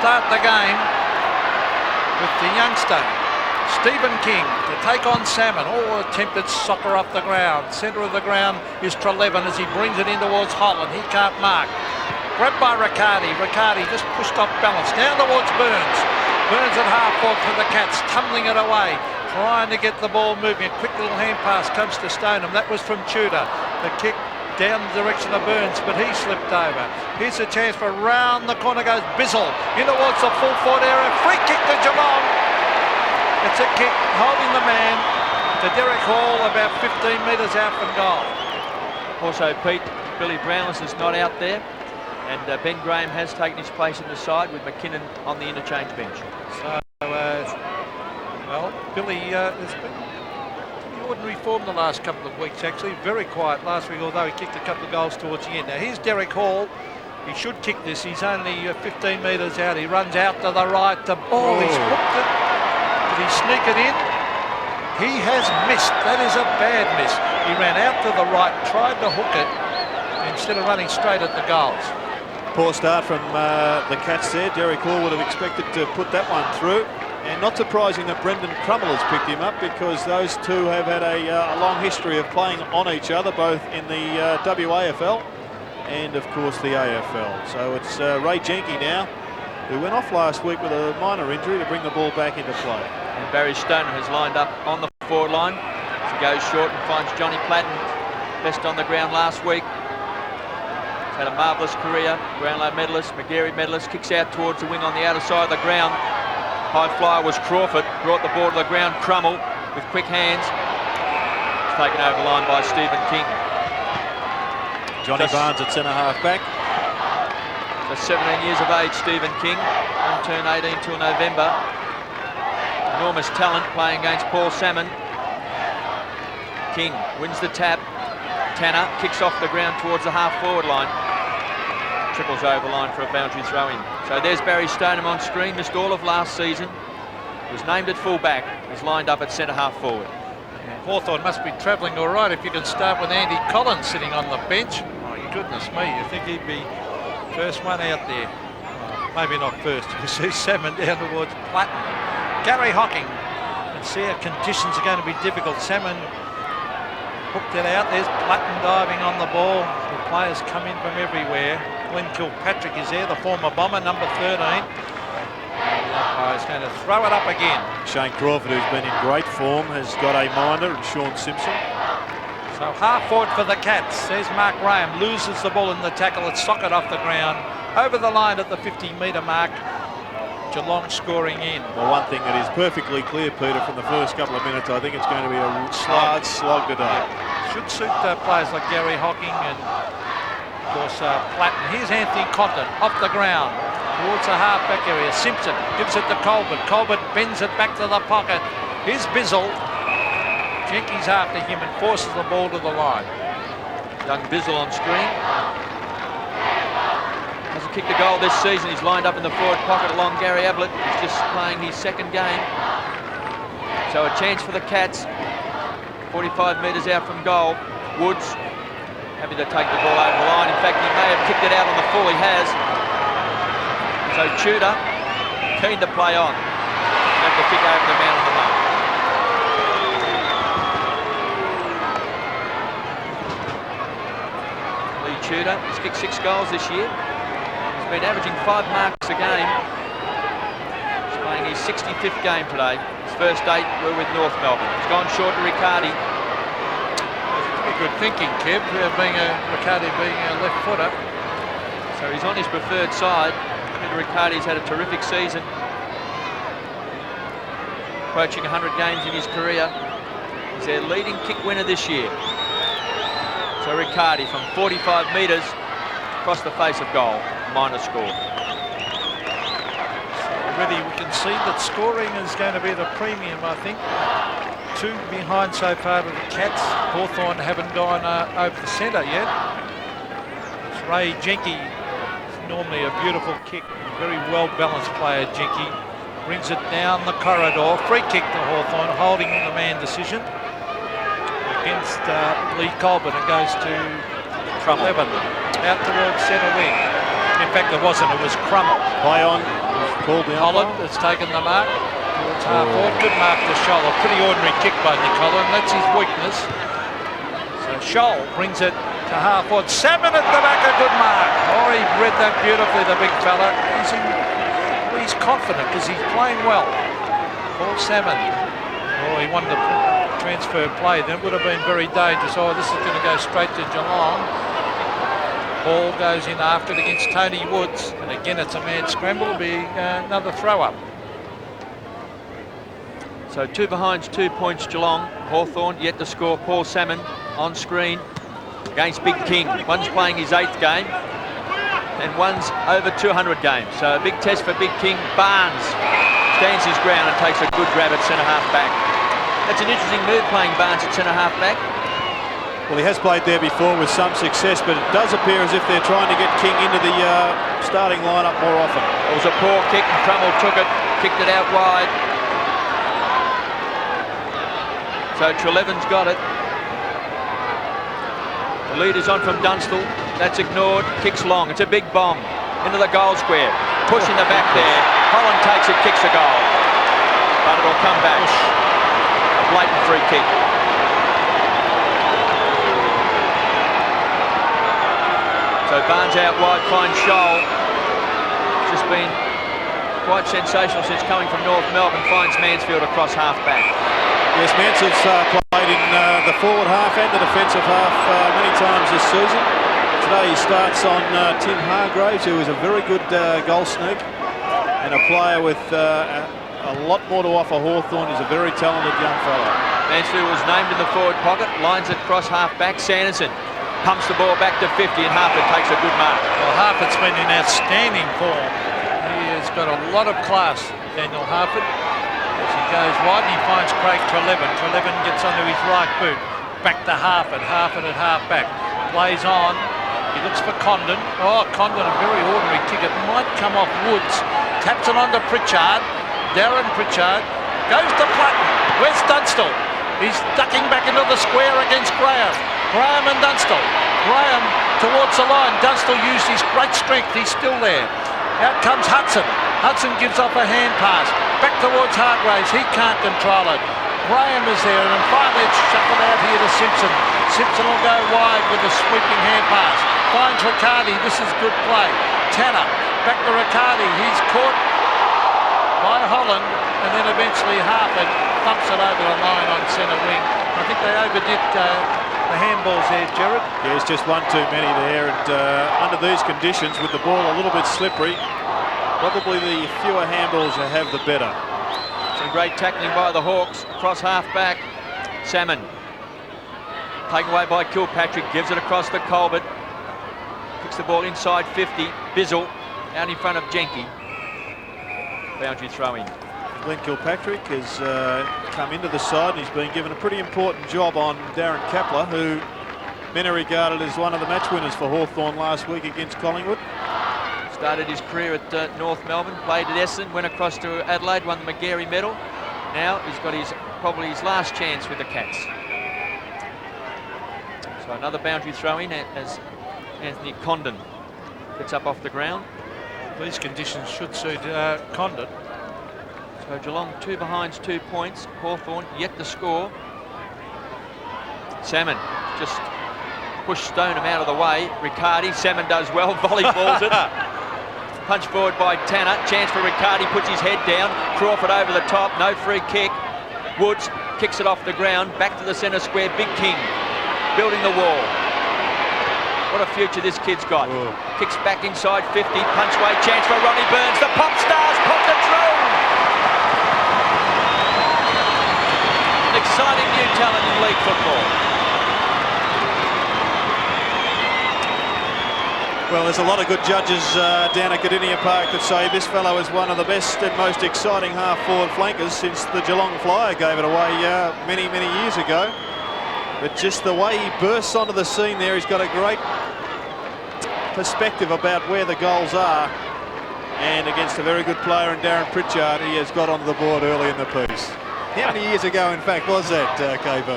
start the game with the youngster, Stephen King, to take on Salmon. Oh, attempted soccer off the ground. Centre of the ground is Trelevin as he brings it in towards Holland. He can't mark. Grabbed by Riccardi. Riccardi just pushed off balance. Down towards Burns. Burns at half forward for the Cats, tumbling it away, trying to get the ball moving. A quick little hand pass comes to Stoneham. That was from Tudor. The kick down the direction of Burns, but he slipped over. Here's a chance for round the corner goes Bizzle. In towards the full forward area. Free kick to Geelong. It's a kick holding the man to Derek Hall about 15 metres out from goal. Also, Pete, Billy Brownless is not out there, and Ben Graham has taken his place in the side with McKinnon on the interchange bench. So, well, Billy has been in ordinary form the last couple of weeks, actually. Very quiet last week, although he kicked a couple of goals towards the end. Now, here's Derek Hall. He should kick this. He's only 15 metres out. He runs out to the right. He's hooked it. Did he sneak it in? He has missed. That is a bad miss. He ran out to the right, tried to hook it, instead of running straight at the goals. Poor start from the Cats there. Derek Hall would have expected to put that one through. And not surprising that Brendan Crummell has picked him up, because those two have had a long history of playing on each other, both in the WAFL and, of course, the AFL. So it's Ray Jenke now, who went off last week with a minor injury, to bring the ball back into play. And Barry Stoneham has lined up on the forward line. She goes short and finds Johnny Platten, best on the ground last week. He's had a marvellous career, Brownlow medalist, Magarey medalist, kicks out towards the wing on the outer side of the ground. High flyer was Crawford, brought the ball to the ground. Crummell with quick hands. It's taken over the line by Stephen King. Johnny Barnes at centre half back. Just 17 years of age, Stephen King. Won't turn 18 till November. Enormous talent playing against Paul Salmon. King wins the tap. Tanner kicks off the ground towards the half-forward line. Triples over the line for a boundary throw-in. So there's Barry Stoneham on screen. Missed all of last season. Was named at full-back. Is lined up at centre half-forward. Hawthorn must be travelling all right if you can start with Andy Collins sitting on the bench. My goodness me, you think he'd be first one out there. Maybe not first. You see Salmon down towards Platten. Gary Hocking. And see how conditions are going to be difficult. Salmon hooked it out. There's Platten diving on the ball. The players come in from everywhere. Glenn Kilpatrick is there, the former Bomber, number 13. And the umpire's going to throw it up again. Shane Crawford, who's been in great form, has got a minder, and Sean Simpson. So half forward for the Cats. There's Mark Graham, loses the ball in the tackle. It's socket off the ground. Over the line at the 50-metre mark. Geelong scoring in. Well, one thing that is perfectly clear, Peter, from the first couple of minutes, I think it's going to be a hard slog today. Should suit players like Gary Hocking and, of course, Platten. Here's Anthony Cotton off the ground towards the half-back area. Simpson gives it to Colbert. Colbert bends it back to the pocket. Here's Bizzle. Jenke's after him and forces the ball to the line. Young Bizzle on screen. Hasn't kicked a goal this season. He's lined up in the forward pocket along Gary Ablett. He's just playing his second game. So a chance for the Cats. 45 metres out from goal. Woods happy to take the ball over the line. In fact, he may have kicked it out on the full. He has. So Tudor, keen to play on. Have to kick over the man on the mark. Lee Tudor has kicked 6 goals this year. He's been averaging 5 marks a game. He's playing his 65th game today. His first 8 were with North Melbourne. He's gone short to Riccardi. Pretty good thinking, Kev, Riccardi being a left footer. So he's on his preferred side. Peter Riccardi's had a terrific season. Approaching 100 games in his career. He's their leading kick winner this year. So Riccardi from 45 metres across the face of goal. Minor score. Already we can see that scoring is going to be the premium, I think. 2 behind so far to the Cats. Hawthorn haven't gone over the centre yet. It's Ray Jenke. Normally a beautiful kick, very well balanced player. Jenke brings it down the corridor, free kick to Hawthorn, holding the man decision against Lee Colbert. It goes to Trelevin out towards centre wing. In fact, it wasn't, it was Crummell. High on, Called the Holland umpire. has taken the mark towards half forward. Good mark to Scholl. A pretty ordinary kick by Nicola, and that's his weakness. So Scholl brings it to half forward. Salmon at the back, a good mark. Oh, he read that beautifully, the big fella. He's confident because he's playing well. Paul Salmon. Oh, he wanted to transfer play. That would have been very dangerous. Oh, this is going to go straight to Geelong. Ball goes in after it against Tony Woods. And again, it's a man scramble. It'll be another throw-up. So 2 behinds, 2 points Geelong. Hawthorn yet to score. Paul Salmon on screen against Big King. One's playing his 8th game and one's over 200 games. So a big test for Big King. Barnes stands his ground and takes a good grab at centre-half back. That's an interesting move, playing Barnes at centre-half back. Well, he has played there before with some success, but it does appear as if they're trying to get King into the starting lineup more often. It was a poor kick and Crummell took it, kicked it out wide. So Treleven's got it. The lead is on from Dunstall. That's ignored. Kicks long. It's a big bomb into the goal square. Push in the back there. Holland takes it, kicks a goal. But it'll come back. A blatant free kick. So Barnes out wide, finds Scholl. Just been quite sensational since coming from North Melbourne. Finds Mansfield across half back. Yes, Mansfield's played in the forward half and the defensive half many times this season. Today he starts on Tim Hargraves, who is a very good goal sneak and a player with a lot more to offer Hawthorn. He's a very talented young fellow. Mansfield was named in the forward pocket, lines it across half back. Sanderson pumps the ball back to 50 and Harford takes a good mark. Well, Harford's been in outstanding form. He has got a lot of class, Daniel Harford. As he goes wide, and he finds Craig Treleven. Treleven gets onto his right boot. Back to Harford. Harford at half back. Plays on. He looks for Condon. Oh, Condon, a very ordinary kick. It might come off Woods. Taps it onto Pritchard. Darren Pritchard goes to Platten. Where's Dunstall? He's ducking back into the square against Graham. Graham and Dunstall. Graham towards the line. Dunstall used his great strength. He's still there. Out comes Hudson. Hudson gives off a hand pass. Back towards Hargraves. He can't control it. Graham is there, and finally it's shuffled out here to Simpson. Simpson will go wide with a sweeping hand pass. Finds Riccardi. This is good play. Tanner. Back to Riccardi. He's caught by Holland, and then eventually Harford thumps it over the line on centre wing. I think they overdid the handballs there, Gerard. Yeah, it's just one too many there, and under these conditions, with the ball a little bit slippery, probably the fewer handballs you have, the better. Some great tackling by the Hawks across half back. Salmon taken away by Kilpatrick, gives it across to Colbert. Kicks the ball inside 50. Bizzle out in front of Jenke. Boundary throw in. Glenn Kilpatrick has come into the side and he's been given a pretty important job on Darren Kapler, who many regarded as one of the match winners for Hawthorn last week against Collingwood. Started his career at North Melbourne, played at Essendon, went across to Adelaide, won the Magarey medal. Now he's got probably his last chance with the Cats. So another boundary throw in as Anthony Condon gets up off the ground. These conditions should suit Condon. So Geelong 2 behinds, 2 points. Hawthorn yet to score. Salmon just push Stoneham out of the way. Riccardi, Salmon does well, volleyballs it. Punch forward by Tanner. Chance for Riccardi, puts his head down. Crawford over the top, no free kick. Woods kicks it off the ground, back to the centre square. Big King building the wall. What a future this kid's got. Whoa. Kicks back inside 50, punch way, chance for Ronnie Burns. The pop stars popped it through. An exciting new talent in league football. Well, there's a lot of good judges down at Cardinia Park that say this fellow is one of the best and most exciting half-forward flankers since the Geelong Flyer gave it away many, many years ago. But just the way he bursts onto the scene there, he's got a great perspective about where the goals are. And against a very good player in Darren Pritchard, he has got onto the board early in the piece. How many years ago, in fact, was that, KB?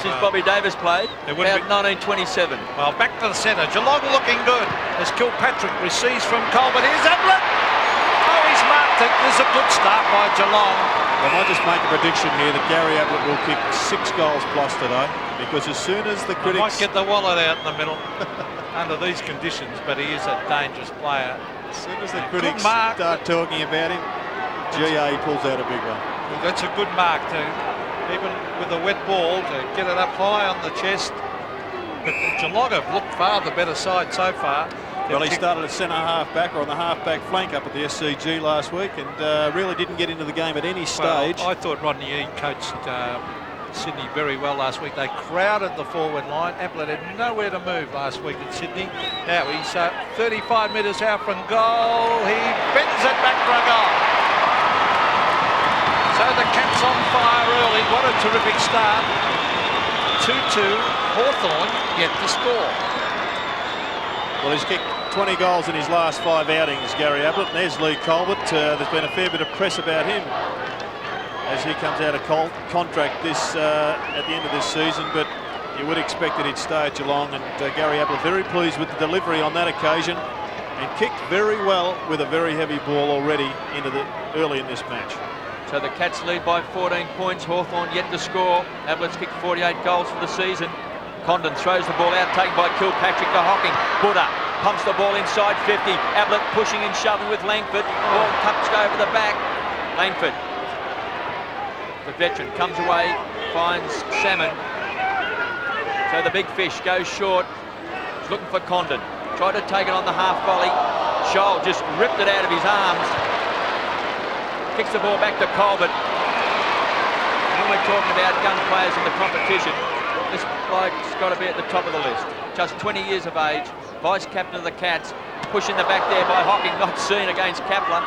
Since Bobby Davis played, about 1927. Well, back to the centre. Geelong looking good as Kilpatrick receives from Colbert. Here's Ablett. Oh, he's marked think this is a good start by Geelong. I might just make a prediction here that Gary Ablett will kick 6 goals plus today, because as soon as the I critics... might get the wallet out in the middle under these conditions, but he is a dangerous player. As soon as the critics start talking about him, GA pulls out a big one. That's a good mark too, even with a wet ball, to get it up high on the chest. But Geelong have looked far the better side so far. Well, he started at centre half back, or on the half back flank up at the SCG last week, and really didn't get into the game at any stage. Well, I thought Rodney Eade coached Sydney very well last week. They crowded the forward line. Ablett had nowhere to move last week in Sydney. Now he's 35 metres out from goal. He bends it back for a goal. So the Cats on fire early. What a terrific start. 2-2. Hawthorn yet to score. Well, he's kicked 20 goals in his last 5 outings, Gary Ablett. And there's Lee Colbert. There's been a fair bit of press about him as he comes out of contract at the end of this season, but you would expect that he'd stay at Geelong, and Gary Ablett very pleased with the delivery on that occasion, and kicked very well with a very heavy ball already early in this match. So the Cats lead by 14 points. Hawthorn yet to score. Ablett's kicked 48 goals for the season. Condon throws the ball out, taken by Kilpatrick to Hocking. Buddha pumps the ball inside 50. Ablett pushing and shoving with Langford. Ball touched over the back. Langford, the veteran, comes away, finds Salmon. So the big fish goes short. He's looking for Condon. Tried to take it on the half volley. Scholl just ripped it out of his arms. Kicks the ball back to Colbert. When we're talking about young players in the competition, this bloke's got to be at the top of the list. Just 20 years of age, vice-captain of the Cats, pushing the back there by Hocking, not seen against Kaplan.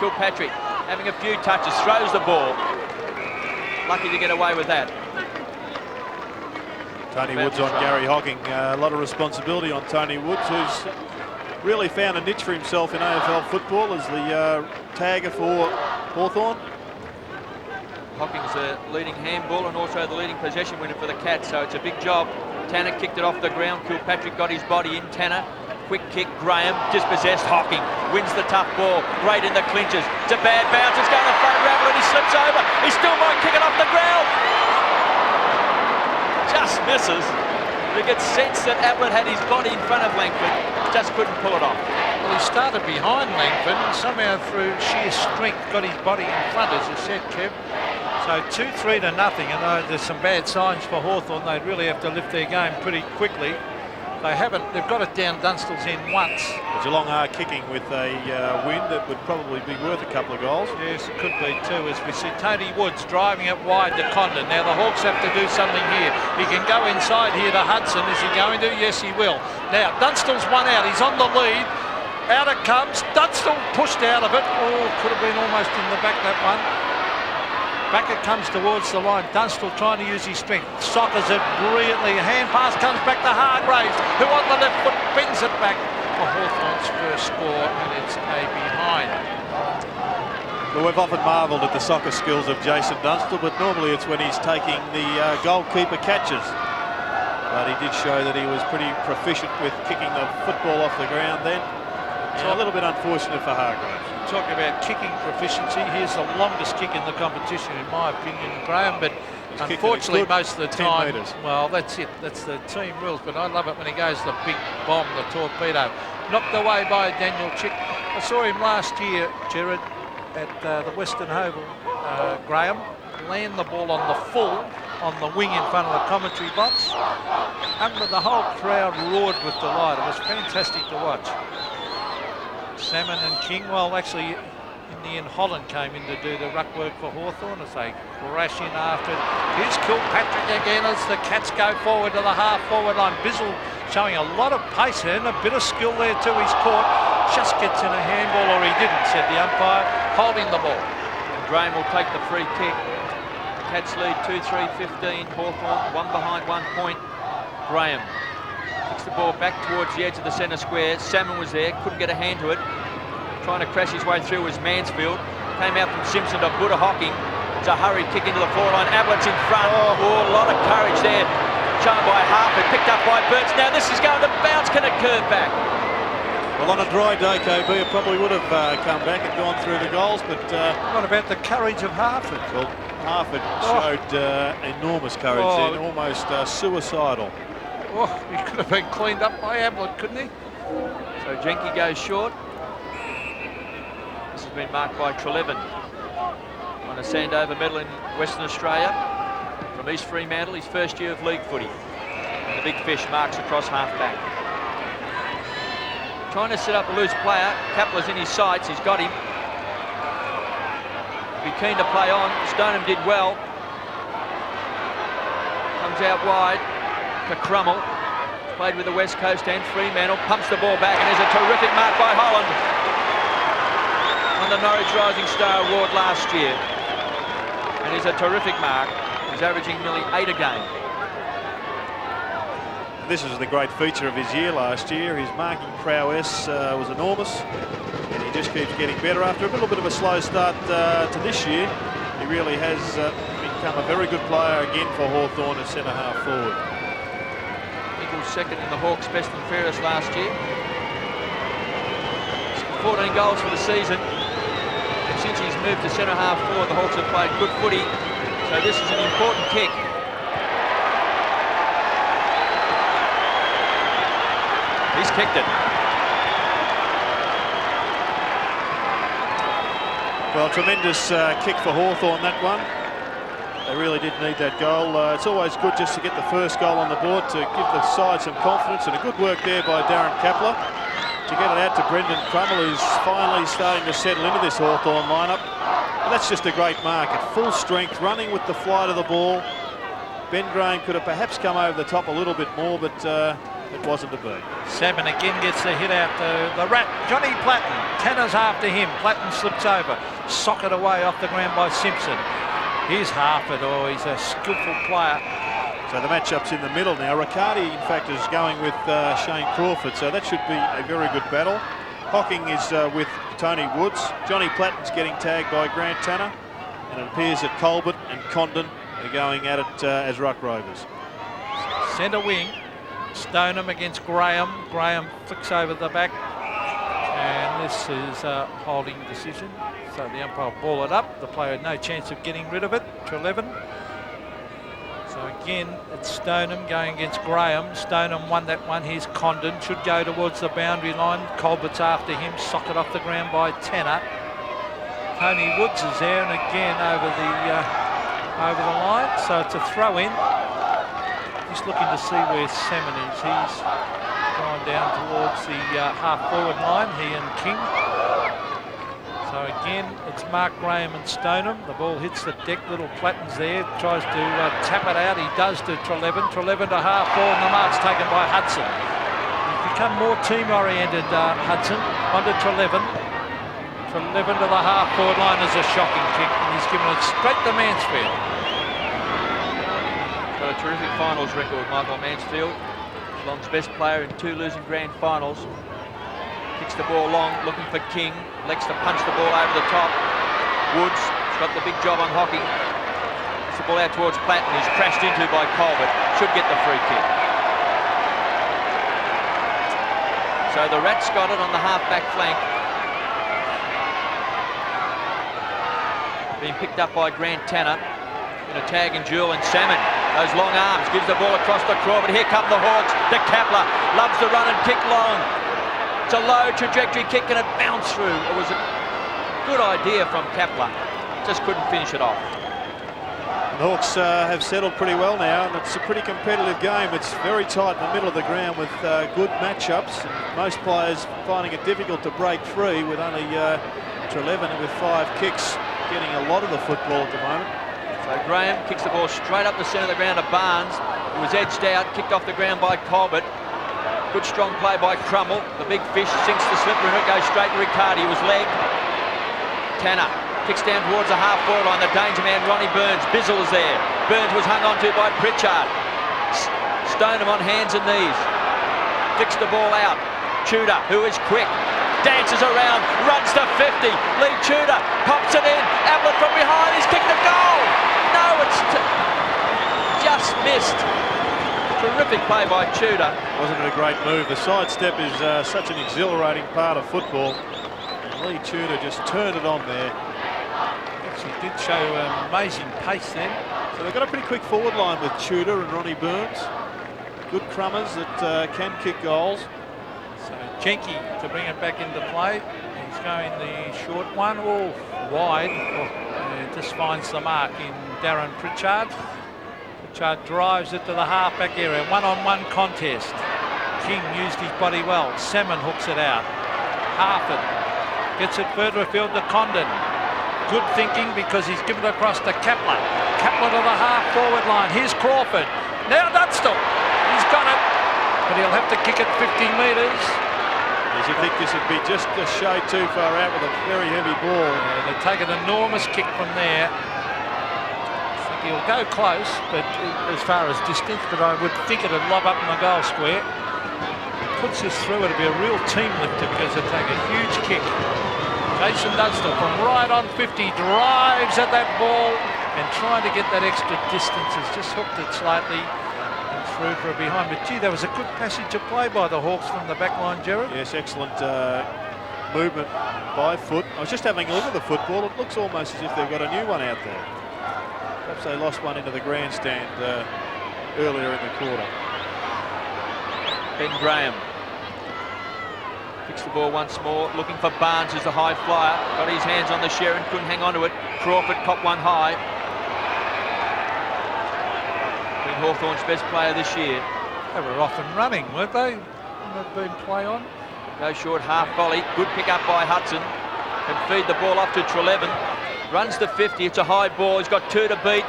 Kilpatrick having a few touches, throws the ball. Lucky to get away with that. Tony Woods on Gary Hocking. A lot of responsibility on Tony Woods, who's really found a niche for himself in AFL football as the tagger for Hawthorn. Hocking's the leading handball and also the leading possession winner for the Cats, so it's a big job. Tanner kicked it off the ground. Kilpatrick got his body in. Tanner, quick kick. Graham dispossessed. Hocking wins the tough ball. Great in the clinches. It's a bad bounce. It's going to front ravel and he slips over. He still might kick it off the ground. Just misses. You get sense that Ablett had his body in front of Langford. Just couldn't pull it off. Well, he started behind Langford and somehow through sheer strength got his body in front, as you said, Kev. So 2-3 to nothing, and there's some bad signs for Hawthorn. They'd really have to lift their game pretty quickly. They've got it down Dunstall's end once. Geelong are kicking with a win that would probably be worth a couple of goals. Yes, it could be too, as we see Tony Woods driving it wide to Condon. Now the Hawks have to do something here. He can go inside here to Hudson. Is he going to? Yes, he will. Now Dunstall's one out. He's on the lead. Out it comes. Dunstall pushed out of it. Oh, could have been almost in the back, that one. Back it comes towards the line. Dunstall trying to use his strength. Sockers it brilliantly. Hand pass comes back to Hargraves, who on the left foot bends it back for Hawthorn's first score, and it's a behind. Well, we've often marvelled at the soccer skills of Jason Dunstall, but normally it's when he's taking the goalkeeper catches. But he did show that he was pretty proficient with kicking the football off the ground then. And a little bit unfortunate for Hargraves. Talk about kicking proficiency. Here's the longest kick in the competition, in my opinion, Graham. But unfortunately, most of the time, well, that's it. That's the team rules. But I love it when he goes the big bomb, the torpedo, knocked away by Daniel Chick. I saw him last year, Gerard, at the Western Oval. Graham land the ball on the full, on the wing in front of the commentary box. The whole crowd roared with delight. It was fantastic to watch. Salmon and King, well, actually, in the end, Holland came in to do the ruck work for Hawthorn as they crash in after. Here's Kilpatrick again as the Cats go forward to the half-forward line. Bizzle showing a lot of pace and a bit of skill there too. He's caught, just gets in a handball, or he didn't, said the umpire, holding the ball. And Graham will take the free kick. Cats lead 2-3-15. Hawthorn, one behind 1 point. Graham kicks the ball back towards the edge of the centre square. Salmon was there, couldn't get a hand to it. Trying to crash his way through was Mansfield. Came out from Simpson to Buddha Hocking. It's a hurried kick into the forward line. Ablett's in front. Oh, a lot of courage there. Shown by Harper, picked up by Burns. Now this is going to bounce. Can it curve back? Well, on a dry day, KB, it probably would have come back and gone through the goals, but... what about the courage of Hartford? Well, Hartford showed enormous courage then, almost suicidal. Oh, he could have been cleaned up by Ablett, couldn't he? So Jenke goes short. This has been marked by Treleaven. On a Sandover medal in Western Australia from East Fremantle, his first year of league footy. And the big fish marks across half-back. Trying to set up a loose player. Kapler's in his sights, he's got him. Be keen to play on. Stoneham did well. Comes out wide for Crummell. Played with the West Coast and Fremantle. Pumps the ball back and there's a terrific mark by Holland. On the Norwich Rising Star Award last year. And he's a terrific mark. He's averaging nearly 8 a game. This was the great feature of his year last year. His marking prowess was enormous, and he just keeps getting better. After a little bit of a slow start to this year, he really has become a very good player again for Hawthorn at centre-half forward. Eagles second in the Hawks' best and fairest last year. 14 goals for the season. And since he's moved to centre-half forward, the Hawks have played good footy. So this is an important kick. He's kicked it. Well, tremendous kick for Hawthorn, that one. They really did need that goal. It's always good just to get the first goal on the board to give the side some confidence, and a good work there by Darren Kapler to get it out to Brendan Crummell, who's finally starting to settle into this Hawthorn lineup. But that's just a great mark at full strength, running with the flight of the ball. Ben Graham could have perhaps come over the top a little bit more, but it wasn't to be. Salmon again gets the hit out to the rat. Johnny Platten. Tanner's after him. Platten slips over. Socket away off the ground by Simpson. Here's Hartford. Oh, he's a skillful player. So the matchup's in the middle now. Riccardi, in fact, is going with Shane Crawford, so that should be a very good battle. Hocking is with Tony Woods. Johnny Platten's getting tagged by Grant Tanner, and it appears that Colbert and Condon are going at it as ruck rovers. Centre wing. Stoneham against Graham. Graham flicks over the back, and this is a holding decision. So the umpire will ball it up. The player had no chance of getting rid of it. Treleaven. So again, it's Stoneham going against Graham. Stoneham won that one. Here's Condon. Should go towards the boundary line. Colbert's after him. Socket off the ground by Tanner. Tony Woods is there, and again over the line. So it's a throw in. Just looking to see where Salmon is. He's gone down towards the half-forward line, he and King. So again, it's Mark Graham and Stoneham. The ball hits the deck. Little Platten's there. Tries to tap it out. He does to Treleaven. Treleaven to half-forward, and the mark's taken by Hudson. He's become more team-oriented, Hudson. Onto Treleaven. Treleaven to the half-forward line is a shocking kick, and he's given it straight to Mansfield. Got a terrific finals record, Michael Mansfield. Geelong's best player in 2 losing grand finals. Kicks the ball long, looking for King. Elects to punch the ball over the top. Woods has got the big job on Hocking. Kicks the ball out towards Platten, who's crashed into by Colbert. Should get the free kick. So the Rats got it on the half-back flank. Being picked up by Grant Tanner. In a tag and duel, and Salmon. Those long arms, gives the ball across the Crawford. Here come the Hawks. The Kapler loves to run and kick long. It's a low trajectory kick and it bounced through. It was a good idea from Kapler. Just couldn't finish it off. The Hawks have settled pretty well now, and it's a pretty competitive game. It's very tight in the middle of the ground with good matchups. And most players finding it difficult to break free, with only Treleaven with 5 kicks getting a lot of the football at the moment. So Graham kicks the ball straight up the centre of the ground to Barnes. It was edged out, kicked off the ground by Colbert. Good strong play by Crummell. The big fish sinks the slipper and it goes straight to Riccardi. He was legged. Tanner kicks down towards the half-forward line. The danger man, Ronnie Burns. Bizzle is there. Burns was hung onto by Pritchard. Stoneham on hands and knees. Flicks the ball out. Tudor, who is quick, dances around, runs to 50. Lee Tudor pops it in. Ablett from behind. He's kicked the goal. No, it's just missed. Terrific play by Tudor. Wasn't it a great move? The sidestep is such an exhilarating part of football. And Lee Tudor just turned it on there. Actually did show amazing pace then. So they've got a pretty quick forward line with Tudor and Ronnie Burns. Good crummers that can kick goals. So Jenke to bring it back into play. He's going the short one, or wide. Just finds the mark in Darren Pritchard. Pritchard drives it to the half-back area. One-on-one contest. King used his body well. Salmon hooks it out. Harford gets it further afield to Condon. Good thinking because he's given it across to Kaplan. Kaplan to the half-forward line. Here's Crawford. Now Dunstall. He's got it, but he'll have to kick it 50 metres. As you think this would be just a shade too far out with a very heavy ball. They take an enormous kick from there. I think he'll go close, but as far as distance, but I would think it'd lob up in the goal square. Puts this through, it'll be a real team lifter because it'll take a huge kick. Jason Dunstall from right on 50 drives at that ball and trying to get that extra distance, has just hooked it slightly and through for a behind. But gee, that was a good passage of play by the Hawks from the back line, Gerard. Yes, excellent movement by foot. I was just having a look at the football. It looks almost as if they've got a new one out there. Perhaps they lost one into the grandstand earlier in the quarter. Ben Graham picks the ball once more, looking for Barnes as the high flyer. Got his hands on the Sharon, couldn't hang on to it. Crawford caught one high. Been Hawthorn's best player this year. They were off and running, weren't they? They've been play on. Go short, half volley. Good pick up by Hudson. Can feed the ball off to Trelevin. Runs the 50, it's a high ball. He's got two to beat.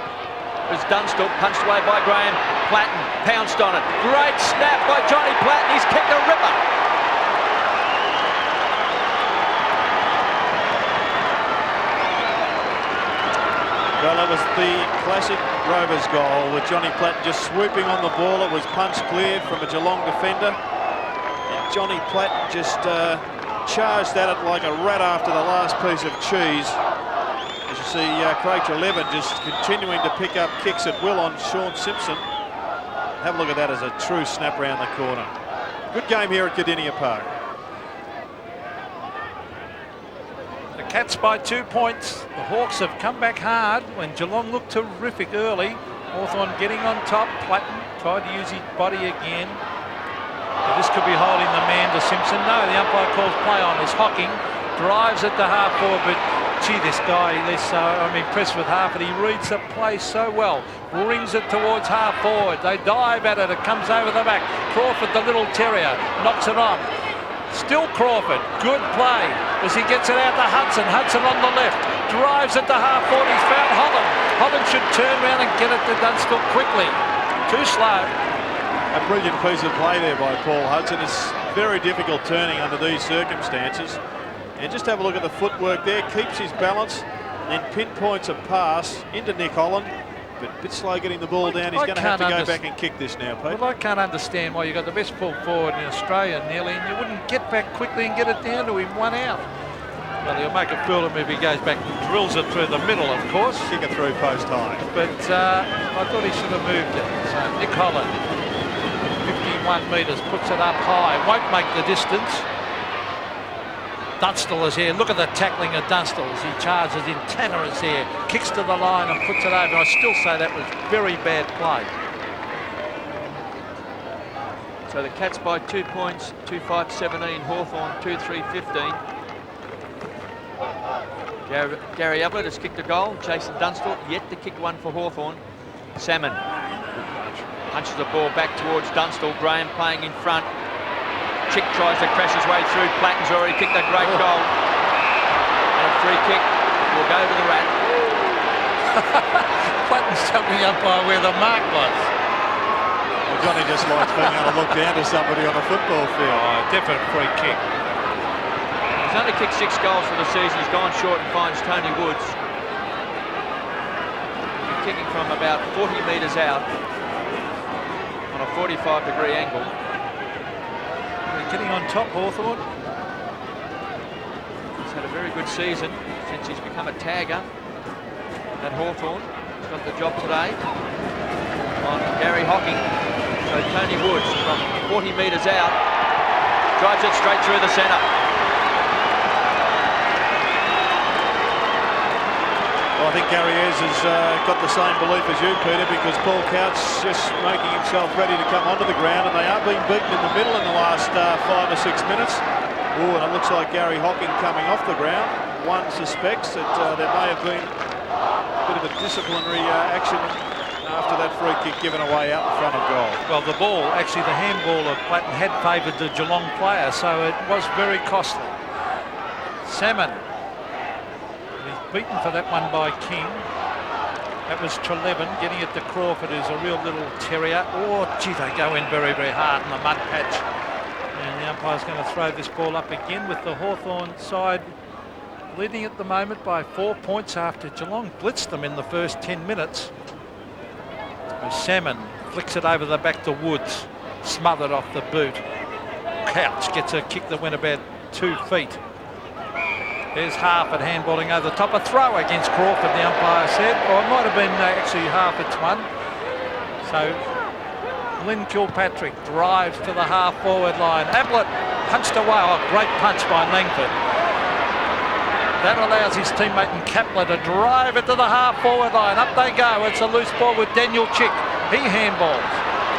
As Dunstall punched away by Graham. Platten pounced on it. Great snap by Johnny Platten. He's kicked a ripper. Well, it was the classic Rovers goal with Johnny Platten just swooping on the ball. It was punched clear from a Geelong defender. And Johnny Platten just charged at it like a rat after the last piece of cheese. As you see, Craig Trelevin just continuing to pick up kicks at will on Sean Simpson. Have a look at that as a true snap round the corner. Good game here at Gardenia Park. The Cats by 2 points. The Hawks have come back hard when Geelong looked terrific early. Hawthorn getting on top. Platten tried to use his body again. But this could be holding the man to Simpson. No, the umpire calls play on. Is Hocking. Drives it to half forward, but gee, this guy, I'm impressed with Harford. He reads the play so well. Brings it towards half forward. They dive at it. It comes over the back. Crawford, the little terrier, knocks it on. Still Crawford. Good play as he gets it out to Hudson. Hudson on the left. Drives it to half forward. He's found Holland. Holland should turn around and get it to Dunstall quickly. Too slow. A brilliant piece of play there by Paul Hudson. It's very difficult turning under these circumstances. And just have a look at the footwork there. Keeps his balance and then pinpoints a pass into Nick Holland. But a bit slow getting the ball down. He's going to have to go back and kick this now, Pete. Well, I can't understand why you've got the best full forward in Australia nearly, and you wouldn't get back quickly and get it down to him 1 out. Well, he'll make a fool of him if he goes back and drills it through the middle, of course. Kick it through post high. But I thought he should have moved it. So Nick Holland, 51 metres, puts it up high. Won't make the distance. Dunstall is here. Look at the tackling of Dunstall as he charges in. Tanner is here. Kicks to the line and puts it over. I still say that was very bad play. So the Cats by 2 points, 2-5-17. Hawthorn 2-3-15. Gary Ablett has kicked a goal. Jason Dunstall yet to kick one for Hawthorn. Salmon punches the ball back towards Dunstall. Graham playing in front. Chick tries to crash his way through. Platten's already kicked a great goal. And a free kick will go to the Rat. Platten's jumping up by where the mark was. Well, Johnny just likes being able to look down to somebody on a football field. Oh, definite free kick. He's only kicked 6 goals for the season. He's gone short and finds Tony Woods. He's kicking from about 40 metres out on a 45-degree angle. Getting on top, Hawthorn. He's had a very good season since he's become a tagger at Hawthorn. He's got the job today on Gary Hocking. So So Tony Woods from 40 metres out drives it straight through the centre. Well, I think Gary Ayres has got the same belief as you, Peter, because Paul Couch just making himself ready to come onto the ground, and they are being beaten in the middle in the last 5 or 6 minutes. Oh, and it looks like Gary Hocking coming off the ground. One suspects that there may have been a bit of a disciplinary action after that free kick given away out in front of goal. Well, the ball, actually the handball of Platten had favoured the Geelong player, so it was very costly. Salmon. He's beaten for that one by King. That was Trelevin getting it to Crawford, who's a real little terrier. Oh, gee, they go in very, very hard in the mud patch. And the umpire's going to throw this ball up again with the Hawthorn side leading at the moment by 4 points after Geelong blitzed them in the first 10 minutes. Salmon flicks it over the back to Woods, smothered off the boot. Couch gets a kick that went about 2 feet. There's Harford handballing over the top. A throw against Crawford, the umpire said. Or it might have been actually Harford's one. So Lynn Kilpatrick drives to the half-forward line. Ablett punched away. Oh, great punch by Langford. That allows his teammate and Kapler to drive it to the half-forward line. Up they go. It's a loose ball with Daniel Chick. He handballs.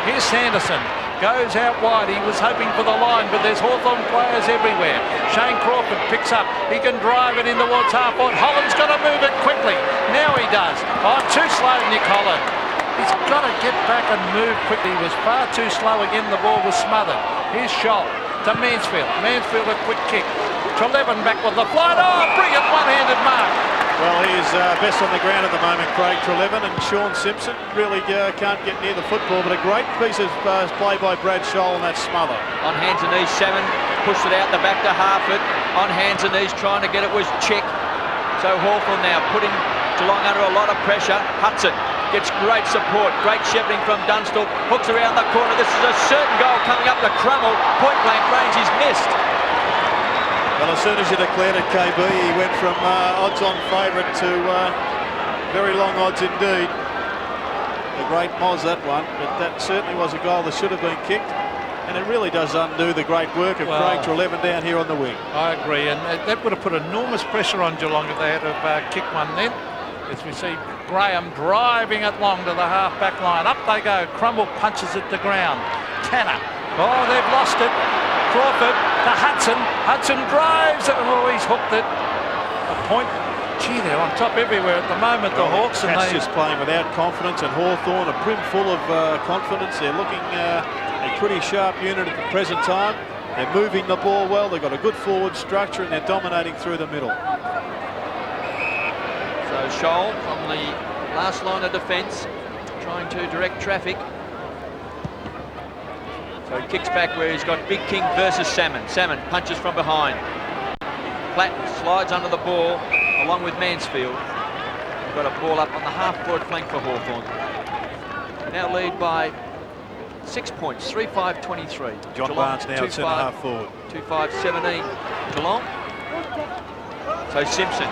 Here's Sanderson. Goes out wide. He was hoping for the line, but there's Hawthorn players everywhere. Shane Crawford picks up. He can drive it in towards half-forward. Holland's got to move it quickly. Now he does. Oh, too slow, Nick Holland. He's got to get back and move quickly. He was far too slow again. The ball was smothered. Here's Scholl to Mansfield. Mansfield a quick kick. Trelevin back with the flight. Oh, brilliant one-handed mark. Well, he's best on the ground at the moment, Craig Trelevin, and Sean Simpson really can't get near the football, but a great piece of play by Brad Scholl on that smother. On hands and knees, Salmon pushed it out the back to Harford. On hands and knees, trying to get it was Chick. So Hawthorn now putting Geelong under a lot of pressure. Hudson gets great support, great shepherding from Dunstall, hooks around the corner. This is a certain goal coming up to Crummell. Point blank range is missed. Well, as soon as you declared it, KB, he went from odds-on favourite to very long odds indeed. A great moz, that one, but that certainly was a goal that should have been kicked, and it really does undo the great work of Craig Trelevin down here on the wing. I agree, and that would have put enormous pressure on Geelong if they had kicked one then. As we see Graham driving it long to the half-back line. Up they go. Crummell punches it to ground. Tanner. Oh, they've lost it. Crawford to Hudson. Hudson drives it. Oh, he's hooked it. A point. Gee, they're on top everywhere at the moment, the Hawks. And they just playing without confidence, and Hawthorn are brim full of confidence. They're looking a pretty sharp unit at the present time. They're moving the ball well. They've got a good forward structure, and they're dominating through the middle. So Scholl from the last line of defence, trying to direct traffic. So he kicks back where he's got Big King versus Salmon. Salmon punches from behind. Platten slides under the ball along with Mansfield. They've got a ball up on the half-forward flank for Hawthorn. Now lead by 6 points, 3-5-23. John Barnes now at centre half forward. 2-5-17 Geelong. So Simpson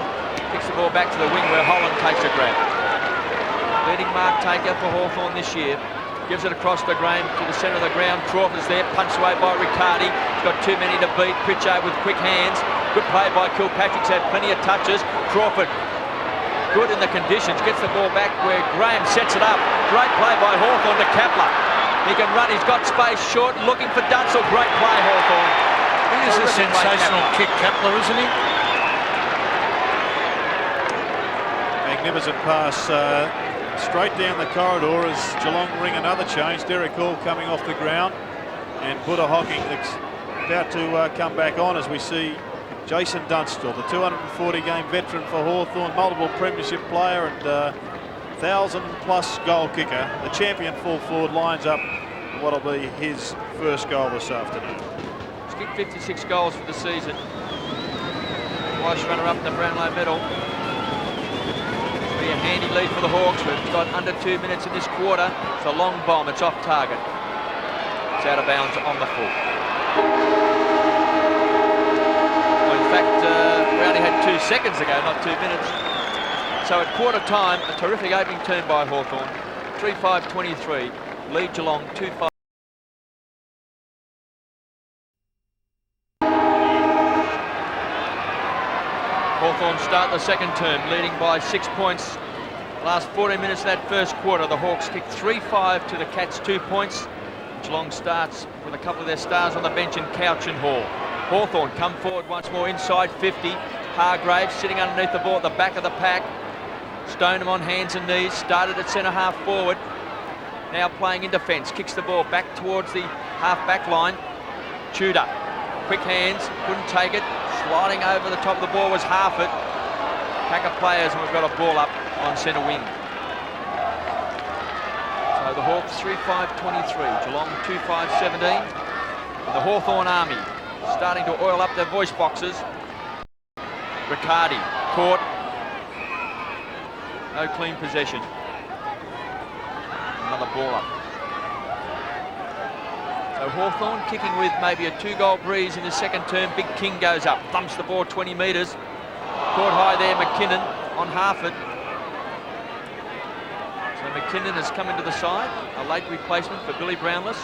kicks the ball back to the wing where Holland takes a grab. Leading mark taker for Hawthorn this year. Gives it across the Graham to the centre of the ground. Crawford's there, punched away by Riccardi. He's got too many to beat. Pritchard with quick hands. Good play by Kilpatrick's had plenty of touches. Crawford, good in the conditions, gets the ball back where Graham sets it up. Great play by Hawthorn to Kapler. He can run, he's got space, short, looking for Dunstall. Great play, Hawthorn. He is a sensational kick, Kapler, isn't he? Magnificent pass straight down the corridor as Geelong ring another change. Derek Hall coming off the ground, and Buddha Hocking about to come back on as we see Jason Dunstall, the 240-game veteran for Hawthorn, multiple premiership player and 1,000-plus goal kicker. The champion full forward lines up what'll be his first goal this afternoon. He's kicked 56 goals for the season. Twice runner-up in the Brownlow medal. Be a handy lead for the Hawks. We've got under 2 minutes in this quarter. It's a long bomb. It's off target. It's out of bounds on the full. Well, in fact, we only had 2 seconds ago, not 2 minutes. So at quarter time, a terrific opening turn by Hawthorn. 3-5-23. Lead Geelong 2-5. Hawthorn start the second term, leading by 6 points. Last 14 minutes of that first quarter, the Hawks kicked 3-5 to the Cats 2 points. Geelong starts with a couple of their stars on the bench in Couch and Hall. Hawthorn come forward once more inside 50. Hargraves sitting underneath the ball at the back of the pack. Stoneham on hands and knees, started at centre half forward. Now playing in defence, kicks the ball back towards the half back line. Tudor, quick hands, couldn't take it. Sliding over the top of the ball was Harford. Pack of players, and we've got a ball up on centre wing. So the Hawks 3-5-23, Geelong 2-5-17. And the Hawthorn Army starting to oil up their voice boxes. Riccardi caught. No clean possession. Another ball up. So Hawthorn kicking with maybe a 2-goal breeze in the second term. Big King goes up, thumps the ball 20 metres. Caught high there, McKinnon on Harford. So McKinnon has come into the side, a late replacement for Billy Brownless.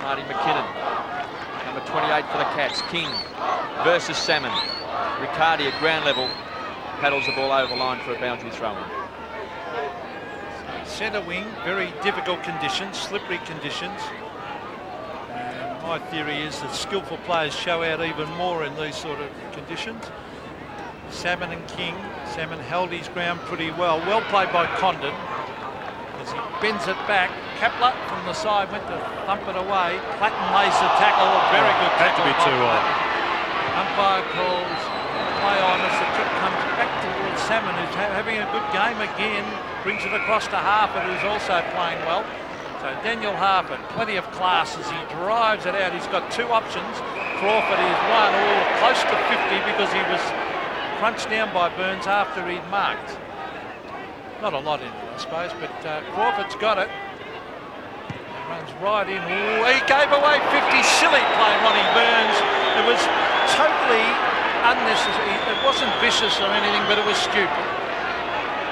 Marty McKinnon, number 28 for the Cats. King versus Salmon. Riccardi at ground level paddles the ball over the line for a boundary throw-in. Centre wing, very difficult conditions, slippery conditions. And my theory is that skillful players show out even more in these sort of conditions. Salmon and King. Salmon held his ground pretty well. Well played by Condon as he bends it back. Kapler from the side went to thump it away. Platten lays the tackle. A very good tackle. Had to be too wide. Umpire calls play on as the kick comes back towards Salmon, who's having a good game again. Brings it across to Harford, who's also playing well. So Daniel Harford, plenty of class as he drives it out. He's got two options. Crawford is one, or close to 50 because he was crunched down by Burns after he'd marked. Not a lot in it, I suppose, but Crawford's got it. He runs right in. Ooh, he gave away 50. Silly play, Ronnie Burns. It was totally unnecessary. It wasn't vicious or anything, but it was stupid.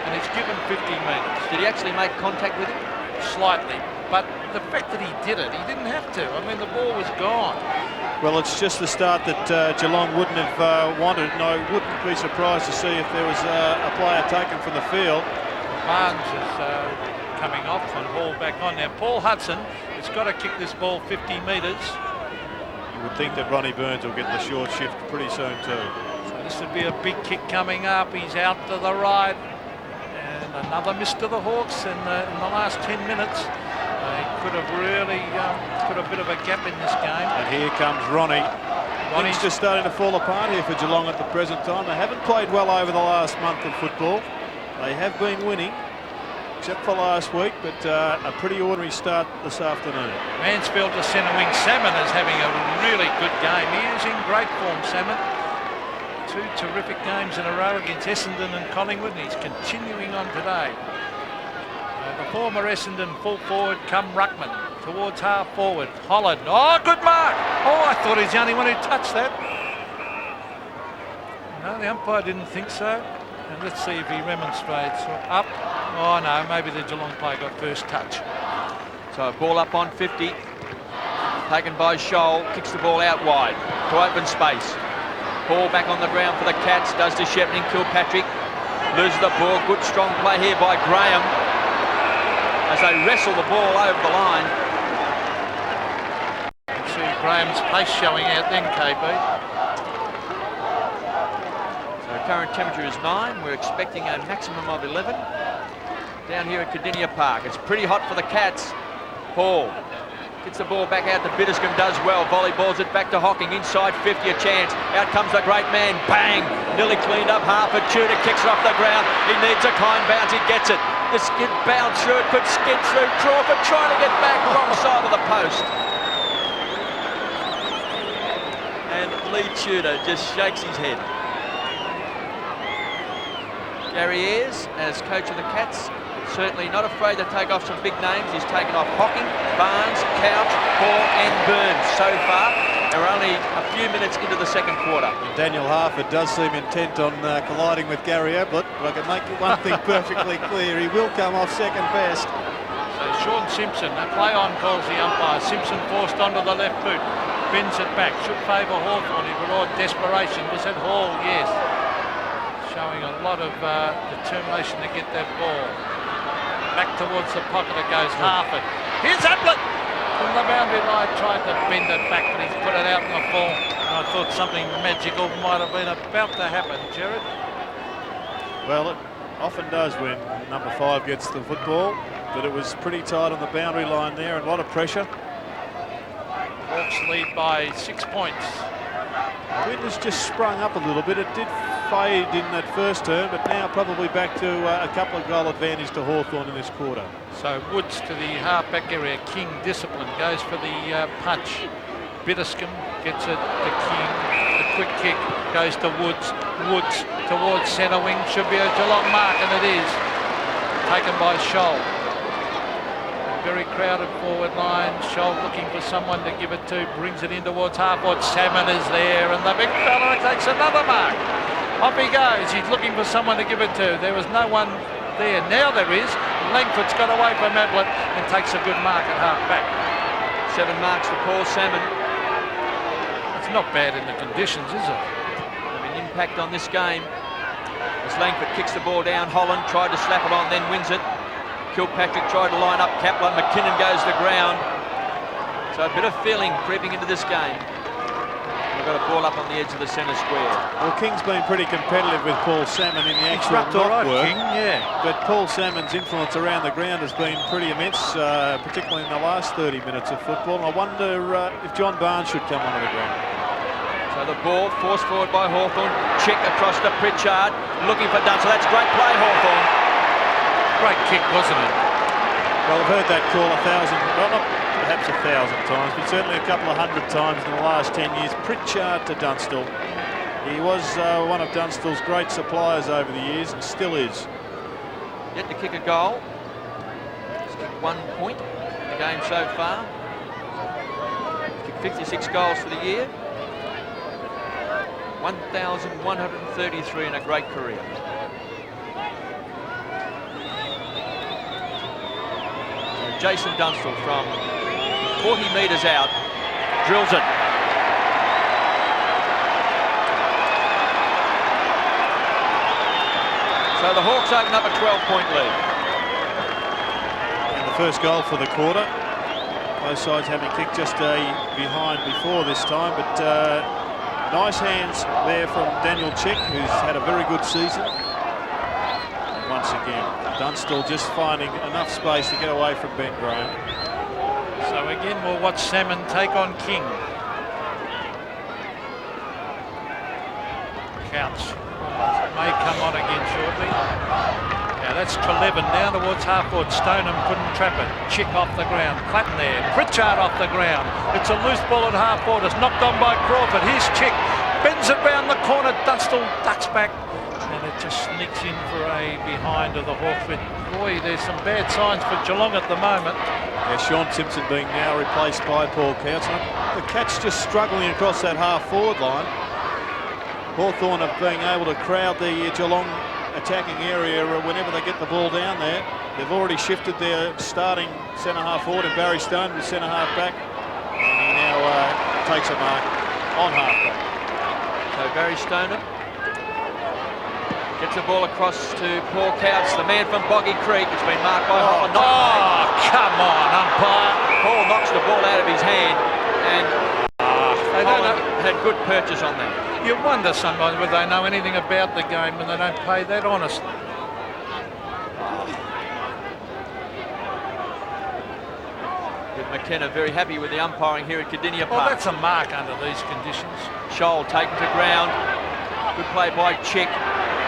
And he's given 50 metres. Did he actually make contact with him? Slightly, but the fact that he did it, he didn't have to. I mean, the ball was gone. Well, it's just the start that Geelong wouldn't have wanted, and I wouldn't be surprised to see if there was a player taken from the field. Barnes is coming off and Hall back on. Now, Paul Hudson has got to kick this ball 50 metres. You would think that Ronnie Burns will get the short shift pretty soon too. So this would be a big kick coming up. He's out to the right. And another miss to the Hawks in the last 10 minutes. They could have really put a bit of a gap in this game. And here comes Ronnie. Ronnie's just starting to fall apart here for Geelong at the present time. They haven't played well over the last month of football. They have been winning, except for last week, but a pretty ordinary start this afternoon. Mansfield to centre wing. Salmon is having a really good game. He is in great form, Salmon. Two terrific games in a row against Essendon and Collingwood, and he's continuing on today. The former Essendon full forward come Ruckman towards half forward. Holland. Oh, good mark. Oh, I thought he's the only one who touched that. No, the umpire didn't think so. And let's see if he remonstrates. Up. Oh, no, maybe the Geelong player got first touch. So ball up on 50. Taken by Scholl. Kicks the ball out wide to open space. Ball back on the ground for the Cats. Does to Shepney. Kilpatrick loses the ball. Good strong play here by Graham as they wrestle the ball over the line. See Graham's pace showing out then, KB. So current temperature is 9. We're expecting a maximum of 11 down here at Cardinia Park. It's pretty hot for the Cats. Paul gets the ball back out to Bitterscombe, does well. Volleyballs it back to Hocking, inside 50, a chance. Out comes the great man, bang! Nearly cleaned up Harford. Tudor kicks it off the ground. He needs a kind bounce, he gets it. The skid bounced through, it could skid through. Crawford trying to get back, wrong side of the post. And Lee Tudor just shakes his head. Gary Ayres, as coach of the Cats, certainly not afraid to take off some big names. He's taken off Hocking, Barnes, Couch, Hall and Burns so far. They're only a few minutes into the second quarter. Daniel Harford does seem intent on colliding with Gary Ablett, but I can make one thing perfectly clear. He will come off second best. So Sean Simpson, a play on calls the umpire. Simpson forced onto the left boot. bends it back. Should favour Hawthorn in raw desperation. Was it Hall? Yes. Showing a lot of determination to get that ball. Back towards the pocket it goes. Harford. Here's Ablett. From the boundary line, tried to bend it back, but he's put it out in the fall. And I thought something magical might have been about to happen, Jared. Well, it often does when number 5 gets the football, but it was pretty tight on the boundary line there and a lot of pressure. Hawks lead by 6 points. The wind has just sprung up a little bit. It did fade in that first term, but now probably back to a couple of goal advantage to Hawthorn in this quarter. So Woods to the half-back area. King, discipline, goes for the punch. Bitterscombe gets it to King. The quick kick goes to Woods. Woods towards centre wing. Should be a Geelong mark, and it is. Taken by Scholl. Very crowded forward line. Scholl looking for someone to give it to. Brings it in towards half-forward. Salmon is there, and the big fella takes another mark. Off he goes. He's looking for someone to give it to. There was no one there. Now there is. Langford's got away from Ablett and takes a good mark at half-back. 7 marks to Paul Salmon. It's not bad in the conditions, is it? Having an impact on this game. As Langford kicks the ball down, Holland tried to slap it on, then wins it. Kilpatrick tried to line up Kaplan. McKinnon goes to the ground. So a bit of feeling creeping into this game. We've got a ball up on the edge of the centre square. Well, King's been pretty competitive with Paul Salmon in the actual knock work. King, yeah. But Paul Salmon's influence around the ground has been pretty immense, particularly in the last 30 minutes of football. And I wonder if John Barnes should come onto the ground. So the ball forced forward by Hawthorn. Check across to Pritchard, looking for Dunstall. That's great play, Hawthorn. Great kick, wasn't it? Well, I've heard that call 1,000, well, not perhaps 1,000 times, but certainly a couple of 100 times in the last 10 years. Pritchard to Dunstall. He was one of Dunstall's great suppliers over the years and still is. Yet to kick a goal. He's kicked 1 point in the game so far. Kicked 56 goals for the year. 1,133 in a great career. Jason Dunstall from 40 metres out drills it. So the Hawks open up a 12-point lead. And the first goal for the quarter. Both sides having kicked just behind before this time, but nice hands there from Daniel Chick, who's had a very good season. And once again, Dunstall just finding enough space to get away from Ben Graham. So again, we'll watch Salmon take on King. Couch may come on again shortly. Now that's Trelevin down towards half-forward. Stoneham couldn't trap it. Chick off the ground. Clatton there. Pritchard off the ground. It's a loose ball at half-forward. It's knocked on by Crawford. Here's Chick. Bends it round the corner. Dunstall ducks back. And it just sneaks in for a behind of the Hawks. But boy, there's some bad signs for Geelong at the moment. Yeah, Sean Simpson being now replaced by Paul Couch. The Cats just struggling across that half-forward line. Hawthorn have been able to crowd the Geelong attacking area whenever they get the ball down there. They've already shifted their starting centre-half forward, and Barry Stone to centre-half back. And he now takes a mark on half-back. So Barry Stoner gets the ball across to Paul Couch, the man from Boggy Creek. It's been marked by Holland. Oh, come on, umpire. Paul knocks the ball out of his hand, and Holland had good purchase on that. You wonder sometimes whether they know anything about the game when they don't play that honestly. With McKenna very happy with the umpiring here at Cardinia Park. Well, that's a mark under these conditions. Scholl taken to ground. Good play by Chick.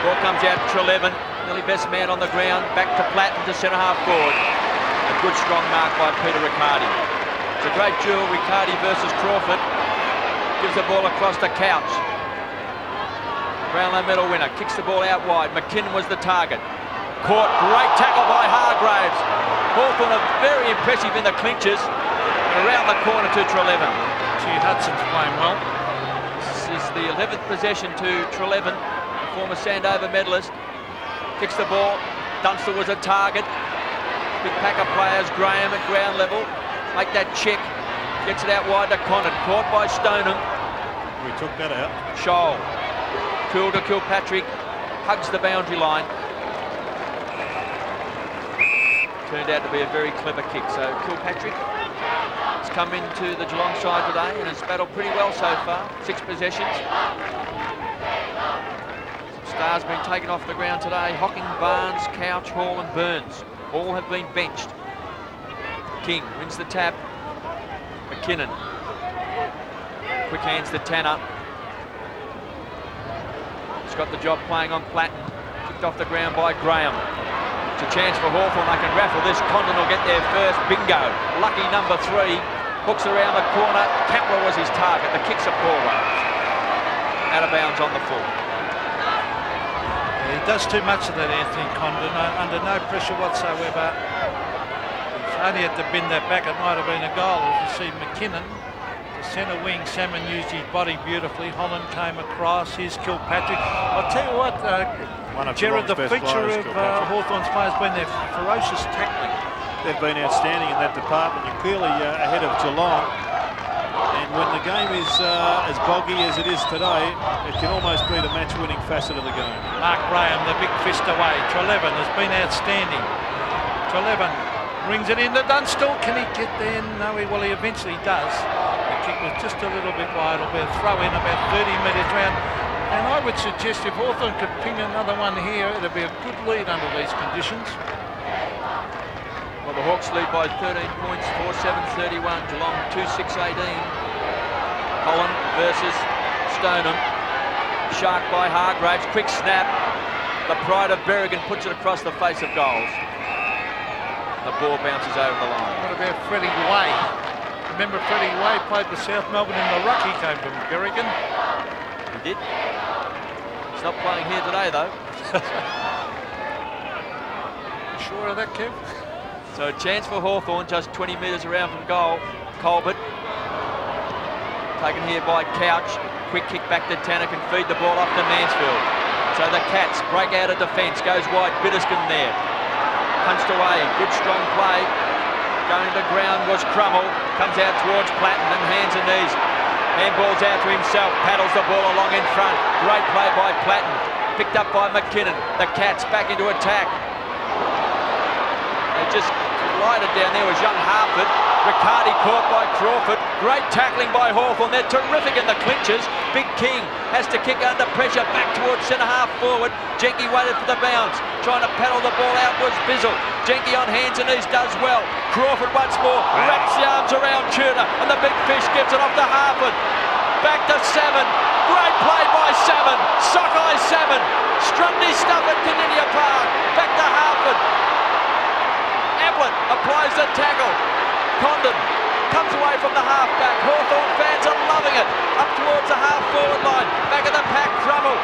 Ball comes out to Trelevin. Nearly best man on the ground. Back to Platten to centre-half forward. A good strong mark by Peter Riccardi. It's a great duel, Riccardi versus Crawford. Gives the ball across to Couch. Brownlow medal winner. Kicks the ball out wide. McKinnon was the target. Caught. Great tackle by Hargraves. Hawthorn are very impressive in the clinches. And around the corner to Trelevin. Gee, Hudson's playing well. This is the 11th possession to Trelevin, the former Sandover medalist. Kicks the ball. Dunstall was a target. Big pack of players. Graham at ground level. Make that check. Gets it out wide to Condon. Caught by Stoneham. We took that out. Scholl. Cool to Kilpatrick. Hugs the boundary line. Turned out to be a very clever kick. So Kilpatrick has come into the Geelong side today and has battled pretty well so far. 6 possessions. Stars been taken off the ground today. Hocking, Barnes, Couch, Hall and Burns all have been benched. King wins the tap. McKinnon. Quick hands to Tanner. He's got the job playing on Platten. Kicked off the ground by Graham. It's a chance for Hawthorn. They can raffle this. Condon will get there first. Bingo. Lucky number 3. Hooks around the corner. Kepler was his target. The kick's a poor one. Out of bounds on the full. He does too much of that, Anthony Condon, under no pressure whatsoever. He's only had to bend that back. It might have been a goal. As you see, McKinnon, the centre wing, Salmon used his body beautifully. Holland came across. Here's Kilpatrick. I'll tell you what, Gerard, the feature of Hawthorn's players has been their ferocious tackling. They've been outstanding in that department. You're clearly ahead of Geelong. And when the game is as boggy as it is today, it can almost be the match-winning facet of the game. Mark Graham, the big fist away. Treleaven has been outstanding. Treleaven brings it into Dunstall. Can he get there? No, he eventually does. The kick was just a little bit wide. It'll be a throw in about 30 metres round. And I would suggest if Hawthorn could ping another one here, it'll be a good lead under these conditions. Well, the Hawks lead by 13 points, 4-7-31. Geelong 2-6-18. Holland versus Stoneham. Shark by Hargraves. Quick snap. The pride of Berrigan puts it across the face of goals. The ball bounces over the line. What about Freddie Way? Remember Freddie Way played for South Melbourne in the ruck. He came from Berrigan. He did. He's not playing here today, though. Sure of that, Kev? So a chance for Hawthorn, just 20 metres around from goal. Colbert. Taken here by Couch. Quick kick back to Tanner, can feed the ball off to Mansfield. So the Cats break out of defence. Goes wide, Bitterskin there. Punched away, good strong play. Going to ground was Crummell. Comes out towards Platten and hands and knees. Handballs out to himself, paddles the ball along in front. Great play by Platten. Picked up by McKinnon. The Cats back into attack. They just glided down there was young Harford. Riccardi caught by Crawford. Great tackling by Hawthorn. They're terrific in the clinches. Big King has to kick under pressure back towards centre half forward. Jenke waited for the bounce. Trying to paddle the ball out was Bizzle. Jenke on hands and knees does well. Crawford once more wraps the arms around Tudor and the big fish gives it off to Harford. Back to Salmon. Great play by Salmon. Sockeye Salmon. Strummed his stuff at Caninian Park. Back to Harford. Ablett applies the tackle. Condon comes away from the half-back. Hawthorn fans are loving it. Up towards the half-forward line. Back of the pack, Crummell.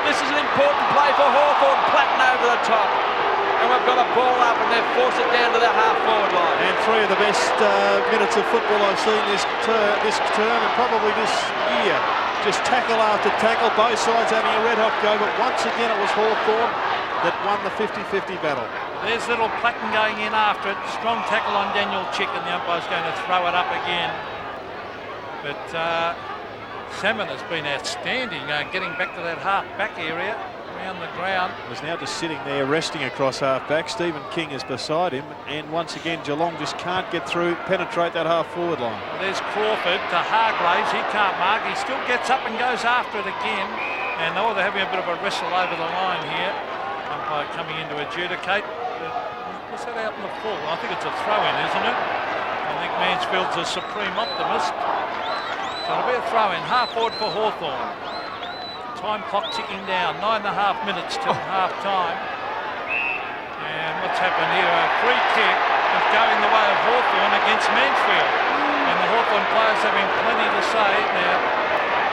This is an important play for Hawthorn. Platten over the top. And we've got a ball up and they've forced it down to the half-forward line. And 3 of the best minutes of football I've seen this term and probably this year. Just tackle after tackle, both sides having a red-hot go, but once again it was Hawthorn that won the 50-50 battle. There's little Platten going in after it. Strong tackle on Daniel Chick, and the umpire's going to throw it up again. But Salmon has been outstanding, getting back to that half-back area, around the ground. He's now just sitting there resting across half-back. Stephen King is beside him, and once again Geelong just can't get through, penetrate that half-forward line. Well, there's Crawford to Hargraves. He can't mark. He still gets up and goes after it again. And they're having a bit of a wrestle over the line here. Umpire coming in to adjudicate. Was that out in the full? I think it's a throw-in, isn't it? I think Mansfield's a supreme optimist. So it'll be a throw-in. Half-forward for Hawthorn. Time clock ticking down. 9.5 minutes till half-time. And what's happened here? A free kick is going the way of Hawthorn against Mansfield. And the Hawthorn players having plenty to say. Now,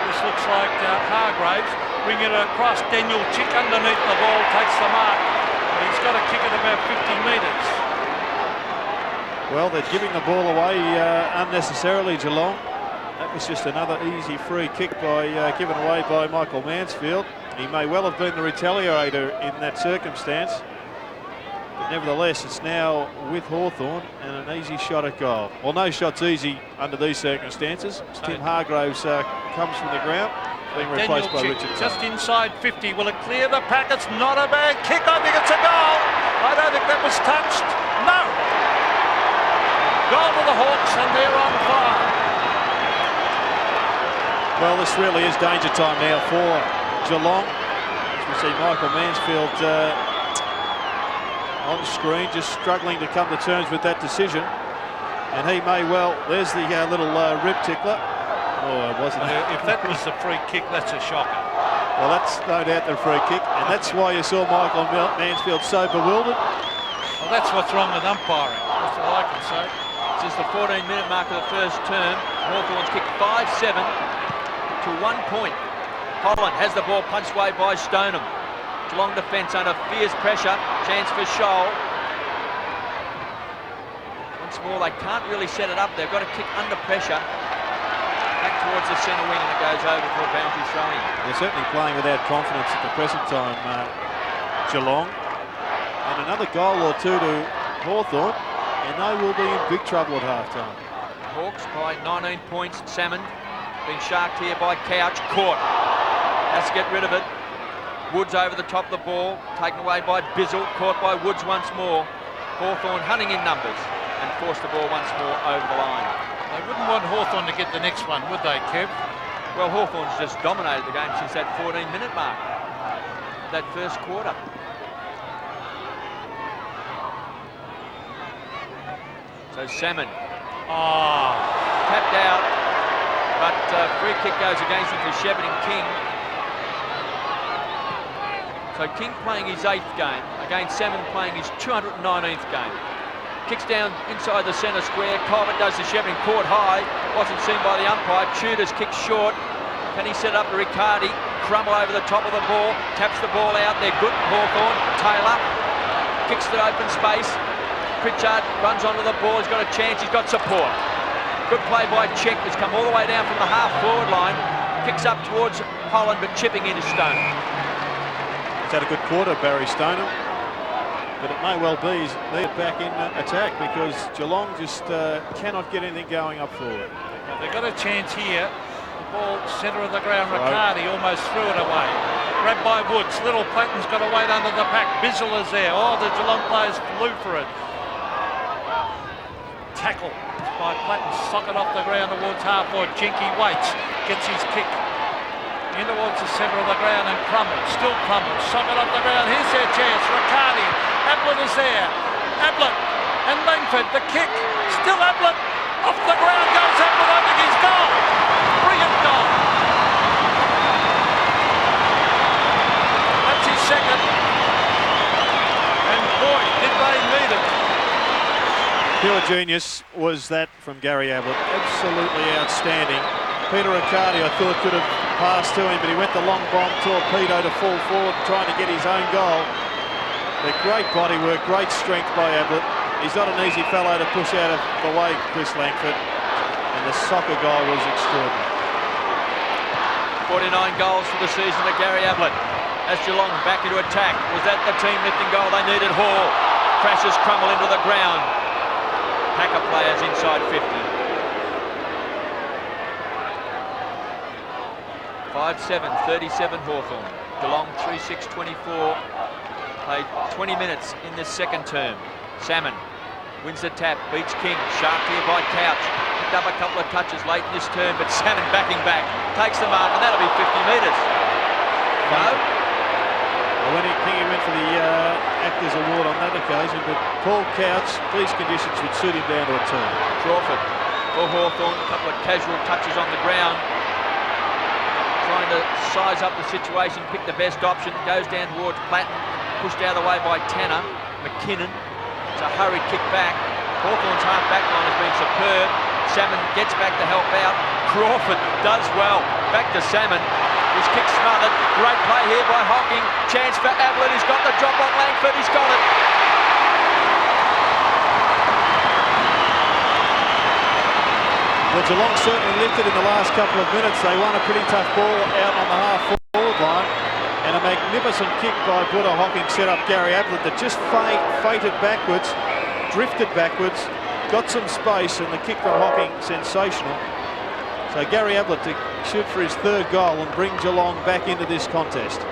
this looks like Hargraves. Bring it across. Daniel Chick underneath the ball takes the mark. But he's got to kick it about 50 metres. Well, they're giving the ball away unnecessarily, Geelong. That was just another easy free kick given away by Michael Mansfield. He may well have been the retaliator in that circumstance. But nevertheless, it's now with Hawthorn and an easy shot at goal. Well, no shot's easy under these circumstances. Tim Hargraves comes from the ground, being replaced by Richard. Just inside 50. Will it clear the pack? It's not a bad kick. I think it's a goal. I don't think that was touched. No. Goal to the Hawks, and they're on fire. Well, this really is danger time now for Geelong. As we see Michael Mansfield on screen, just struggling to come to terms with that decision. And he may well, there's the little rib tickler. Oh, it wasn't. If that was the free kick, that's a shocker. Well, that's no doubt the free kick, and that's why you saw Michael Mansfield so bewildered. Well, that's what's wrong with umpiring. That's all I can say. Since the 14-minute mark of the first term, Hawthorn's kicked 5-7 to 1 point. Holland has the ball punched away by Stoneham. Geelong defence under fierce pressure. Chance for Shoal. Once more, they can't really set it up. They've got to kick under pressure. Back towards the centre wing, and it goes over for a boundary throw-in. They're certainly playing without confidence at the present time, Geelong. And another goal or two to Hawthorn, and they will be in big trouble at half-time. Hawks by 19 points. Salmon being sharked here by Couch. Caught. Has to get rid of it. Woods over the top of the ball. Taken away by Bizzle. Caught by Woods once more. Hawthorn hunting in numbers and forced the ball once more over the line. They wouldn't want Hawthorn to get the next one, would they, Kev? Well, Hawthorn's just dominated the game since that 14-minute mark. That first quarter. So Salmon. Tapped out, but free kick goes against him for Shepard and King. So King playing his 8th game against Salmon playing his 219th game. Kicks down inside the centre square. Colbert does the Shepard, caught high. Wasn't seen by the umpire. Tudor's kicked short. Can he set up to Riccardi? Crumble over the top of the ball. Taps the ball out. They're good. Hawthorn. Taylor kicks to open space. Pritchard runs onto the ball. He's got a chance. He's got support. Good play by Check. Has come all the way down from the half-forward line. Kicks up towards Holland, but chipping into Stone. He's had a good quarter, Barry Stoneham. But it may well be he's needed back in attack because Geelong just cannot get anything going up forward. Well, they've got a chance here. The ball centre of the ground. Riccardi almost threw it away. Grabbed by Woods. Little Platten's got to wait under the pack. Bizzle is there. Oh, the Geelong players flew for it. Tackle by Platten. Sock it off the ground towards half-forward. Jinky waits. Gets his kick in towards the centre of the ground and crumbles. Still crumbles. Sock it off the ground. Here's their chance. Riccardi. Ablett is there. Ablett and Langford. The kick. Still Ablett. Off the ground goes Ablett. I think he's goal. Brilliant goal. That's his second. And boy, did they need it. Pure genius was that from Gary Ablett. Absolutely outstanding. Peter Riccardi, I thought, could have passed to him, but he went the long bomb torpedo to fall forward, trying to get his own goal. But great body work, great strength by Ablett. He's not an easy fellow to push out of the way, Chris Langford. And the soccer goal was extraordinary. 49 goals for the season to Gary Ablett. As Geelong back into attack. Was that the team lifting goal they needed? Hall. Crashes crumble into the ground. Packer players inside 50. 5-7, 37 Hawthorn. Geelong 3-6-24. Played 20 minutes in this second term. Salmon wins the tap, beats King. Sharp here by Couch. Picked up a couple of touches late in this term, but Salmon backing back. Takes the mark, and that'll be 50 metres. No? Well, King went for the Actors Award on that occasion, but Paul Couch, these conditions would suit him down to a turn. Crawford for Hawthorn, a couple of casual touches on the ground. Trying to size up the situation, pick the best option. Goes down towards Platten, pushed out of the way by Tanner. McKinnon, it's a hurried kick back. Hawthorn's half-back line has been superb. Salmon gets back to help out. Crawford does well. Back to Salmon. His kick smothered. Great play here by Hocking. Chance for Ablett. He's got the drop on Langford. He's got it. Well, Geelong certainly lifted in the last couple of minutes. They won a pretty tough ball out on the half-forward line. And a magnificent kick by Buddha Hocking set up Gary Ablett that just fated backwards, drifted backwards, got some space, and the kick from Hocking sensational. So Gary Ablett to shoot for his 3rd goal and bring Geelong back into this contest. He's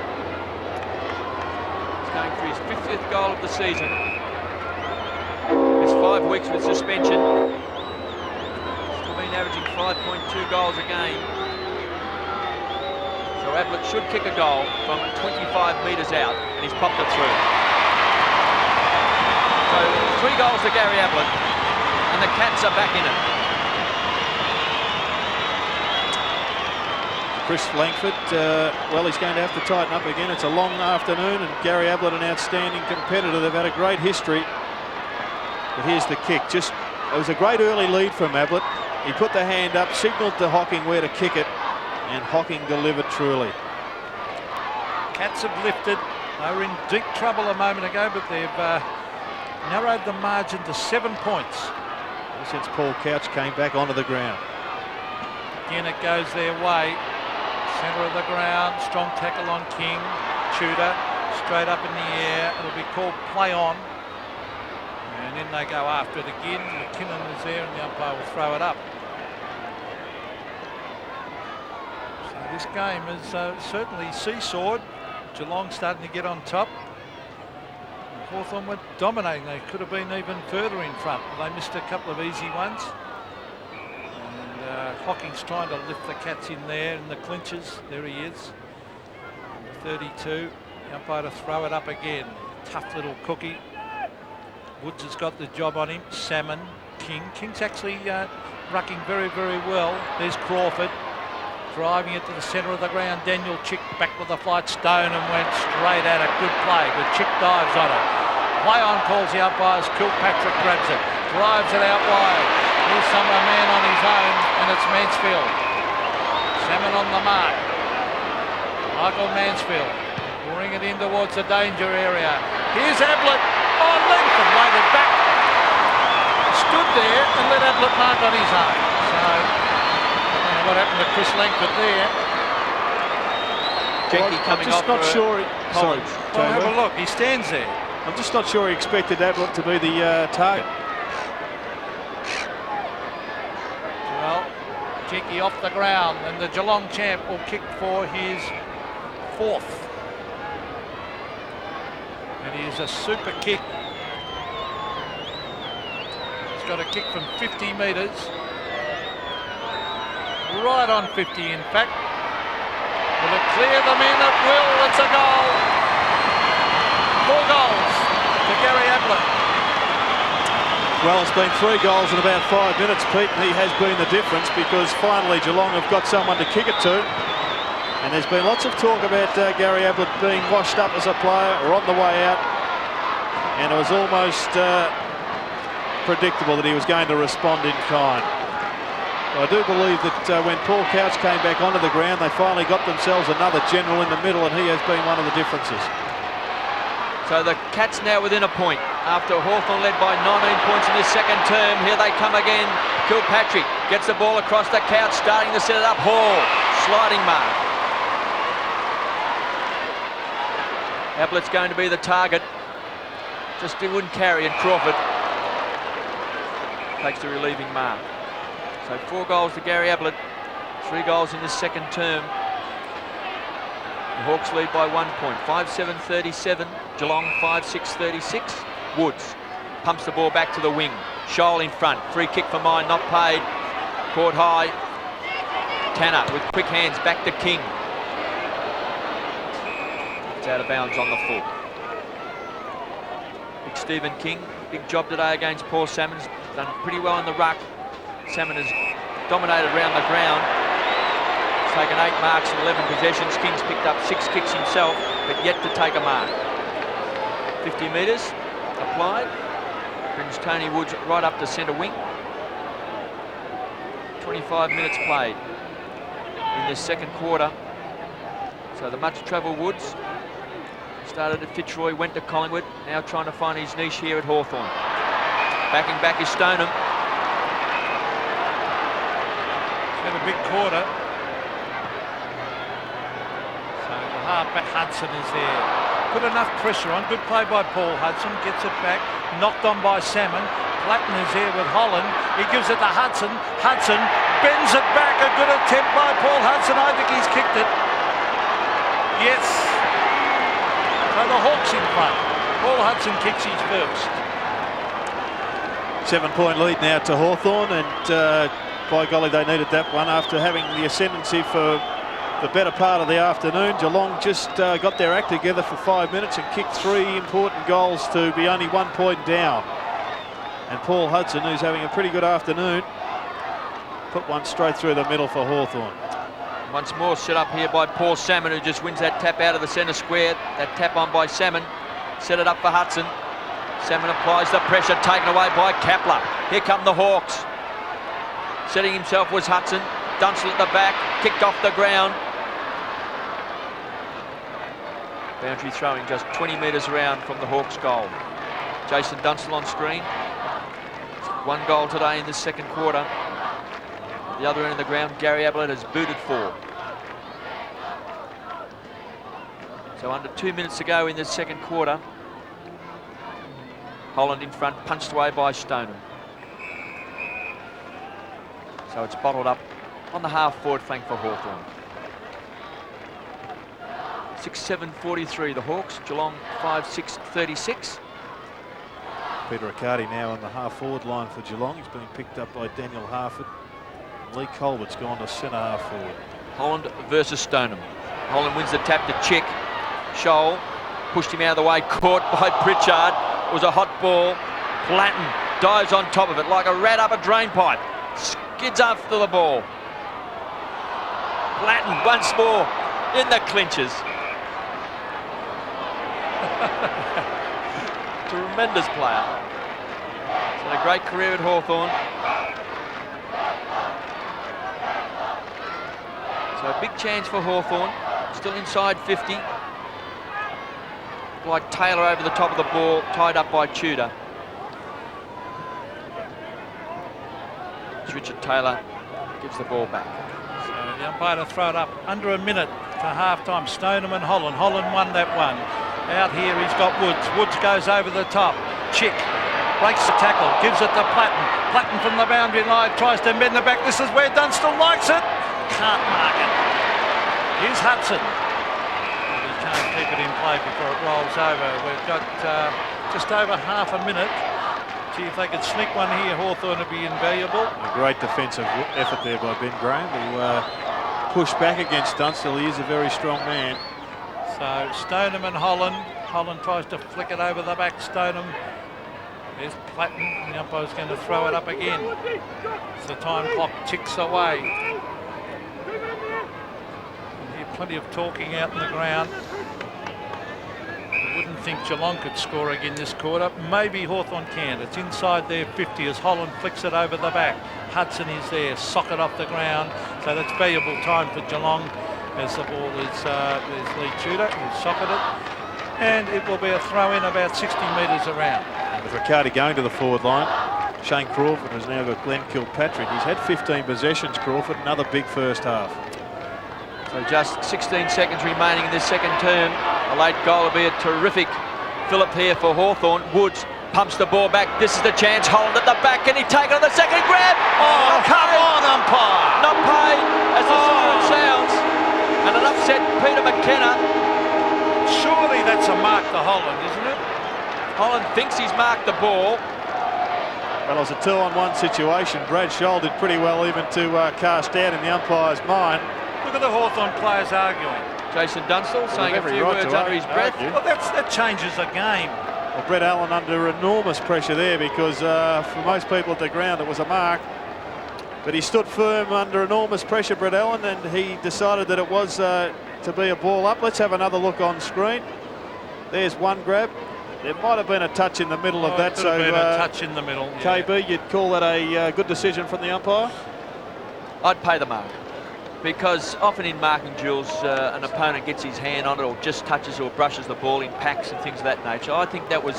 going for his 50th goal of the season. It's 5 weeks with suspension. Still been averaging 5.2 goals a game. So Ablett should kick a goal from 25 metres out, and he's popped it through. So 3 goals to Gary Ablett, and the Cats are back in it. Chris Langford, well, he's going to have to tighten up again. It's a long afternoon, and Gary Ablett, an outstanding competitor. They've had a great history. But here's the kick. It was a great early lead from Ablett. He put the hand up, signalled to Hocking where to kick it, and Hocking delivered truly. Cats have lifted. They were in deep trouble a moment ago, but they've narrowed the margin to 7 points. Since Paul Couch came back onto the ground. Again, it goes their way. Centre of the ground, strong tackle on King. Tudor, straight up in the air. It'll be called play on. And then they go after it again. McKinnon is there, and the umpire will throw it up. So this game is certainly seesawed. Geelong starting to get on top. Hawthorn were dominating. They could have been even further in front. They missed a couple of easy ones. And Hocking's trying to lift the Cats in there in the clinches. There he is. 32. The umpire to throw it up again. Tough little cookie. Woods has got the job on him. Salmon, King. King's actually rucking very, very well. There's Crawford. Driving it to the centre of the ground. Daniel Chick back with the flight stone and went straight at it. Good play, but Chick dives on it. Play on calls the umpires. Kilpatrick grabs it. Drives it out wide. Here's a man on his own, and it's Mansfield. Salmon on the mark. Michael Mansfield. Bring it in towards the danger area. Here's Ablett on length and waited back. Stood there and let Ablett mark on his own. So, what happened to Chris Langford there? Jackie coming off. I'm just not sure. Sorry, well, have a look. He stands there. I'm just not sure he expected Ablett to be the target. Well, Jackie off the ground, and the Geelong champ will kick for his 4th. And he is a super kick. He's got a kick from 50 metres. Right on 50, in fact. Will it clear them in? It will. It's a goal. 4 goals to Gary Ablett. Well, it's been 3 goals in about 5 minutes, Pete, and he has been the difference because finally Geelong have got someone to kick it to. And there's been lots of talk about Gary Ablett being washed up as a player or on the way out. And it was almost predictable that he was going to respond in kind. I do believe that when Paul Couch came back onto the ground, they finally got themselves another general in the middle, and he has been one of the differences. So the Cats now within a point after Hawthorn led by 19 points in this second term. Here they come again. Kilpatrick gets the ball across the Couch, starting to set it up. Hall, sliding mark. Ablett's going to be the target. Just he wouldn't carry, and Crawford takes the relieving mark. So 4 goals to Gary Ablett, 3 goals in this second term. The Hawks lead by 1 point, 5-7-37. Geelong 5-6-36. Woods pumps the ball back to the wing. Scholl in front, free kick for mine, not paid. Caught high. Tanner with quick hands back to King. It's out of bounds on the full. Big Stephen King, big job today against Paul Salmon. He's done pretty well in the ruck. Salmon has dominated around the ground. He's taken 8 marks in 11 possessions. King's picked up 6 kicks himself, but yet to take a mark. 50 metres applied. Brings Tony Woods right up to centre wing. 25 minutes played in this second quarter. So the much-travelled Woods started at Fitzroy, went to Collingwood, now trying to find his niche here at Hawthorn. Backing back is Stoneham. He's had a big quarter. So the halfback Hudson is there. Put enough pressure on. Good play by Paul Hudson. Gets it back. Knocked on by Salmon. Platten is there with Holland. He gives it to Hudson. Hudson bends it back. A good attempt by Paul Hudson. I think he's kicked it. Yes. So the Hawks in front. Paul Hudson kicks his first. 7-point lead now to Hawthorn, and by golly, they needed that one after having the ascendancy for the better part of the afternoon. Geelong just got their act together for 5 minutes and kicked 3 important goals to be only 1 point down. And Paul Hudson, who's having a pretty good afternoon, put one straight through the middle for Hawthorn. Once more set up here by Paul Salmon, who just wins that tap out of the centre square. That tap on by Salmon. Set it up for Hudson. Salmon applies the pressure, taken away by Kapler. Here come the Hawks. Setting himself was Hudson. Dunstall at the back, kicked off the ground. Boundary throwing just 20 metres around from the Hawks' goal. Jason Dunstall on screen. 1 goal today in the second quarter. At the other end of the ground, Gary Ablett has booted 4. So under 2 minutes to go in the second quarter. Holland in front, punched away by Stoneham. So it's bottled up on the half-forward flank for Hawthorn. 6-7-43 the Hawks, Geelong 5-6-36. Peter Riccardi now on the half-forward line for Geelong. He's being picked up by Daniel Harford. Lee Colbert's gone to centre half-forward. Holland versus Stoneham. Holland wins the tap to Chick. Scholl pushed him out of the way, caught by Pritchard. It was a hot ball. Platten dives on top of it like a rat up a drain pipe. Skids after the ball. Platten once more in the clinches. Tremendous player. He's had a great career at Hawthorn. So a big chance for Hawthorn. Still inside 50. Like Taylor over the top of the ball, tied up by Tudor. As Richard Taylor gives the ball back. So the umpire to throw it up under a minute to half-time. Stoneham and Holland. Holland won that one. Out here he's got Woods. Woods goes over the top. Chick breaks the tackle, gives it to Platten. Platten from the boundary line, tries to bend the back. This is where Dunstall likes it. Can't mark it. Here's Hudson. Can't keep it in play before it rolls over. We've got just over half a minute. See if they could sneak one here. Hawthorn would be invaluable. A great defensive effort there by Ben Graham to push back against Dunstall. He is a very strong man. So Stoneham and Holland. Holland tries to flick it over the back. Stoneham. There's Platten. The umpire's going to throw it up again. As the time clock ticks away. Plenty of talking out in the ground. I wouldn't think Geelong could score again this quarter. Maybe Hawthorn can. It's inside their 50 as Holland flicks it over the back. Hudson is there, socket off the ground. So that's valuable time for Geelong as the ball is, there's Lee Tudor who's socketed it. And it will be a throw in about 60 metres around. And with Riccardi going to the forward line, Shane Crawford has now got Glenn Kilpatrick. He's had 15 possessions, Crawford, another big first half. So just 16 seconds remaining in this second term. A late goal will be a terrific fillip here for Hawthorn. Woods pumps the ball back. This is the chance. Holland at the back. Can he take it on the second grab? Oh, come on, umpire! Not paid as the siren sounds. And an upset Peter McKenna. Surely that's a mark to Holland, isn't it? Holland thinks he's marked the ball. Well, it was a 2-on-1 situation. Brad Scholl did pretty well even to cast out in the umpire's mind. Look at the Hawthorn players arguing. Jason Dunstall saying a few words under his breath. Well, that changes the game. Well, Brett Allen under enormous pressure there because for most people at the ground it was a mark. But he stood firm under enormous pressure, Brett Allen, and he decided that it was to be a ball up. Let's have another look on screen. There's one grab. There might have been a touch in the middle of that. Could have been a touch in the middle. Yeah. KB, you'd call that a good decision from the umpire? I'd pay the mark. Because often in marking duels, an opponent gets his hand on it or just touches or brushes the ball in packs and things of that nature. I think that was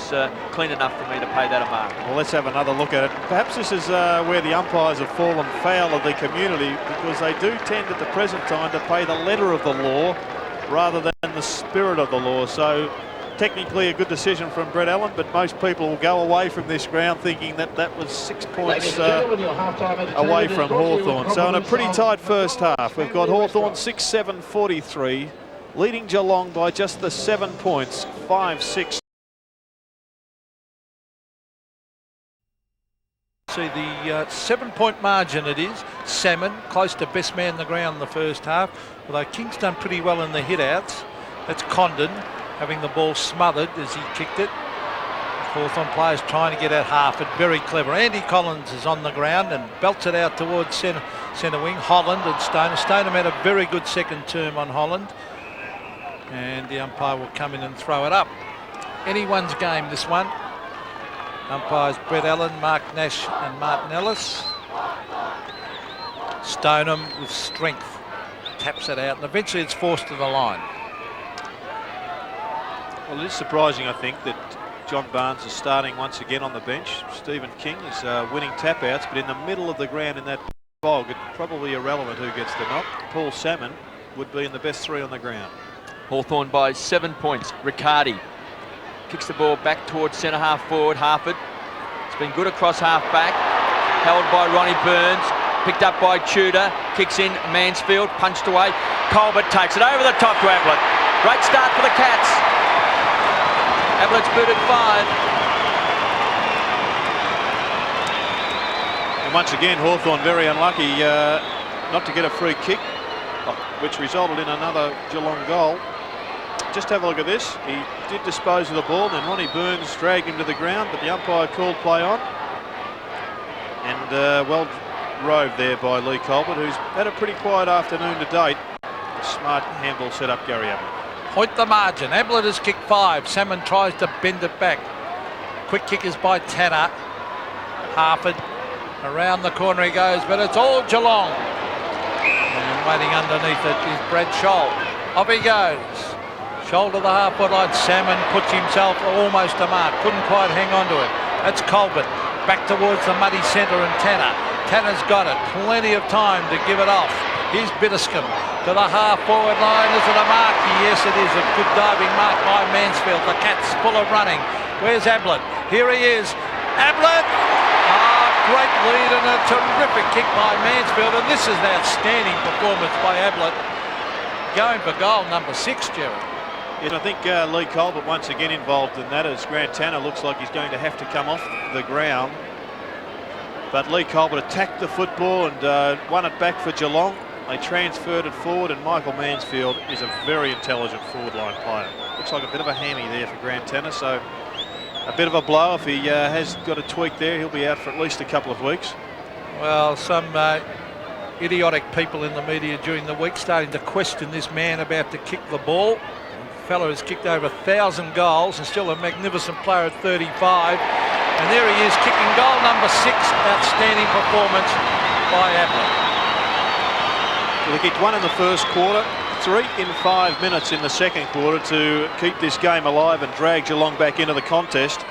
clean enough for me to pay that a mark. Well, let's have another look at it. Perhaps this is where the umpires have fallen foul of the community because they do tend at the present time to pay the letter of the law rather than the spirit of the law. So technically a good decision from Brett Allen, but most people will go away from this ground thinking that that was 6 points away from Hawthorn. So in a pretty tight first half, we've got Hawthorn 6-7-43, leading Geelong by just the 7 points, 5-6. See the 7-point margin it is. Salmon close to best man on the ground in the first half, although King's done pretty well in the hit-outs. That's Condon having the ball smothered as he kicked it. Hawthorn players trying to get at Harford, very clever. Andy Collins is on the ground and belts it out towards centre wing. Holland and Stoneham. Stoneham had a very good second term on Holland, and the umpire will come in and throw it up. Anyone's game, this one. Umpires Brett Allen, Mark Nash and Martin Ellis. Stoneham with strength taps it out, and eventually it's forced to the line. Well, it is surprising, I think, that John Barnes is starting once again on the bench. Stephen King is winning tap-outs, but in the middle of the ground in that bog, it's probably irrelevant who gets the knock. Paul Salmon would be in the best 3 on the ground. Hawthorn by 7 points. Riccardi kicks the ball back towards centre half forward, Harford. It's been good across half back. Held by Ronnie Burns. Picked up by Tudor. Kicks in Mansfield. Punched away. Colbert takes it over the top to Ablett. Great start for the Cats. Ablett's booted 5. And once again, Hawthorn very unlucky not to get a free kick, which resulted in another Geelong goal. Just have a look at this. He did dispose of the ball, then Ronnie Burns dragged him to the ground, but the umpire called play on. And well roved there by Lee Colbert, who's had a pretty quiet afternoon to date. A smart handball set up Gary Ablett. Point the margin. Ablett has kicked 5. Salmon tries to bend it back. Quick kick is by Tanner. Harford around the corner he goes, but it's all Geelong. And waiting underneath it is Brad Scholl. Off he goes. Scholl to the half-foot line. Salmon puts himself almost a mark. Couldn't quite hang on to it. That's Colbert. Back towards the muddy centre and Tanner. Tanner's got it. Plenty of time to give it off. Here's Bitterscombe to the half-forward line. Is it a mark? Yes, it is. A good diving mark by Mansfield. The Cats full of running. Where's Ablett? Here he is. Ablett! Great lead and a terrific kick by Mansfield. And this is an outstanding performance by Ablett. Going for goal number 6, Gerard. Yes, I think Lee Colbert once again involved in that, as Grant Tanner looks like he's going to have to come off the ground. But Lee Colbert attacked the football and won it back for Geelong. They transferred it forward, and Michael Mansfield is a very intelligent forward line player. Looks like a bit of a hammy there for Grant Tanner, so a bit of a blow. If he has got a tweak there, he'll be out for at least a couple of weeks. Well, some idiotic people in the media during the week starting to question this man about to kick the ball. The fellow has kicked over 1,000 goals and still a magnificent player at 35. And there he is, kicking goal number 6. Outstanding performance by Ablett. Well, he kicked 1 in the first quarter, 3 in 5 minutes in the second quarter to keep this game alive and drag Geelong back into the contest.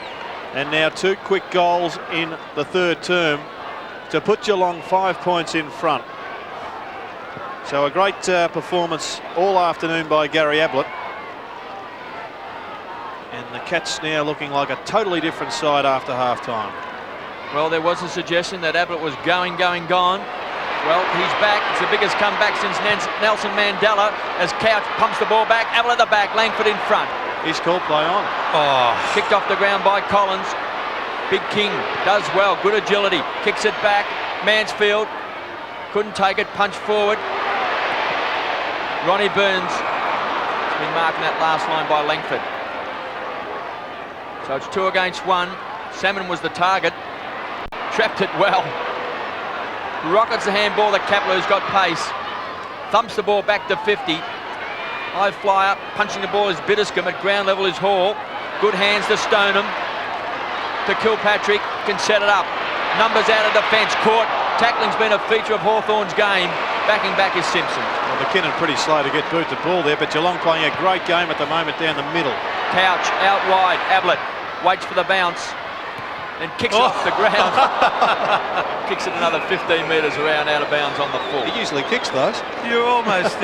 And now 2 quick goals in the third term to put Geelong 5 points in front. So a great performance all afternoon by Gary Ablett. And the Cats now looking like a totally different side after half-time. Well, there was a suggestion that Ablett was gone. Well, he's back. It's the biggest comeback since Nelson Mandela as Couch pumps the ball back. Ablett at the back, Langford in front. He's called play on. Oh, kicked off the ground by Collins. Big King does well, good agility. Kicks it back. Mansfield couldn't take it, punch forward. Ronnie Burns has been marking that last line by Langford. So it's 2 against 1. Salmon was the target. Trapped it well. Rockets the handball. The Kapler's got pace. Thumps the ball back to 50. High flyer. Punching the ball is Bitterscombe. At ground level is Hall. Good hands to Stoneham. To Kilpatrick. Can set it up. Numbers out of defence. Caught. Tackling's been a feature of Hawthorn's game. Backing back is Simpson. Well, McKinnon pretty slow to get boot the ball there, but Geelong playing a great game at the moment down the middle. Couch out wide. Ablett waits for the bounce. And kicks off the ground. Kicks it another 15 metres around out of bounds on the full. He usually kicks those. You almost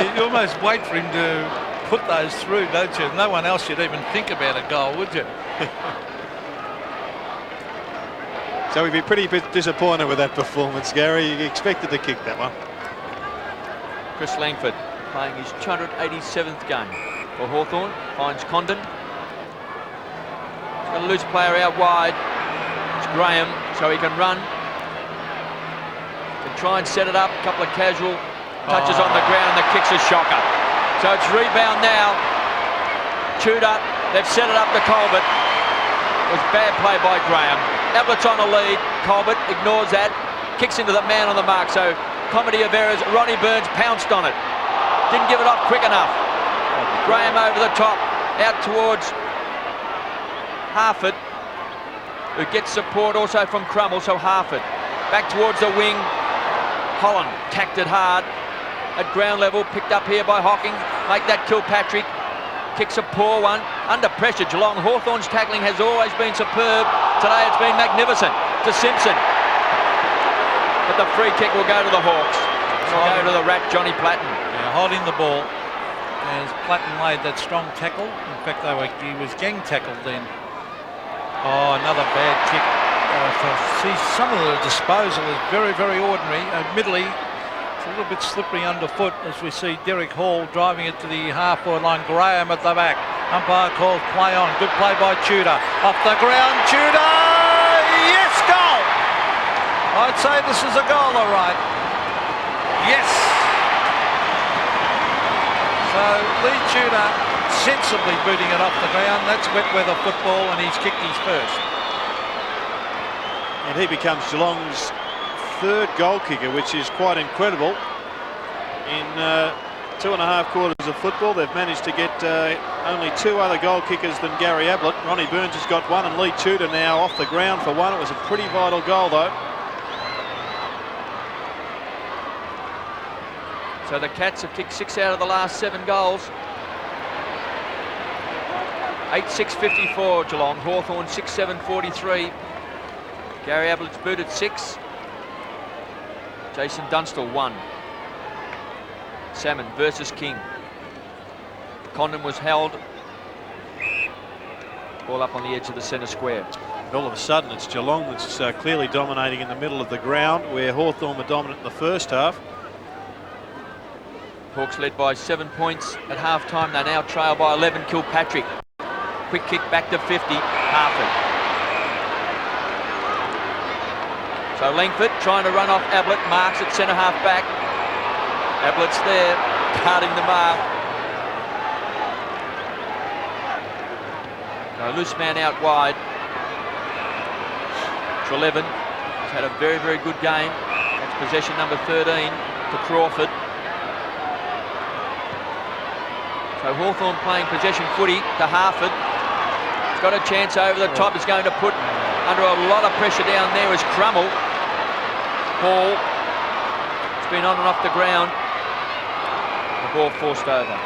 wait for him to put those through, don't you? No one else should even think about a goal, would you? So we'd be pretty disappointed with that performance, Gary. You expected to kick that one. Chris Langford playing his 287th game for Hawthorn. Finds Condon. He's got a loose player out wide. It's Graham, so he can run. Can try and set it up. A couple of casual touches on the ground. The kick's a shocker. So it's rebound now. Tudor, they've set it up to Colbert. It was bad play by Graham. Ablett's on a lead. Colbert ignores that. Kicks into the man on the mark. So comedy of errors. Ronnie Burns pounced on it. Didn't give it off quick enough. Graham over the top. Out towards Harford, who gets support also from Crummell. So Harford back towards the wing. Holland tacked it hard. At ground level, picked up here by Hocking. Make that Kilpatrick. Kicks a poor one. Under pressure, Geelong. Hawthorn's tackling has always been superb. Today it's been magnificent. To Simpson. But the free kick will go to the Hawks. It'll go to the rat, Johnny Platten. Yeah, holding the ball as Platten made that strong tackle. In fact, he was gang tackled then. Oh, another bad kick. See, some of the disposal is very, very ordinary. Admittedly, it's a little bit slippery underfoot as we see Derek Hall driving it to the half-forward line. Graham at the back. Umpire calls play on. Good play by Tudor. Off the ground, Tudor! Yes, goal! I'd say this is a goal, all right. Yes! So Lee Tudor sensibly booting it off the ground. That's wet weather football, and he's kicked his first. And he becomes Geelong's third goal kicker, which is quite incredible. In 2.5 quarters of football, they've managed to get only 2 other goal kickers than Gary Ablett. Ronnie Burns has got one, and Lee Tudor now off the ground for one. It was a pretty vital goal, though. So the Cats have kicked 6 out of the last 7 goals. 8-6-54 Geelong. Hawthorn 6-7-43. Gary Ablett's booted 6. Jason Dunstall 1. Salmon versus King. Condon was held. Ball up on the edge of the centre square. And all of a sudden, it's Geelong that's clearly dominating in the middle of the ground, where Hawthorn were dominant in the first half. Hawks led by 7 points at half-time. They now trail by 11. Kilpatrick. Quick kick back to 50. Harford. So Langford trying to run off Ablett. Marks at centre-half back. Ablett's there, guarding the mark. A loose man out wide. Trelevin has had a very, very good game. That's possession number 13 to Crawford. So Hawthorn playing possession footy to Harford. He's got a chance over the top. He's going to put under a lot of pressure down there is Crummell. Ball. It's been on and off the ground. The ball forced over.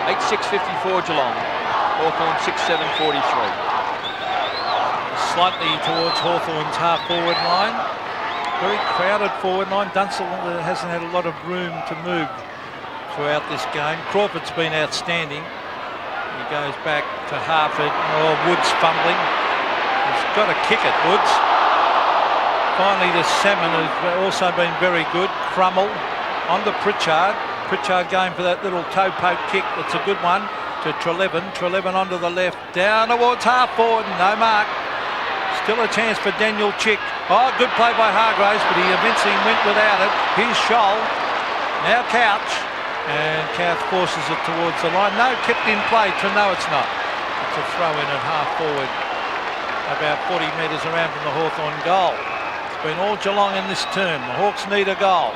8-6-54 Geelong. Hawthorn 6-7-43. Slightly towards Hawthorn's half-forward line. Very crowded forward line. Dunstall hasn't had a lot of room to move throughout this game. Crawford's been outstanding. He goes back to Harford. Oh, Woods fumbling. He's got to kick it, Woods. Finally, the Salmon has also been very good. Crummell on to Pritchard. Pritchard going for that little toe poke kick. It's a good one to Trelevin. Trelevin onto the left. Down towards half-forward. No mark. Still a chance for Daniel Chick. Oh, good play by Hargraves, but he eventually went without it. Here's Scholl. Now Couch. And Couch forces it towards the line. No, kept in play. No, it's not. It's a throw in at half-forward. About 40 metres around from the Hawthorn goal. It's been all Geelong in this term. The Hawks need a goal.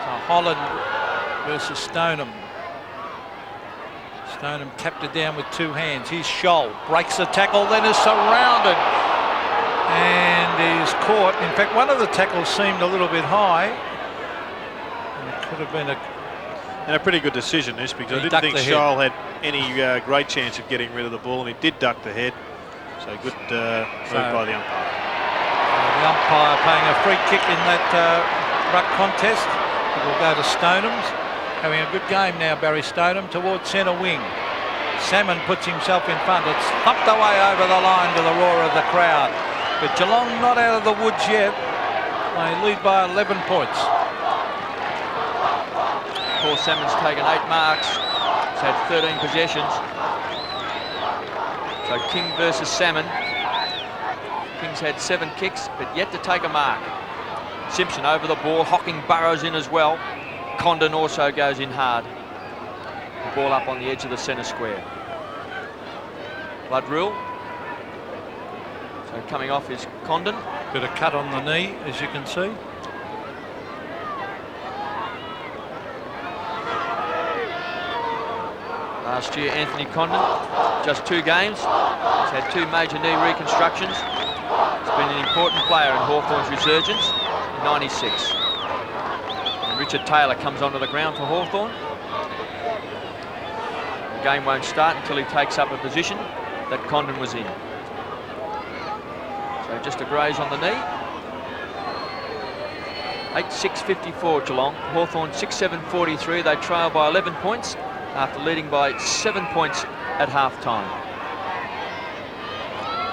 So Holland versus Stoneham. Stoneham tapped it down with 2 hands. Here's Scholl. Breaks the tackle, then is surrounded. And is caught. In fact, one of the tackles seemed a little bit high. And it could have been a pretty good decision, this, because I didn't think Scholl had any great chance of getting rid of the ball, and he did duck the head. So good move by the umpire. The umpire playing a free kick in that ruck contest. It will go to Stoneham's. Having a good game now, Barry Stoneham, towards centre wing. Salmon puts himself in front. It's thumped away over the line to the roar of the crowd. But Geelong not out of the woods yet. They lead by 11 points. Paul Salmon's taken 8 marks. He's had 13 possessions. So King versus Salmon. King's had 7 kicks, but yet to take a mark. Simpson over the ball. Hocking burrows in as well. Condon also goes in hard. The ball up on the edge of the centre square. Blood rule. So coming off is Condon. Bit of cut on the knee, as you can see. Last year, Anthony Condon, just 2 games. He's had 2 major knee reconstructions. He's been an important player in Hawthorn's resurgence in '96. And Richard Taylor comes onto the ground for Hawthorn. The game won't start until he takes up a position that Condon was in. So just a graze on the knee. 8-6-54 Geelong. Hawthorn 6-7-43. They trail by 11 points after leading by 7 points at half-time.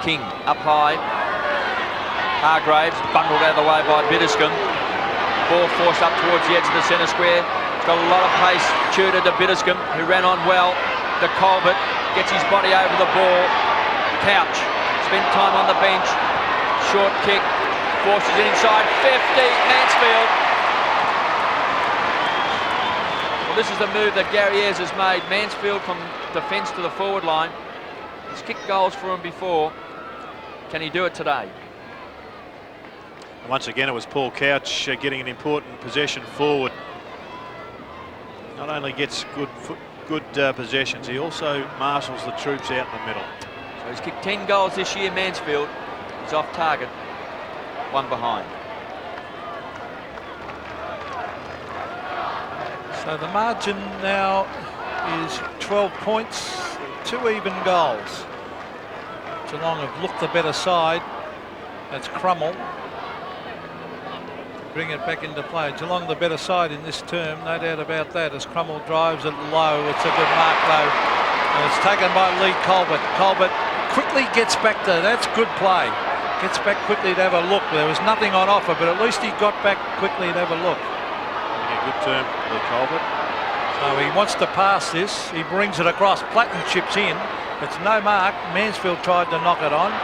King up high. Hargraves bundled out of the way by Biddiscombe. Ball forced up towards the edge of the centre square. It's got a lot of pace. Tudor to Biddiscombe, who ran on well. To Colbert, gets his body over the ball. Couch spent time on the bench. Short kick, forces it inside. 50, Mansfield. Well, this is the move that Gary Ayres has made. Mansfield from defence to the forward line. He's kicked goals for him before. Can he do it today? Once again, it was Paul Couch getting an important possession forward. Not only gets good possessions, he also marshals the troops out in the middle. So he's kicked 10 goals this year, Mansfield. He's off target, 1 behind. So the margin now is 12 points, 2 even goals. Geelong have looked the better side. That's Crummell. Bring it back into play. Geelong the better side in this term, no doubt about that, as Crummell drives it low. It's a good mark though. And it's taken by Lee Colbert. Colbert quickly gets back to, that's good play. Gets back quickly to have a look. There was nothing on offer, but at least he got back quickly to have a look. A good term, Lee Colbert. So he wants to pass this. He brings it across. Platten chips in. It's no mark. Mansfield tried to knock it on.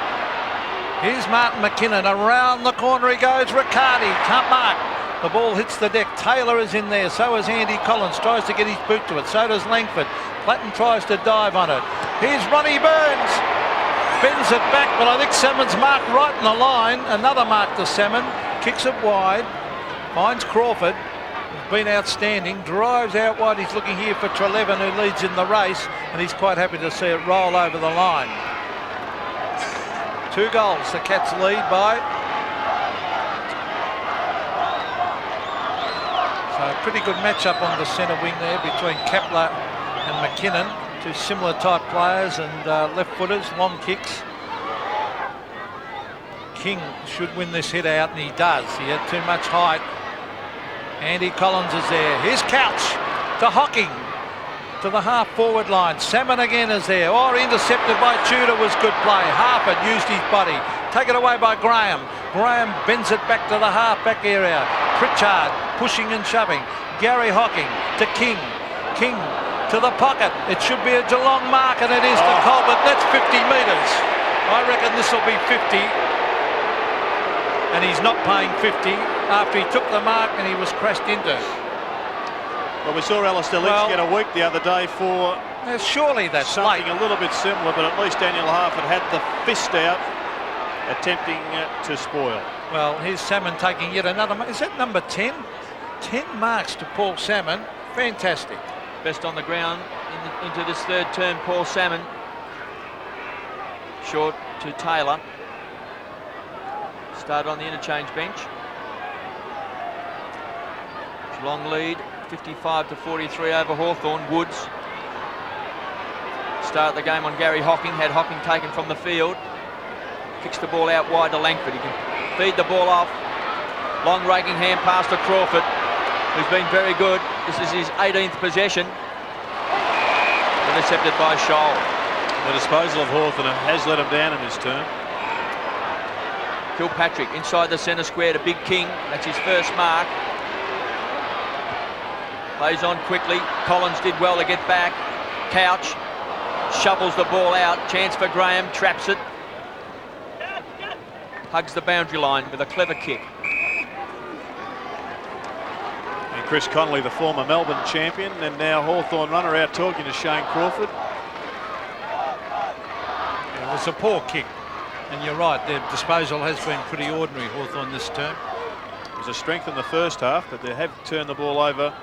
Here's Martin McKinnon. Around the corner he goes. Riccardi can't mark. The ball hits the deck. Taylor is in there. So is Andy Collins. Tries to get his boot to it. So does Langford. Platten tries to dive on it. Here's Ronnie Burns. Bends it back, but I think Salmon's marked right in the line. Another mark to Salmon. Kicks it wide. Finds Crawford. He's been outstanding. Drives out wide. He's looking here for Trelevin, who leads in the race. And he's quite happy to see it roll over the line. 2 goals the Cats lead by. So a pretty good matchup on the centre wing there between Kepler and McKinnon. 2 similar type players and left footers, long kicks. King should win this hit out, and he does. He had too much height. Andy Collins is there. Here's Couch to Hocking. To the half-forward line. Salmon again is there. Oh, intercepted by Tudor was good play. Harford used his body. Taken away by Graham. Graham bends it back to the half-back area. Pritchard pushing and shoving. Gary Hocking to King. King to the pocket. It should be a Geelong mark, and it is to Colbert. That's 50 metres. I reckon this will be 50. And he's not paying 50 after he took the mark and he was crashed into. Well, we saw Alistair Lynch get a week the other day for surely that's something late. A little bit similar, but at least Daniel Harford had the fist out, attempting to spoil. Well, here's Salmon taking yet another. Is that number 10? 10 marks to Paul Salmon. Fantastic. Best on the ground into this 3rd term, Paul Salmon. Short to Taylor. Started on the interchange bench. Geelong lead. 55-43 over Hawthorn. Woods started the game on Gary Hocking. Had Hocking taken from the field. Kicks the ball out wide to Langford. He can feed the ball off. Long raking hand pass to Crawford. who's been very good. This is his 18th possession. Intercepted by Scholl. The disposal of Hawthorn has let him down in this turn. Kilpatrick inside the centre square to Big King. That's his first mark. Plays on quickly. Collins did well to get back. Couch shovels the ball out. Chance for Graham. Traps it. Hugs the boundary line with a clever kick. And Chris Connolly, the former Melbourne champion, and now Hawthorn runner, out talking to Shane Crawford. It was a poor kick. And you're right, their disposal has been pretty ordinary, Hawthorn, this term. It was a strength in the first half, but they have turned the ball over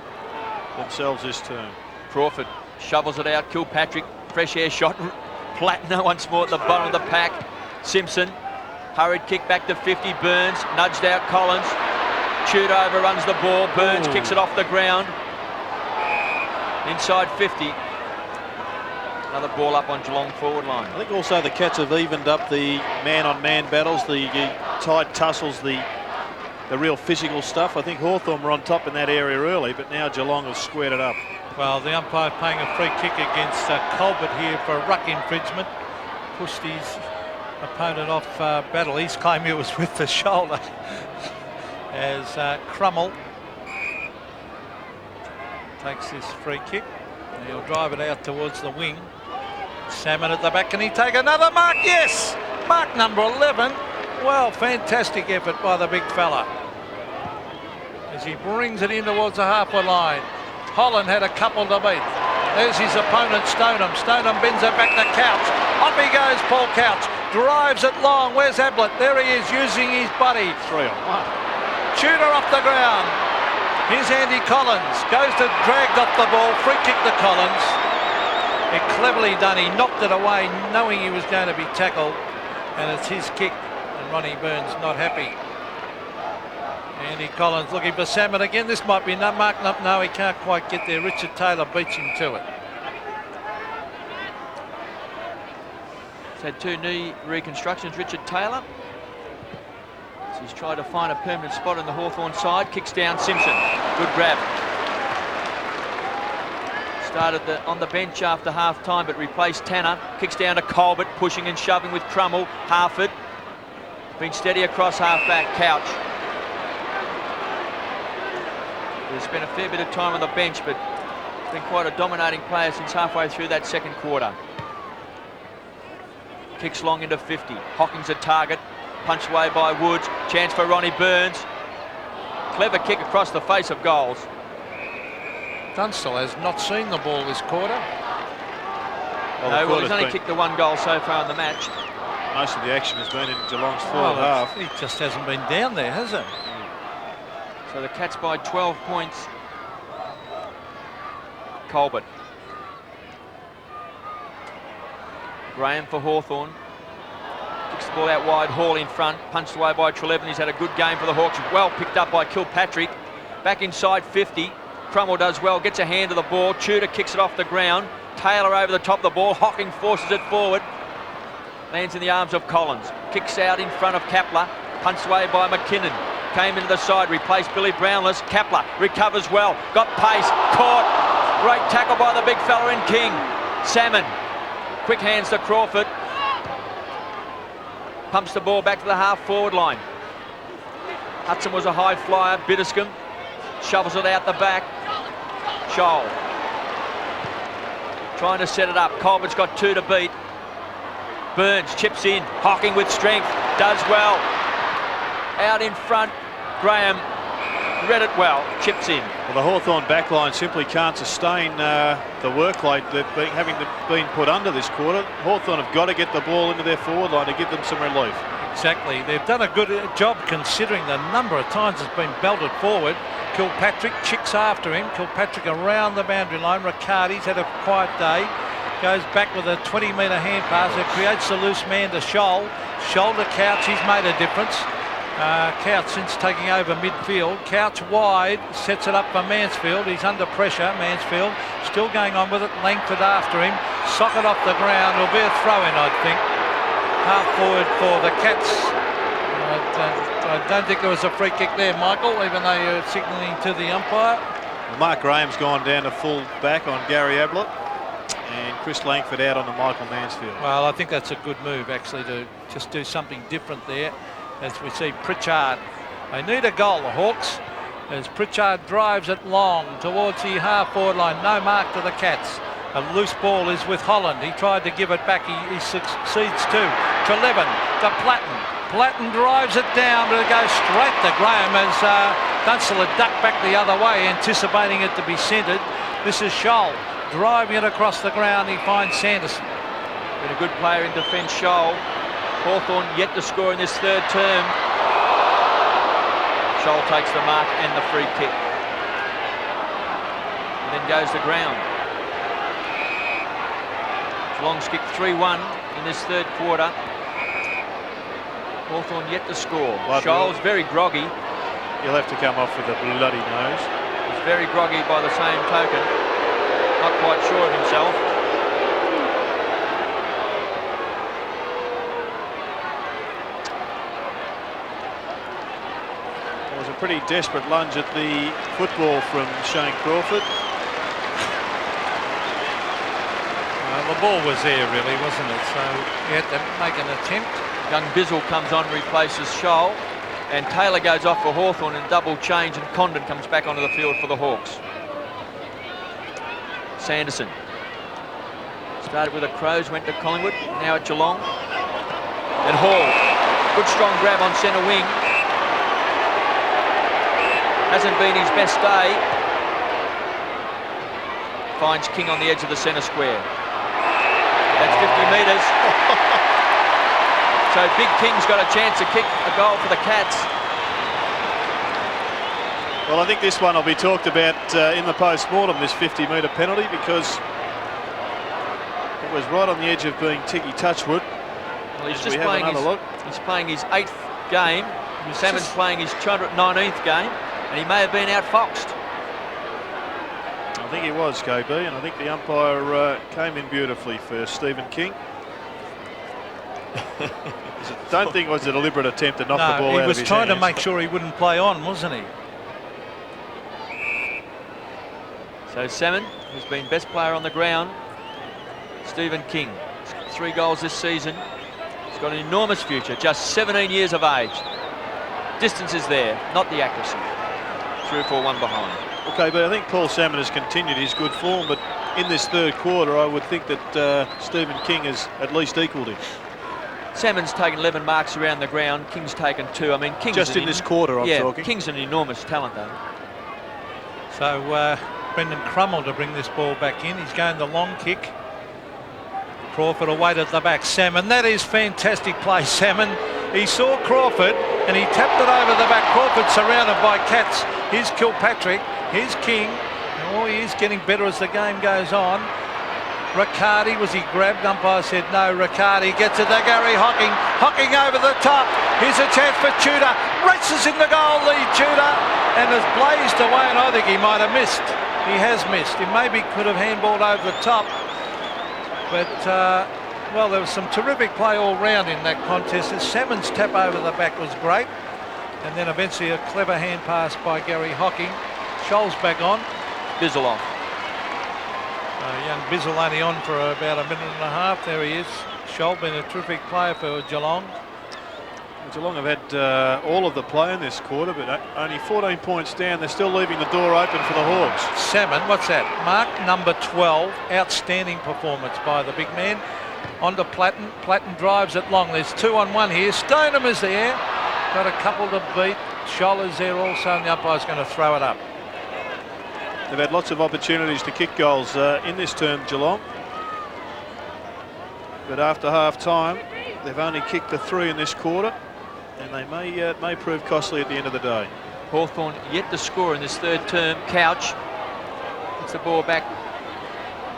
themselves this term. Crawford shovels it out. Kilpatrick, fresh air shot. Platina once more at the bottom of the pack. Simpson, hurried kick back to 50. Burns, nudged out Collins. Tudor overruns the ball. Burns kicks it off the ground. Inside 50. Another ball up on Geelong forward line. I think also the Cats have evened up the man-on-man battles, the tight tussles, the real physical stuff. I think Hawthorn were on top in that area early, but now Geelong has squared it up. Well, the umpire paying a free kick against Colbert here for a ruck infringement. Pushed his opponent off battle. He's claimed it was with the shoulder. As Crummell takes this free kick. And he'll drive it out towards the wing. Salmon at the back. Can he take another mark? Yes! Mark number 11. Well, fantastic effort by the big fella. As he brings it in towards the halfway line. Holland had a couple to beat. There's his opponent, Stoneham. Stoneham bends it back to Couch. Off he goes, Paul Couch. Drives it long. Where's Ablett? There he is, using his buddy. 3-on-1. Tudor off the ground. Here's Andy Collins. Goes to dragged off the ball. Free kick to Collins. It cleverly done. He knocked it away, knowing he was going to be tackled. And it's his kick. And Ronnie Burns not happy. Andy Collins looking for Salmon again. This might be marked up. No, he can't quite get there. Richard Taylor beats him to it. He's had 2 knee reconstructions, Richard Taylor. So he's tried to find a permanent spot on the Hawthorn side. Kicks down Simpson. Good grab. Started on the bench after half time, but replaced Tanner. Kicks down to Colbert, pushing and shoving with Crummell. Harford. Been steady across half back. Couch. He's spent a fair bit of time on the bench, but he's been quite a dominating player since halfway through that second quarter. Kicks long into 50. Hocking's a target. Punched away by Woods. Chance for Ronnie Burns. Clever kick across the face of goals. Tunstall has not seen the ball this quarter. Well, he's only kicked the 1 goal so far in the match. Most of the action has been in Geelong's forward half. He just hasn't been down there, has he? So the Cats by 12 points. Colbert. Graham for Hawthorn. Kicks the ball out wide. Hall in front. Punched away by Trelevin. He's had a good game for the Hawks. Well picked up by Kilpatrick. Back inside 50. Crummell does well. Gets a hand to the ball. Tudor kicks it off the ground. Taylor over the top of the ball. Hocking forces it forward. Lands in the arms of Collins. Kicks out in front of Kapler. Punched away by McKinnon. Came into the side, replaced Billy Brownless. Kapler recovers well, got pace, caught. Great tackle by the big fella in King. Salmon, quick hands to Crawford. Pumps the ball back to the half forward line. Hudson was a high flyer. Bitterscombe shovels it out the back. Scholl trying to set it up. Colbert's got 2 to beat. Burns chips in. Hocking with strength, does well. Out in front, Graham read it well, chips in. Well, the Hawthorn backline simply can't sustain the workload they've been put under this quarter. Hawthorn have got to get the ball into their forward line to give them some relief. Exactly. They've done a good job considering the number of times it's been belted forward. Kilpatrick chicks after him. Kilpatrick around the boundary line. Riccardi's had a quiet day. Goes back with a 20-metre hand pass. It creates the loose man to Scholl. Scholl to Couch. He's made a difference. Couch since taking over midfield. Couch wide, sets it up for Mansfield. He's under pressure. Mansfield still going on with it. Langford after him. Socket off the ground. It'll be a throw-in, I think. Half forward for the Cats. I don't think there was a free kick there, Michael, even though you're signalling to the umpire. Mark Graham's gone down to full back on Gary Ablett, and Chris Langford out on the Michael Mansfield. Well, I think that's a good move, actually, to just do something different there. As we see Pritchard, they need a goal, the Hawks, as Pritchard drives it long towards the half-forward line. No mark to the Cats. A loose ball is with Holland. He tried to give it back. He succeeds too. Trelevin to Platten. Platten drives it down, but it goes straight to Graham as Dunstall had ducked back the other way, anticipating it to be centred. This is Scholl driving it across the ground. He finds Sanderson. Been a good player in defence, Scholl. Hawthorn yet to score in this third term. Scholl takes the mark and the free kick. And then goes to ground. Geelong's kicked 3-1 in this third quarter. Hawthorn yet to score. Scholl's very groggy. He'll have to come off with a bloody nose. He's very groggy by the same token. Not quite sure of himself. It was a pretty desperate lunge at the football from Shane Crawford. The ball was there, really, wasn't it? So he had to make an attempt. Young Bizzle comes on, replaces Scholl, and Taylor goes off for Hawthorn in double change, and Condon comes back onto the field for the Hawks. Sanderson started with the Crows, went to Collingwood, now at Geelong. And Hall, good strong grab on centre wing. Hasn't been his best day. Finds King on the edge of the centre square. That's 50 metres. So Big King's got a chance to kick a goal for the Cats. Well, I think this one will be talked about in the post-mortem, this 50-metre penalty, because it was right on the edge of being Ticky Touchwood. Well, he's just playing he's playing his 8th game. Salmon's playing his 219th game, and he may have been outfoxed. I think he was, KB, and I think the umpire came in beautifully for Stephen King. Don't think it was a deliberate attempt to knock the ball out of his hands. He was trying to make sure he wouldn't play on, wasn't he? So Salmon, who's been best player on the ground, Stephen King. He's got 3 goals this season. He's got an enormous future, just 17 years of age. Distance is there, not the accuracy. 3 or 4, 1 behind. Okay, but I think Paul Salmon has continued his good form, but in this third quarter, I would think that Stephen King has at least equalled him. Salmon's taken 11 marks around the ground. King's taken 2. I mean, King's just in this quarter, I'm talking. King's an enormous talent, though. So Brendan Crummell to bring this ball back in. He's going the long kick. Crawford away at the back. Salmon, that is fantastic play, Salmon. He saw Crawford and he tapped it over the back. Crawford surrounded by Cats. Here's Kilpatrick. Here's King. Oh, he is getting better as the game goes on. Riccardi, was he grabbed? Umpire said no. Riccardi gets it to Gary Hocking. Hocking over the top. Here's a chance for Tudor. Races in the goal lead, Tudor. And has blazed away, and I think he might have missed. He has missed. He maybe could have handballed over the top. But, well, there was some terrific play all round in that contest. Salmon's tap over the back was great. And then eventually a clever hand pass by Gary Hocking. Scholl's back on. Bizzle off. Young Bizzle only on for about a minute and a half. There he is. Scholl been a terrific player for Geelong. Geelong have had all of the play in this quarter, but only 14 points down. They're still leaving the door open for the Hawks. Salmon, what's that? Mark number 12. Outstanding performance by the big man. On to Platten. Platten drives it long. There's 2-on-1 here. Stoneham is there. Got a couple to beat. Scholl is there also, and the umpire's going to throw it up. They've had lots of opportunities to kick goals in this term, Geelong. But after half-time, they've only kicked the 3 in this quarter, and they may prove costly at the end of the day. Hawthorn yet to score in this third term. Couch gets the ball back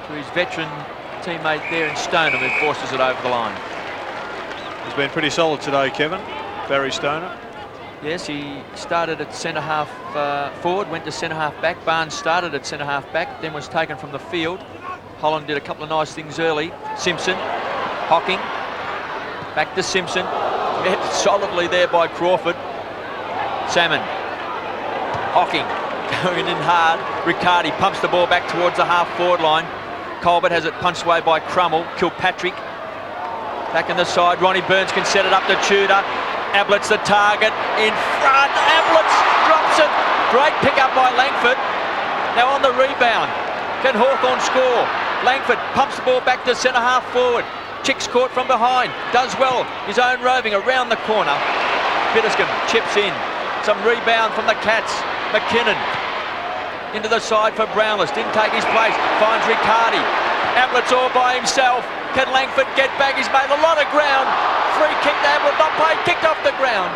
to his veteran teammate there in Stoneham, who forces it over the line. He's been pretty solid today, Kevin. Barry Stoneham. Yes, he started at centre-half forward, went to centre-half back. Barnes started at centre-half back, then was taken from the field. Holland did a couple of nice things early. Simpson, Hocking, back to Simpson. Met solidly there by Crawford. Salmon. Hocking going in hard. Riccardi pumps the ball back towards the half-forward line. Colbert has it punched away by Crummell. Kilpatrick back in the side. Ronnie Burns can set it up to Tudor. Ablett's the target in front. Ablett drops it. Great pick up by Langford. Now on the rebound. Can Hawthorn score? Langford pumps the ball back to centre half forward. Chick's caught from behind. Does well. His own roving around the corner. Bitterscombe chips in. Some rebound from the Cats. McKinnon into the side for Brownless. Didn't take his place. Finds Riccardi. Ablett's all by himself. Can Langford get back? He's made a lot of ground. Free kick to Ablett. Not paid. Kicked off the ground.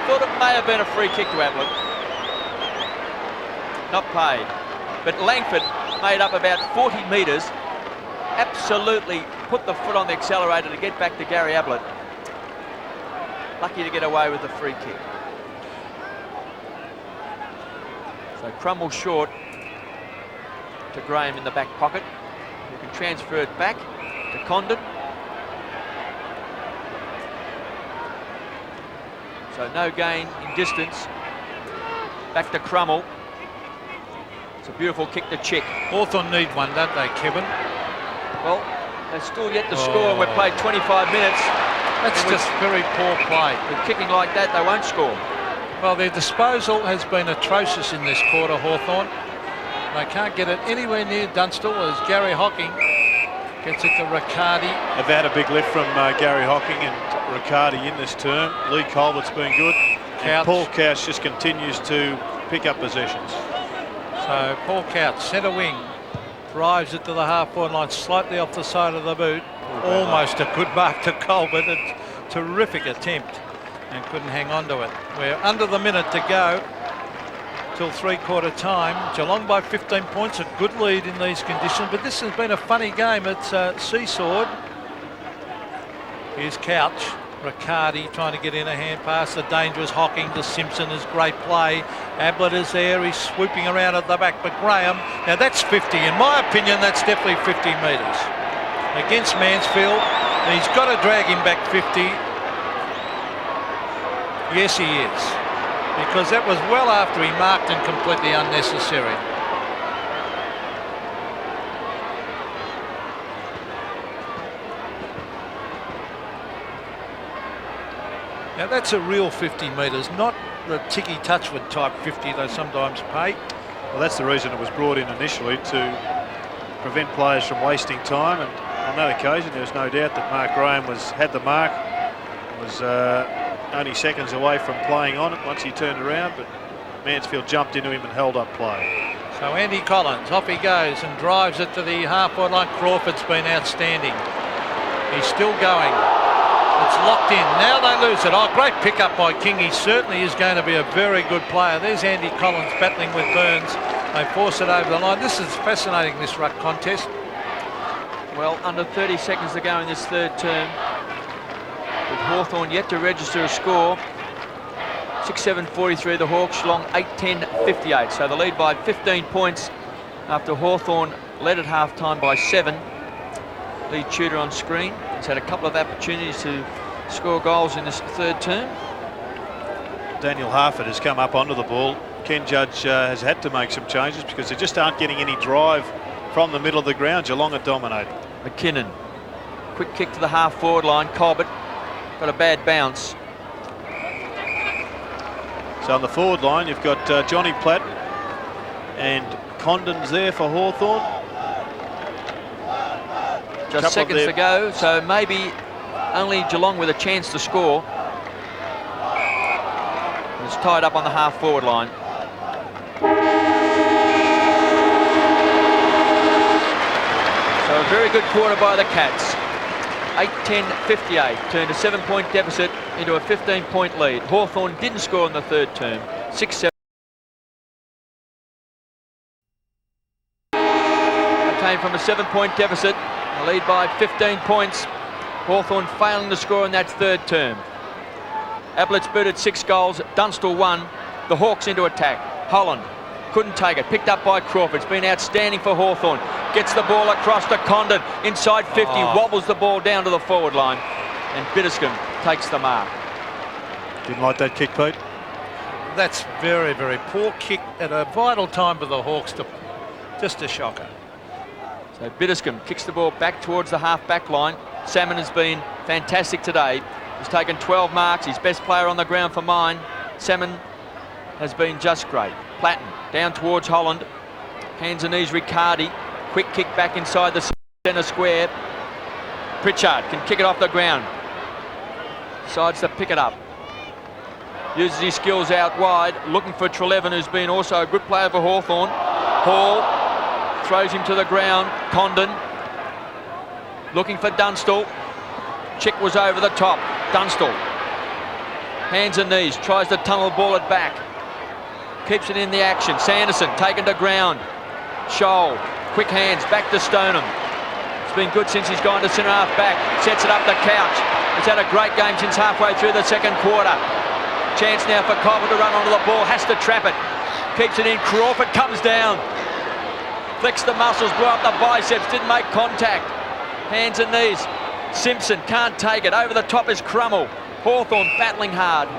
Thought it may have been a free kick to Ablett. Not paid. But Langford made up about 40 metres. Absolutely put the foot on the accelerator to get back to Gary Ablett. Lucky to get away with the free kick. So Crummell short to Graham in the back pocket. Who can transfer it back to Condon. So no gain in distance. Back to Crummell. It's a beautiful kick to Chick. Hawthorn need one, don't they, Kevin? Well, they're still yet to score. We've played 25 minutes. That's just very poor play. With kicking like that, they won't score. Well, their disposal has been atrocious in this quarter, Hawthorn. They can't get it anywhere near Dunstall as Gary Hocking gets it to Riccardi. They've had a big lift from Gary Hocking and Riccardi in this term. Lee Colbert's been good. And Paul Couch just continues to pick up possessions. So Paul Couch, centre wing, drives it to the half-forward line, slightly off the side of the boot. Almost a good mark to Colbert. A terrific attempt and couldn't hang on to it. We're under the minute to go till three-quarter time. Geelong by 15 points, a good lead in these conditions, but this has been a funny game. It's seesawed. Here's Couch. Riccardi trying to get in a hand pass. The dangerous Hocking to Simpson is great play. Ablett is there. He's swooping around at the back. But Graham, now that's 50. In my opinion, that's definitely 50 metres. Against Mansfield, he's got to drag him back 50. Yes, he is. Because that was well after he marked and completely unnecessary. Now that's a real 50 metres, not the Ticky Touchwood type 50 they sometimes pay. Well, that's the reason it was brought in initially, to prevent players from wasting time. And on that occasion, there's no doubt that Mark Graham had the mark, was only seconds away from playing on it once he turned around, but Mansfield jumped into him and held up play. So Andy Collins, off he goes and drives it to the half-forward line. Crawford's been outstanding. He's still going. It's locked in. Now they lose it. Oh, great pick-up by King. He certainly is going to be a very good player. There's Andy Collins battling with Burns. They force it over the line. This is fascinating, this ruck contest. Well, under 30 seconds to go in this third term, with Hawthorn yet to register a score. 6-7-43 the Hawks, Geelong 8-10-58. So the lead by 15 points after Hawthorn led at half-time by 7. Lee Tudor on screen. He's had a couple of opportunities to score goals in this third term. Daniel Harford has come up onto the ball. Ken Judge has had to make some changes because they just aren't getting any drive from the middle of the ground. Geelong are dominating. McKinnon, quick kick to the half-forward line. Colbert got a bad bounce. So on the forward line, you've got Johnny Platt and Condon's there for Hawthorn. Just seconds to go, so maybe only Geelong with a chance to score. It's tied up on the half-forward line. So a very good quarter by the Cats. 8-10-58, turned a 7-point deficit into a 15-point lead. Hawthorn didn't score in the third term. 6-7. Came from a 7-point deficit. The lead by 15 points. Hawthorn failing to score in that third term. Ablett's booted 6 goals. Dunstall 1. The Hawks into attack. Holland couldn't take it. Picked up by Crawford. It's been outstanding for Hawthorn. Gets the ball across to Condon. Inside 50. Wobbles the ball down to the forward line. And Bitterscombe takes the mark. Didn't like that kick, Pete? That's very, very poor kick at a vital time for the Hawks. Just a shocker. So Biddiscombe kicks the ball back towards the half-back line. Salmon has been fantastic today. He's taken 12 marks. He's best player on the ground for mine. Salmon has been just great. Platten down towards Holland. Hands and knees Riccardi. Quick kick back inside the centre square. Pritchard can kick it off the ground. Decides to pick it up. Uses his skills out wide. Looking for Treleaven, who's been also a good player for Hawthorn. Hall throws him to the ground. Condon looking for Dunstall. Chick was over the top. Dunstall. Hands and knees. Tries to tunnel ball it back. Keeps it in the action. Sanderson taken to ground. Scholl. Quick hands. Back to Stoneham. It's been good since he's gone to centre half back. Sets it up the couch. He's had a great game since halfway through the second quarter. Chance now for Cobble to run onto the ball. Has to trap it. Keeps it in. Crawford comes down. Flicks the muscles. Blew up the biceps. Didn't make contact. Hands and knees. Simpson can't take it. Over the top is Crummell. Hawthorn battling hard.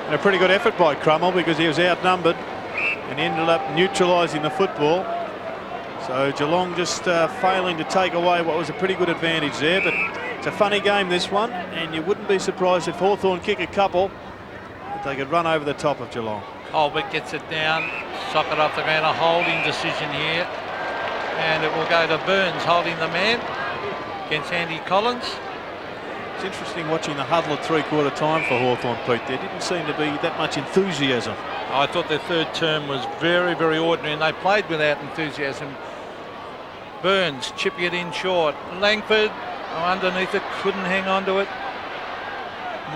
And a pretty good effort by Crummell because he was outnumbered and he ended up neutralising the football. So Geelong just failing to take away what was a pretty good advantage there. But it's a funny game, this one, and you wouldn't be surprised if Hawthorn kick a couple that they could run over the top of Geelong. Colbert gets it down, sock it off the ground, a holding decision here. And it will go to Burns holding the man against Andy Collins. It's interesting watching the huddle at three-quarter time for Hawthorn, Pete. There didn't seem to be that much enthusiasm. I thought their third term was very, very ordinary, and they played without enthusiasm. Burns chipping it in short. Langford underneath it, couldn't hang on to it.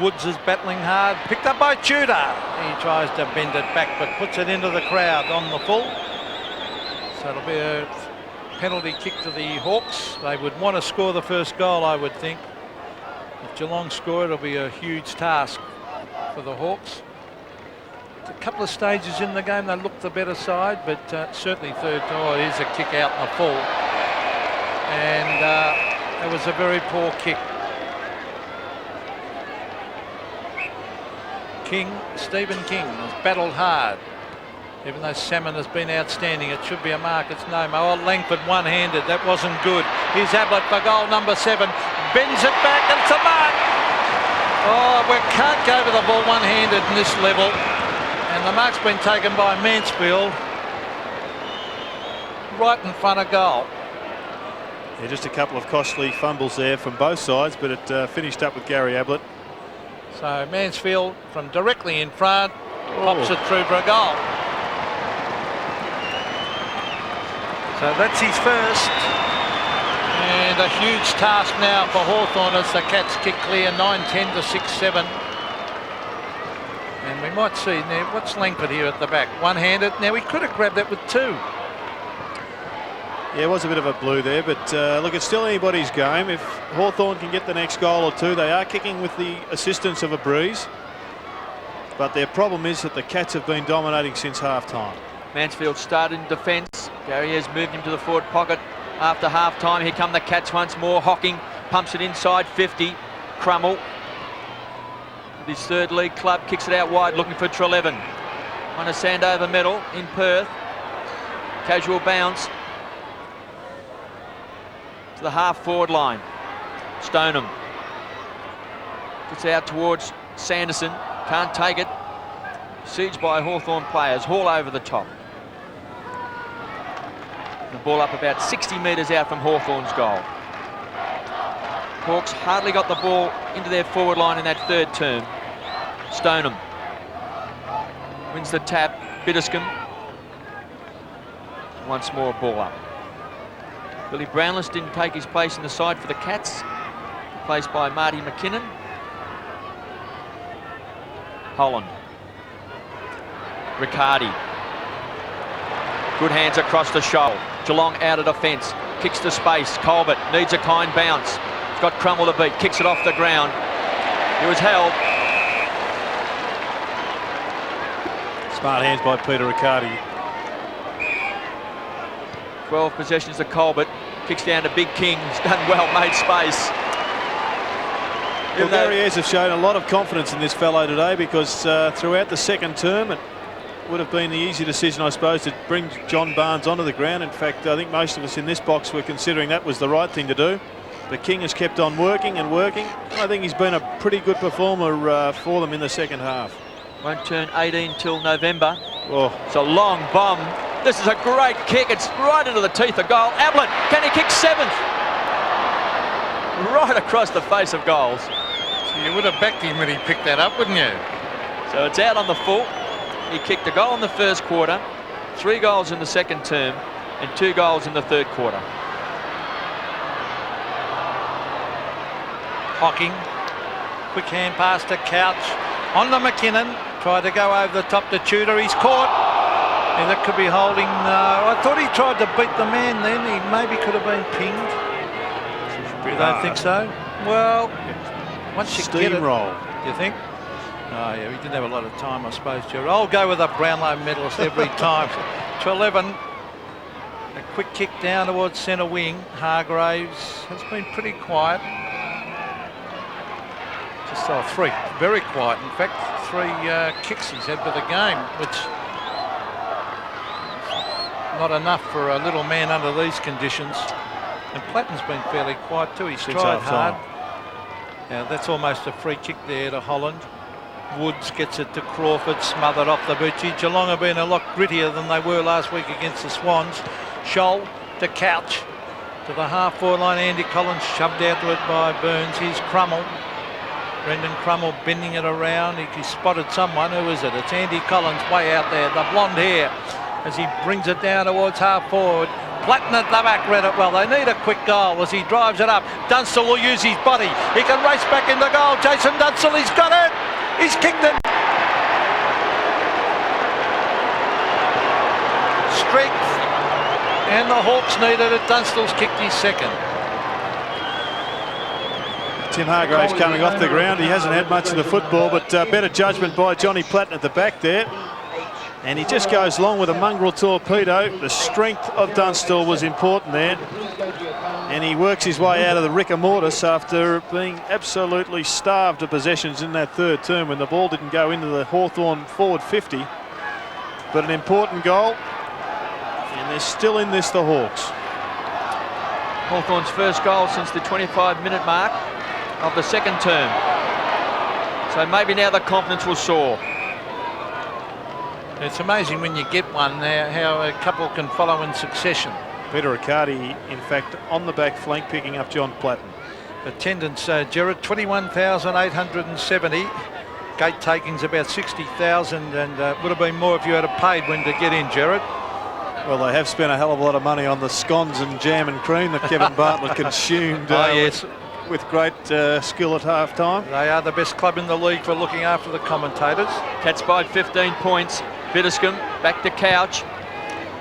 Woods is battling hard. Picked up by Tudor. He tries to bend it back, but puts it into the crowd on the full. So it'll be a penalty kick to the Hawks. They would want to score the first goal, I would think. If Geelong score, it'll be a huge task for the Hawks. A couple of stages in the game, they looked the better side, but certainly third. Oh, here's a kick out in the full. And it was a very poor kick. Stephen King has battled hard. Even though Salmon has been outstanding, it should be a mark. It's no more. Oh, Langford one-handed. That wasn't good. Here's Ablett for goal number 7. Bends it back and it's a mark. Oh, we can't go to the ball one-handed in this level. And the mark's been taken by Mansfield right in front of goal. Yeah, just a couple of costly fumbles there from both sides, but it finished up with Gary Ablett. So Mansfield from directly in front pops it through for a goal. So that's his first. And a huge task now for Hawthorn as the Cats kick clear 9-10 to 6-7. And we might see now, what's Langford here at the back? One-handed. Now he could have grabbed that with 2. Yeah, it was a bit of a blue there, but look, it's still anybody's game. If Hawthorn can get the next goal or 2, they are kicking with the assistance of a breeze. But their problem is that the Cats have been dominating since half-time. Mansfield started in defence. Gary has moved him to the forward pocket after half-time. Here come the Cats once more. Hocking pumps it inside 50. Crummell, with his third league club, kicks it out wide looking for Treleaven. On a Sandover medal in Perth. Casual bounce to the half-forward line. Stoneham gets out towards Sanderson. Can't take it. Sieged by Hawthorn players. Hall over the top. The ball up about 60 metres out from Hawthorn's goal. Hawks hardly got the ball into their forward line in that third term. Stoneham wins the tap. Biddiscombe once more, ball up. Billy Brownless didn't take his place in the side for the Cats, replaced by Marty McKinnon. Holland. Riccardi. Good hands across the shoal. Geelong out of defence. Kicks to space. Colbert needs a kind bounce. He's got Crummell to beat. Kicks it off the ground. He was held. Smart hands by Peter Riccardi. 12 possessions to Colbert. Kicks down to Big King. He's done well, made space. Well, Gary Ayres have shown a lot of confidence in this fellow today, because throughout the second term it would have been the easy decision, I suppose, to bring John Barnes onto the ground. In fact, I think most of us in this box were considering that was the right thing to do. But King has kept on working and working. I think he's been a pretty good performer for them in the second half. Won't turn 18 till November. Oh. It's a long bomb. This is a great kick. It's right into the teeth of goal. Ablett, can he kick seventh? Right across the face of goals. So you would have backed him when he picked that up, wouldn't you? So it's out on the full. He kicked a goal in the first quarter, 3 goals in the second term, and 2 goals in the third quarter. Hocking, quick hand pass to Couch, on to McKinnon, tried to go over the top to Tudor, he's caught. Yeah, that could be holding. I thought he tried to beat the man then, he maybe could have been pinged. You don't think so? Well, once you get it, do you think? Oh yeah, he didn't have a lot of time, I suppose, Gerard. I'll go with a Brownlow medalist every time. Treleaven, a quick kick down towards centre wing. Hargraves has been pretty quiet. Just 3, very quiet. In fact, 3 kicks he's had for the game, which not enough for a little man under these conditions. And Platten's been fairly quiet too. He's tried hard. Now that's almost a free kick there to Holland. Woods gets it to Crawford, smothered off the booty. Geelong have been a lot grittier than they were last week against the Swans. Scholl to Couch, to the half-forward line. Andy Collins shoved out to it by Burns. Here's Crummell. Brendan Crummell bending it around. He spotted someone. Who is it? It's Andy Collins way out there, the blonde hair, as he brings it down towards half-forward. Platten at the back read it well. They need a quick goal as he drives it up. Dunstall will use his body. He can race back into goal. Jason Dunstall, he's got it. He's kicked it. Strength. And the Hawks needed it. Dunstall's kicked his second. Tim Hargraves coming off the ground. He hasn't had much of the football, but better judgment by Johnny Platten at the back there. And he just goes long with a mongrel torpedo. The strength of Dunstall was important there. And he works his way out of the rigor mortis after being absolutely starved of possessions in that third term when the ball didn't go into the Hawthorn forward 50. But an important goal. And they're still in this, the Hawks. Hawthorn's first goal since the 25-minute mark of the second term. So maybe now the confidence will soar. It's amazing when you get one there how a couple can follow in succession. Peter Riccardi, in fact, on the back flank, picking up John Platten. Attendance, Gerard, 21,870. Gate takings about 60,000, and would have been more if you had paid when to get in, Gerard. Well, they have spent a hell of a lot of money on the scones and jam and cream that Kevin Bartlett consumed yes. with great skill at half-time. They are the best club in the league for looking after the commentators. Cats by 15 points. Bitterscombe back to Couch.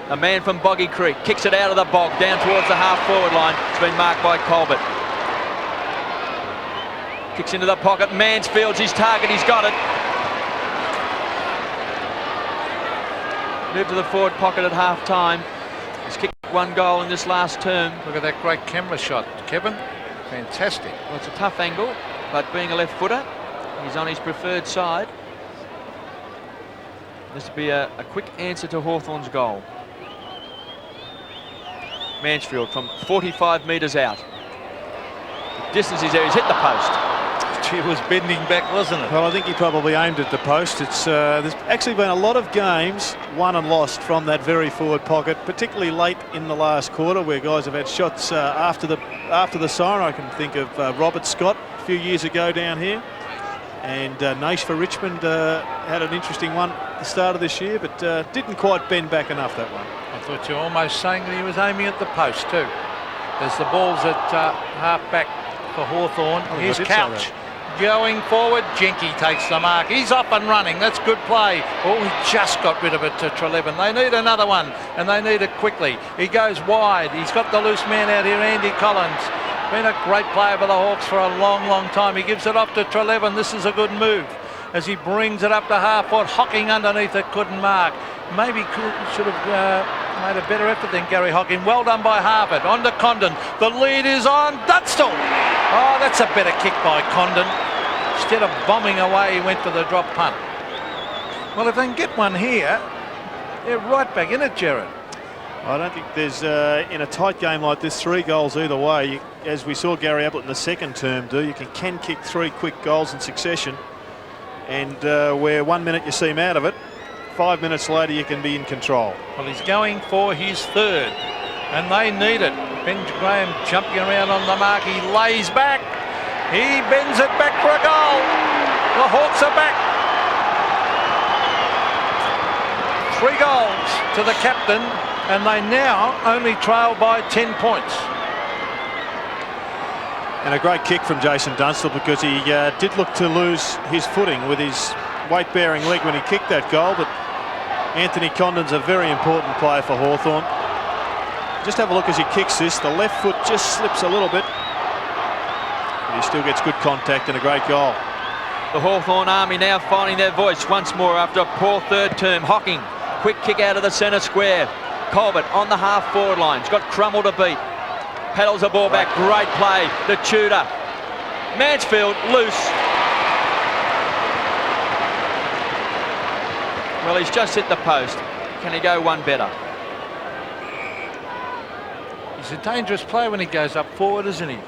A man from Boggy Creek kicks it out of the bog down towards the half-forward line. It's been marked by Colbert. Kicks into the pocket. Mansfield's his target. He's got it. Moved to the forward pocket at half-time. He's kicked 1 goal in this last term. Look at that great camera shot, Kevin. Fantastic. Well, it's a tough angle, but being a left footer, he's on his preferred side. This will be a quick answer to Hawthorn's goal. Mansfield from 45 metres out. The distance is there, he's hit the post. He was bending back, wasn't it? Well, I think he probably aimed at the post. It's there's actually been a lot of games won and lost from that very forward pocket, particularly late in the last quarter, where guys have had shots after the siren. I can think of Robert Scott a few years ago down here, and Naish for Richmond had an interesting one at the start of this year, but didn't quite bend back enough, that one. I thought you were almost saying that he was aiming at the post too. As the ball's at half back for Hawthorn. Here's Couch. Going forward, Jenke takes the mark. He's up and running. That's good play. Oh, he just got rid of it to Treleaven. They need another one, and they need it quickly. He goes wide. He's got the loose man out here, Andy Collins. Been a great player for the Hawks for a long, long time. He gives it off to Treleaven. This is a good move as he brings it up to half-forward. Hocking underneath it, couldn't mark. Maybe should have made a better effort than Gary Hocking. Well done by Harvard. On to Condon. The lead is on Dunstall. Oh, that's a better kick by Condon. Instead of bombing away, he went for the drop punt. Well, if they can get one here, they're right back in it, Jared. I don't think there's, in a tight game like this, 3 goals either way. As we saw Gary Ablett in the second term do, you can kick 3 quick goals in succession. And where 1 minute you see him out of it, 5 minutes later you can be in control. Well, he's going for his third, and they need it. Ben Graham jumping around on the mark. He lays back. He bends it back for a goal. The Hawks are back. 3 goals to the captain, and they now only trail by 10 points. And a great kick from Jason Dunstall, because he did look to lose his footing with his weight-bearing leg when he kicked that goal. But Anthony Condon's a very important player for Hawthorn. Just have a look as he kicks this. The left foot just slips a little bit, but he still gets good contact and a great goal. The Hawthorn army now finding their voice once more after a poor third term. Hocking, quick kick out of the centre square. Colbert on the half-forward line. He's got Crummell to beat. Paddles the ball back. Great play. The Tudor. Mansfield loose. Well, he's just hit the post. Can he go one better? He's a dangerous player when he goes up forward, isn't he?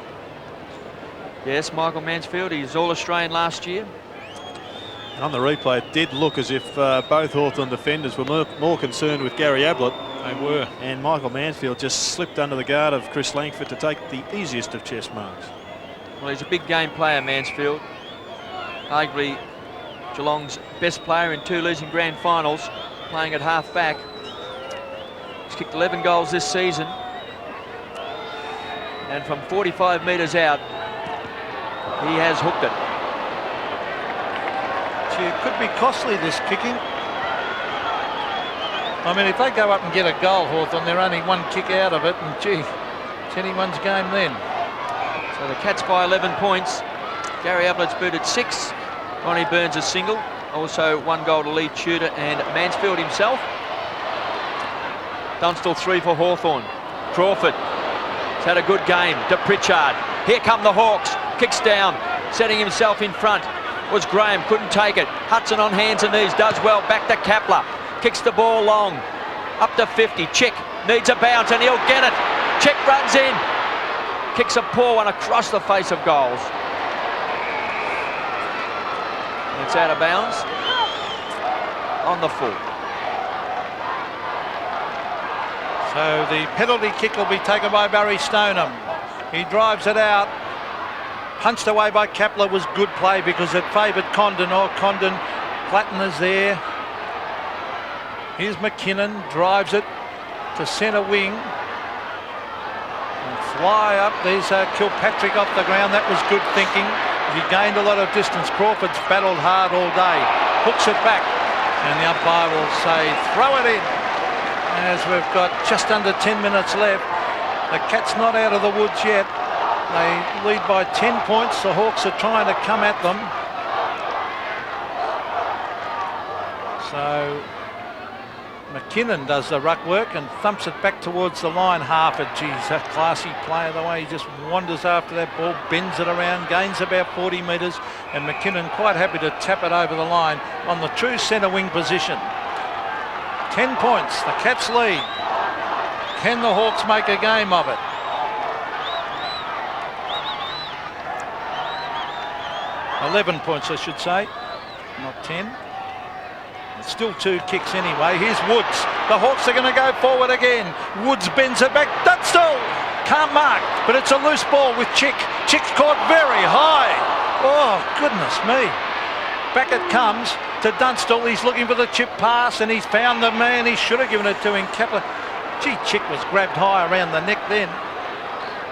Yes, Michael Mansfield. He's All-Australian last year. And on the replay, it did look as if both Hawthorn defenders were more concerned with Gary Ablett. They were. And Michael Mansfield just slipped under the guard of Chris Langford to take the easiest of chest marks. Well, he's a big game player, Mansfield. Arguably Geelong's best player in 2 losing grand finals, playing at half back. He's kicked 11 goals this season. And from 45 metres out, he has hooked it. Gee, it could be costly, this kicking. I mean, if they go up and get a goal, Hawthorn, they're only 1 kick out of it, and gee, it's anyone's game then. So the Cats by 11 points. Gary Ablett's booted 6. Ronnie Burns a single. Also 1 goal to Lee Tudor and Mansfield himself. Dunstall 3 for Hawthorn. Crawford has had a good game. De Pritchard. Here come the Hawks. Kicks down. Setting himself in front was Graham. Couldn't take it. Hudson on hands and knees. Does well. Back to Kapler. Kicks the ball long. Up to 50. Chick needs a bounce and he'll get it. Chick runs in. Kicks a poor one across the face of goals. It's out of bounds on the full. So the penalty kick will be taken by Barry Stoneham. He drives it out. Punched away by Kapler was good play because it favoured Condon. Oh, Condon, Platten is there. Here's McKinnon, drives it to centre wing. And fly up, there's Kilpatrick off the ground. That was good thinking. He gained a lot of distance. Crawford's battled hard all day. Hooks it back. And the umpire will say, throw it in. As we've got just under 10 minutes left. The Cats not out of the woods yet. They lead by 10 points. The Hawks are trying to come at them. So McKinnon does the ruck work and thumps it back towards the line. Harford, geez, a classy player, the way he just wanders after that ball, bends it around, gains about 40 metres, and McKinnon quite happy to tap it over the line on the true centre wing position. 10 points, the Cats lead. Can the Hawks make a game of it? $11 points, I should say, not 10. Still 2 kicks anyway. Here's Woods. The Hawks are going to go forward again. Woods bends it back. Dunstall can't mark, but it's a loose ball with Chick. Chick's caught very high. Oh, goodness me. Back it comes to Dunstall. He's looking for the chip pass, and he's found the man. He should have given it to him. Kapler. Gee, Chick was grabbed high around the neck then.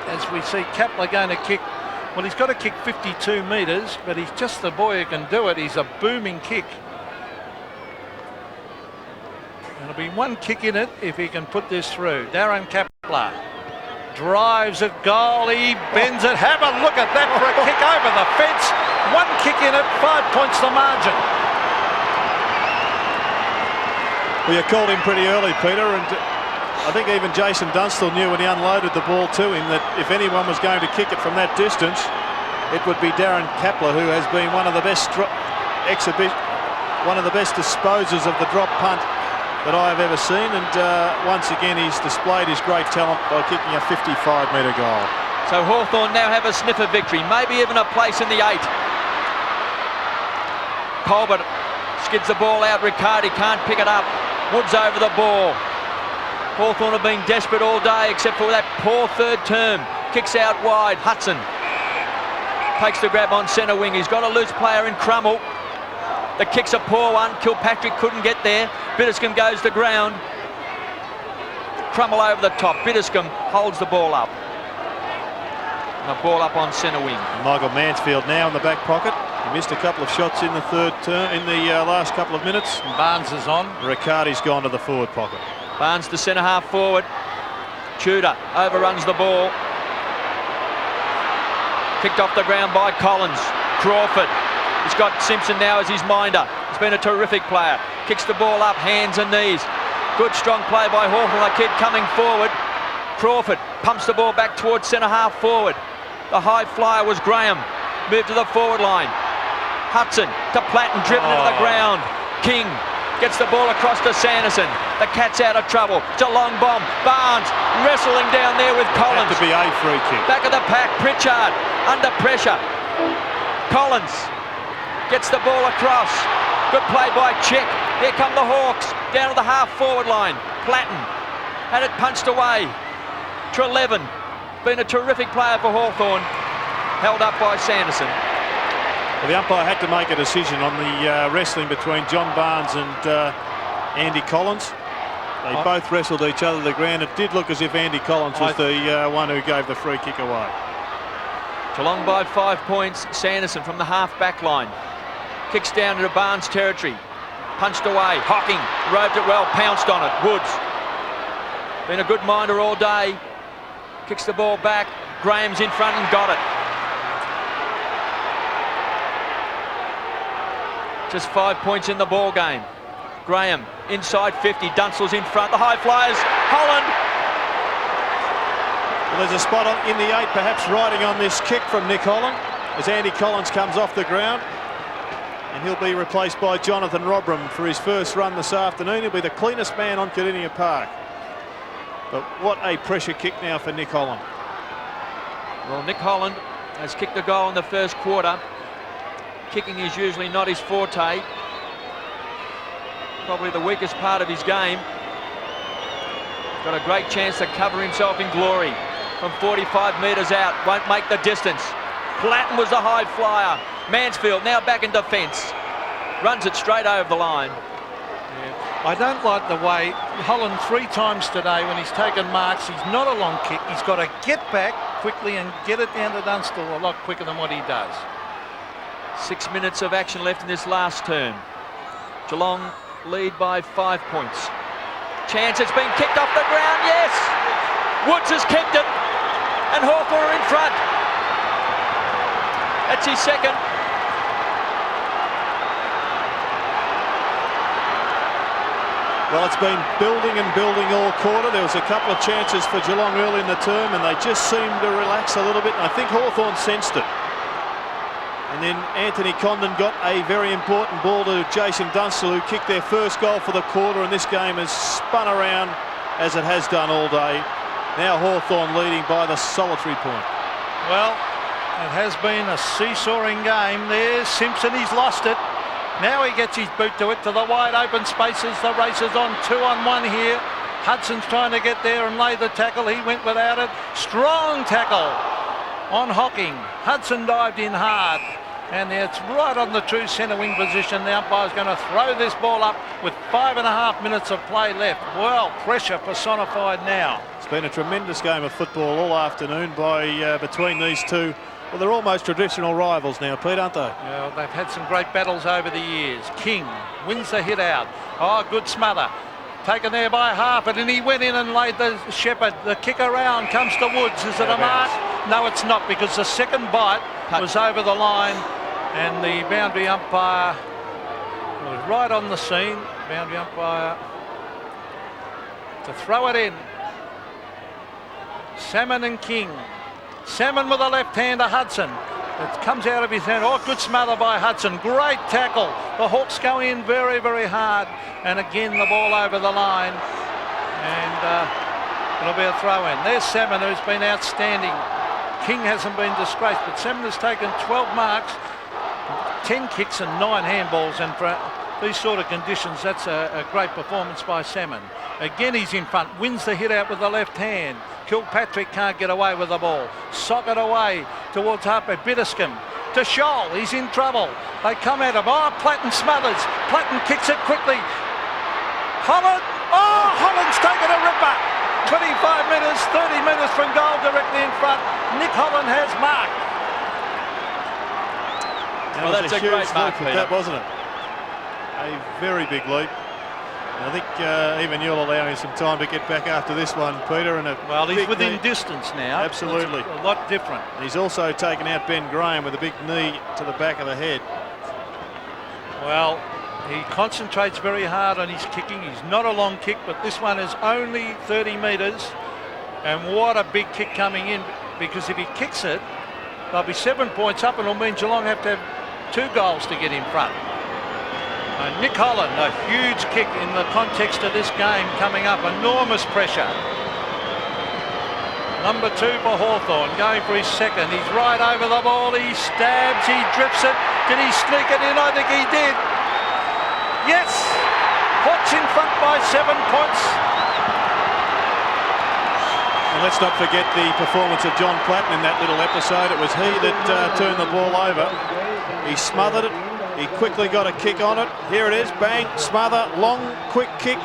As we see Kapler going to kick. Well, he's got to kick 52 metres, but he's just the boy who can do it. He's a booming kick. There'll be 1 kick in it if he can put this through. Darren Kapler drives it, goal, he bends it. Have a look at that for a kick over the fence. 1 kick in it, 5 points the margin. Well, you called him pretty early, Peter, and I think even Jason Dunstall knew when he unloaded the ball to him that if anyone was going to kick it from that distance, it would be Darren Kapler, who has been one of the best disposers of the drop punt that I have ever seen, and once again he's displayed his great talent by kicking a 55-metre goal. So Hawthorn now have a sniff of victory, maybe even a place in the 8. Colbert skids the ball out. Riccardi can't pick it up. Woods over the ball. Hawthorn have been desperate all day except for that poor third term. Kicks out wide. Hudson takes the grab on centre wing. He's got a loose player in Crummell. The kick's a poor one. Kilpatrick couldn't get there. Bitterscombe goes to ground. Crummell over the top. Bitterscombe holds the ball up. And a ball up on centre wing. Michael Mansfield now in the back pocket. He missed a couple of shots in the third term, in the last couple of minutes. And Barnes is on. Riccardi's gone to the forward pocket. Barnes to centre half forward. Tudor overruns the ball. Kicked off the ground by Collins. Crawford. He's got Simpson now as his minder. He's been a terrific player. Kicks the ball up, hands and knees. Good strong play by Hawthorn. The kid coming forward. Crawford pumps the ball back towards centre half forward. The high flyer was Graham. Moved to the forward line. Hudson to Platten, driven into the ground. King gets the ball across to Sanderson. The Cats out of trouble. It's a long bomb. Barnes wrestling down there with Collins. Had to be a free kick. Back of the pack, Pritchard under pressure. Collins gets the ball across. Good play by Chick. Here come the Hawks down to the half forward line. Platten had it punched away. Treleaven, been a terrific player for Hawthorn, held up by Sanderson. Well, the umpire had to make a decision on the wrestling between John Barnes and Andy Collins. They both wrestled each other to the ground. It did look as if Andy Collins was the one who gave the free kick away. Geelong by 5 points. Sanderson from the half back line. Kicks down into Barnes territory. Punched away. Hocking roved it well, pounced on it. Woods. Been a good minder all day. Kicks the ball back. Graham's in front and got it. Just 5 points in the ball game. Graham inside 50. Dunstall's in front. The high flyers. Holland. Well, there's a spot in the 8 perhaps riding on this kick from Nick Holland as Andy Collins comes off the ground. And he'll be replaced by Jonathan Robram for his first run this afternoon. He'll be the cleanest man on Kardinia Park. But what a pressure kick now for Nick Holland. Well, Nick Holland has kicked a goal in the first quarter. Kicking is usually not his forte. Probably the weakest part of his game. Got a great chance to cover himself in glory from 45 metres out. Won't make the distance. Platten was the high flyer. Mansfield now back in defence. Runs it straight over the line. Yeah. I don't like the way Holland 3 times today when he's taken marks. He's not a long kick. He's got to get back quickly and get it down to Dunstall a lot quicker than what he does. 6 minutes of action left in this last term. Geelong lead by 5 points. Chance, it's been kicked off the ground, yes! Woods has kicked it, and Hawthorn are in front. That's his second. Well, it's been building and building all quarter. There was a couple of chances for Geelong early in the term, and they just seemed to relax a little bit, and I think Hawthorn sensed it. And then Anthony Condon got a very important ball to Jason Dunstall, who kicked their first goal for the quarter, and this game has spun around as it has done all day. Now Hawthorn leading by the solitary point. Well, it has been a seesawing game. There's Simpson, he's lost it. Now he gets his boot to it, to the wide open spaces. The race is on 2-on-1 here. Hudson's trying to get there and lay the tackle. He went without it. Strong tackle on Hocking. Hudson dived in hard. And it's right on the true centre wing position. The umpire's going to throw this ball up with 5.5 minutes of play left. Well, pressure personified now. It's been a tremendous game of football all afternoon between these two. Well, they're almost traditional rivals now, Pete, aren't they? Well, they've had some great battles over the years. King wins the hit out. Oh, good smother. Taken there by Harper, and he went in and laid the Shepherd. The kick around comes to Woods. Is it a mark? No, it's not, because the second bite was over the line, and the boundary umpire was right on the scene. Boundary umpire to throw it in. Salmon and King. Salmon with a left-hander, Hudson. It comes out of his hand. Oh, good smother by Hudson. Great tackle. The Hawks go in very, very hard. And again, the ball over the line. And it'll be a throw in. There's Salmon, who's been outstanding. King hasn't been disgraced, but Salmon has taken 12 marks, 10 kicks and 9 handballs. And for these sort of conditions, that's a great performance by Salmon. Again, he's in front. Wins the hit out with the left hand. Kilpatrick can't get away with the ball. Sock it away towards Harper. Bitterscombe to Scholl. He's in trouble. They come at him. Oh, Platten smothers. Platten kicks it quickly. Holland. Oh, Holland's taken a ripper. 25 metres, 30 metres from goal directly in front. Nick Holland has marked. Well, that's a great mark, Peter. That, wasn't it? A very big leap. I think even you'll allow him some time to get back after this one, Peter. And well, he's within distance now. Absolutely. It's a lot different. He's also taken out Ben Graham with a big knee to the back of the head. Well, he concentrates very hard on his kicking. He's not a long kick, but this one is only 30 metres. And what a big kick coming in, because if he kicks it, they'll be 7 points up, and it'll mean Geelong have to have 2 goals to get in front. Nick Holland, a huge kick in the context of this game coming up. Enormous pressure. Number 2 for Hawthorn, going for his second. He's right over the ball. He stabs, he drips it. Did he sneak it in? I think he did. Yes! Hawks in front by 7 points. And let's not forget the performance of John Platten in that little episode. It was he that turned the ball over. He smothered it. He quickly got a kick on it. Here it is, bang, smother, long, quick kick.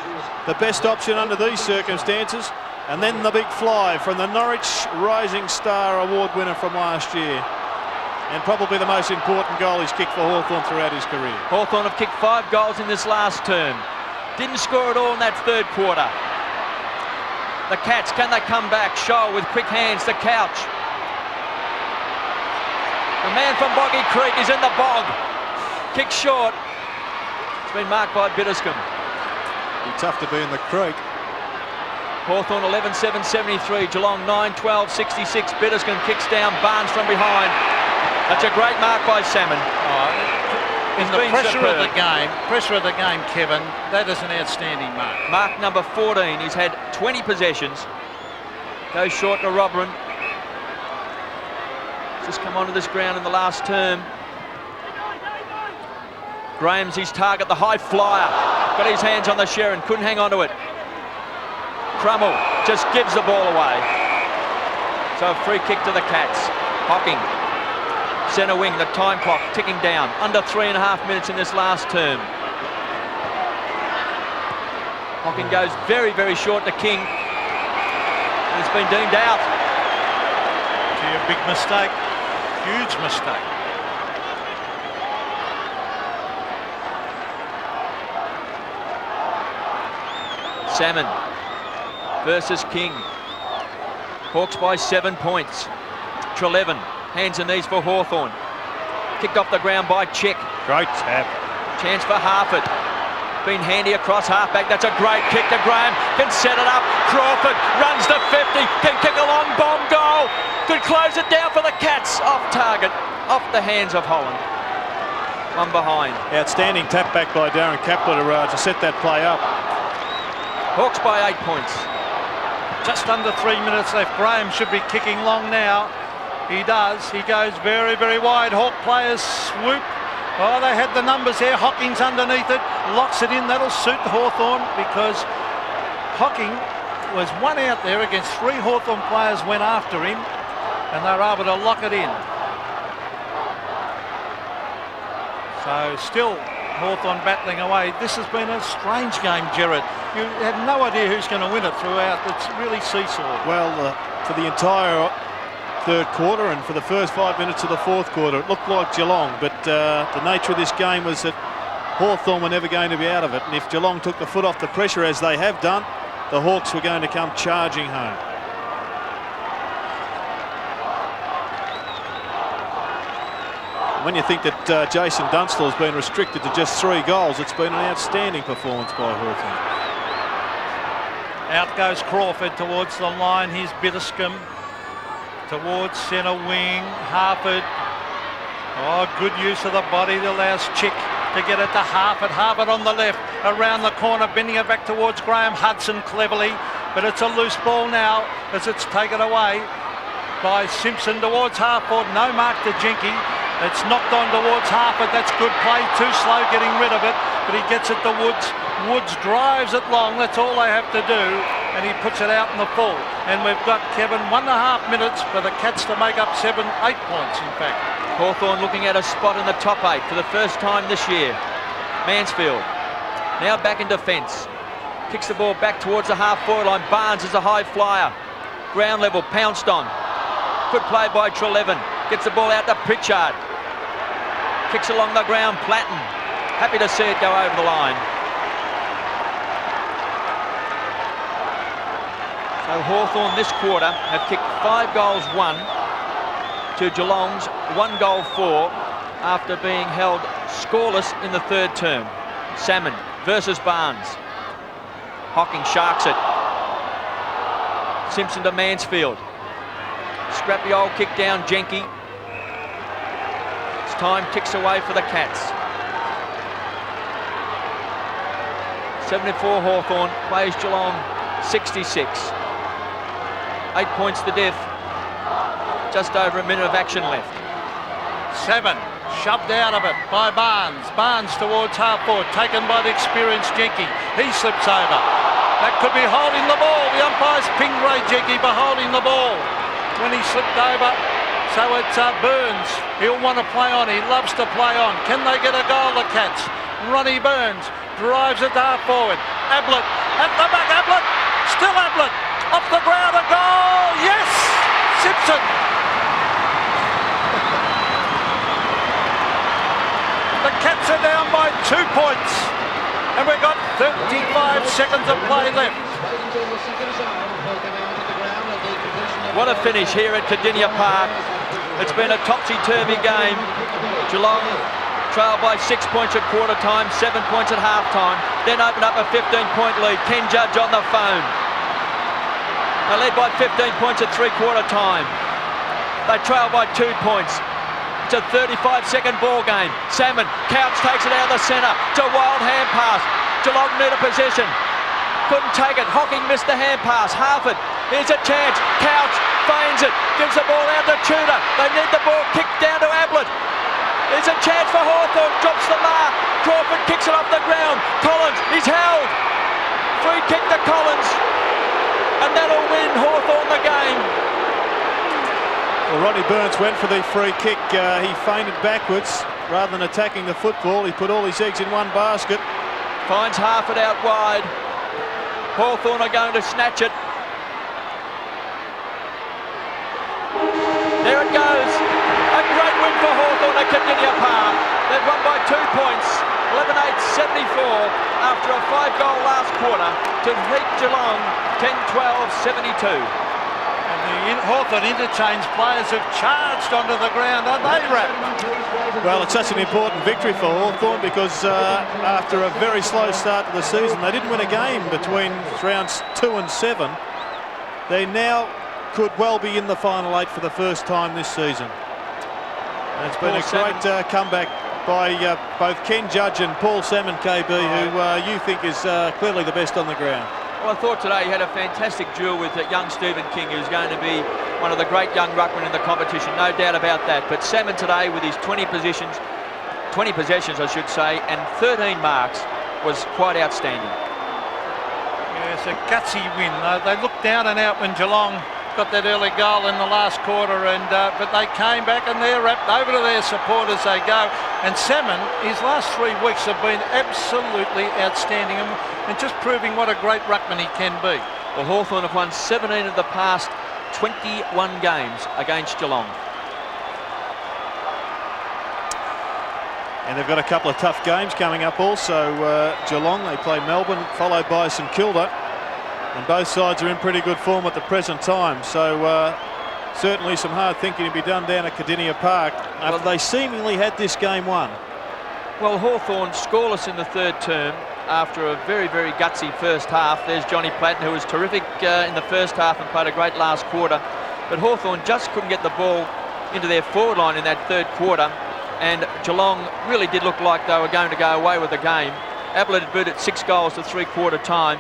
The best option under these circumstances. And then the big fly from the Norwich Rising Star Award winner from last year. And probably the most important goal he's kicked for Hawthorn throughout his career. Hawthorn have kicked 5 goals in this last term. Didn't score at all in that third quarter. The Cats, can they come back? Scholl with quick hands to Couch. The man from Boggy Creek is in the bog. Kick short. It's been marked by Bitterscombe. Be tough to be in the creek. Hawthorn 11-7-73. Geelong 9-12-66. Bitterscombe kicks down. Barnes from behind. That's a great mark by Salmon. In the pressure of the game, Kevin, that is an outstanding mark. Mark number 14. He's had 20 possessions. Goes short to Robran. Just come onto this ground in the last term. Graham's his target, the high flyer. Got his hands on the Sherrin, couldn't hang on to it. Crummell just gives the ball away. So a free kick to the Cats. Hocking, centre wing, the time clock ticking down. Under 3.5 minutes in this last term. Hocking goes very, very short to King. And it's been deemed out. Gee, a big mistake. Huge mistake. Salmon versus King. Hawks by 7 points. Treleaven, hands and knees for Hawthorn. Kicked off the ground by Chick. Great tap. Chance for Harford. Been handy across halfback. That's a great kick to Graham. Can set it up. Crawford runs to 50. Can kick a long bomb goal. Could close it down for the Cats. Off target. Off the hands of Holland. One behind. Outstanding tap back by Darren Kapler to set that play up. Hawks by 8 points. Just under 3 minutes left. Graham should be kicking long now. He does. He goes very, very wide. Hawk players swoop. Oh, they had the numbers there. Hocking's underneath it. Locks it in. That'll suit Hawthorn, because Hocking was one out there against 3 Hawthorn players went after him, and they were able to lock it in. So still Hawthorn battling away. This has been a strange game, Gerard. You have no idea who's going to win it throughout. It's really seesaw. Well, for the entire third quarter and for the first 5 minutes of the fourth quarter, it looked like Geelong, but the nature of this game was that Hawthorn were never going to be out of it, and if Geelong took the foot off the pressure, as they have done, the Hawks were going to come charging home. When you think that Jason Dunstall has been restricted to just 3 goals, it's been an outstanding performance by Hawthorn. Out goes Crawford towards the line. Here's Bitterscombe towards centre wing. Harford Oh, good use of the body that allows Chick to get it to Harford. Harford on the left, around the corner, bending it back towards Graham Hudson cleverly. But it's a loose ball now as it's taken away by Simpson towards Harford. No mark to Jenke. It's knocked on towards Harford. That's good play. Too slow getting rid of it. But he gets it to Woods. Woods drives it long. That's all they have to do. And he puts it out in the full. And we've got, Kevin, 1.5 minutes for the Cats to make up 8 points, in fact. Hawthorn looking at a spot in the top 8 for the first time this year. Mansfield now back in defence. Kicks the ball back towards the half-forward line. Barnes is a high flyer. Ground level, pounced on. Good play by Trelevin. Gets the ball out to Pritchard. Kicks along the ground, Platten. Happy to see it go over the line. So Hawthorn this quarter have kicked 5 goals 1 to Geelong's 1 goal 4 after being held scoreless in the third term. Salmon versus Barnes. Hocking sharks it. Simpson to Mansfield. Scrappy old kick down, Jenke. It's time ticks away for the Cats. 74 Hawthorn, plays Geelong 66. 8 points to diff. Just over a minute of action left. 7, shoved out of it by Barnes. Barnes towards half-forward, taken by the experienced Jenke. He slips over. That could be holding the ball. The umpire's pinged Ray Jenke for holding the ball when he slipped over. So it's Burns. He'll want to play on. He loves to play on. Can they get a goal, the Cats? Ronnie Burns drives it to half-forward. Ablett at the back. Ablett. Still Ablett. Off the ground, a goal. Yes! Simpson. The Cats are down by 2 points. And we've got 35 seconds of play left. What a finish here at Cardinia Park. It's been a topsy-turvy game. Geelong trail by 6 points at quarter time, 7 points at half time, then open up a 15-point lead. Ken Judge on the phone. They lead by 15 points at three-quarter time. They trail by 2 points. It's a 35-second ball game. Salmon, Couch takes it out of the centre. It's a wild hand pass. Geelong need a possession. Couldn't take it. Hocking missed the hand pass. Harford, here's a chance. Couch feigns it. Gives the ball out to Tudor. They need the ball kicked down to Ablett. There's a chance for Hawthorn. Drops the mark. Crawford kicks it off the ground. Collins, he's held. Free kick to Collins. And that'll win Hawthorn the game. Well, Ronnie Burns went for the free kick. He feinted backwards rather than attacking the football. He put all his eggs in one basket. Finds Harford out wide. Hawthorn are going to snatch it. There it goes. A great win for Hawthorn at Cardinia Park. They've won by 2 points. 11-8-74 after a 5-goal last quarter to beat Geelong 10-12-72. And the Hawthorn interchange players have charged onto the ground, aren't they, Rap? Well, it's such an important victory for Hawthorn because after a very slow start to the season, they didn't win a game between rounds 2 and 7. They now could well be in the final 8 for the first time this season. And it's been a great comeback by both Ken Judge and Paul Salmon, KB, who you think is clearly the best on the ground. Well, I thought today he had a fantastic duel with young Stephen King, who's going to be one of the great young ruckmen in the competition, no doubt about that. But Salmon today, with his 20 possessions, I should say, and 13 marks, was quite outstanding. Yeah, it's a gutsy win. They looked down and out when Geelong got that early goal in the last quarter, and but they came back and they're wrapped over to their support as they go. And Salmon, his last 3 weeks have been absolutely outstanding and just proving what a great ruckman he can be. Well, Hawthorn have won 17 of the past 21 games against Geelong. And they've got a couple of tough games coming up also. Geelong, they play Melbourne, followed by St Kilda. And both sides are in pretty good form at the present time. So certainly some hard thinking to be done down at Cardinia Park after they seemingly had this game won. Well, Hawthorn scoreless in the third term after a very, very gutsy first half. There's Johnny Platten, who was terrific in the first half and played a great last quarter. But Hawthorn just couldn't get the ball into their forward line in that third quarter. and Geelong really did look like they were going to go away with the game. Adelaide had beat it 6 goals to 3/4 time,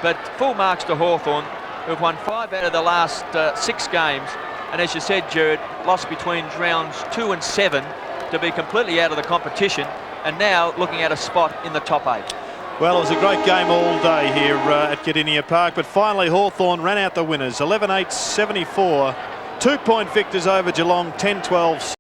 but full marks to Hawthorn, who've won 5 out of the last 6 games, and as you said, Jared, lost between rounds 2 and 7 to be completely out of the competition, and now looking at a spot in the top 8. Well, it was a great game all day here at Gadinia Park, but finally Hawthorn ran out the winners, 11-8, 74. 2-point victors over Geelong, 10-12.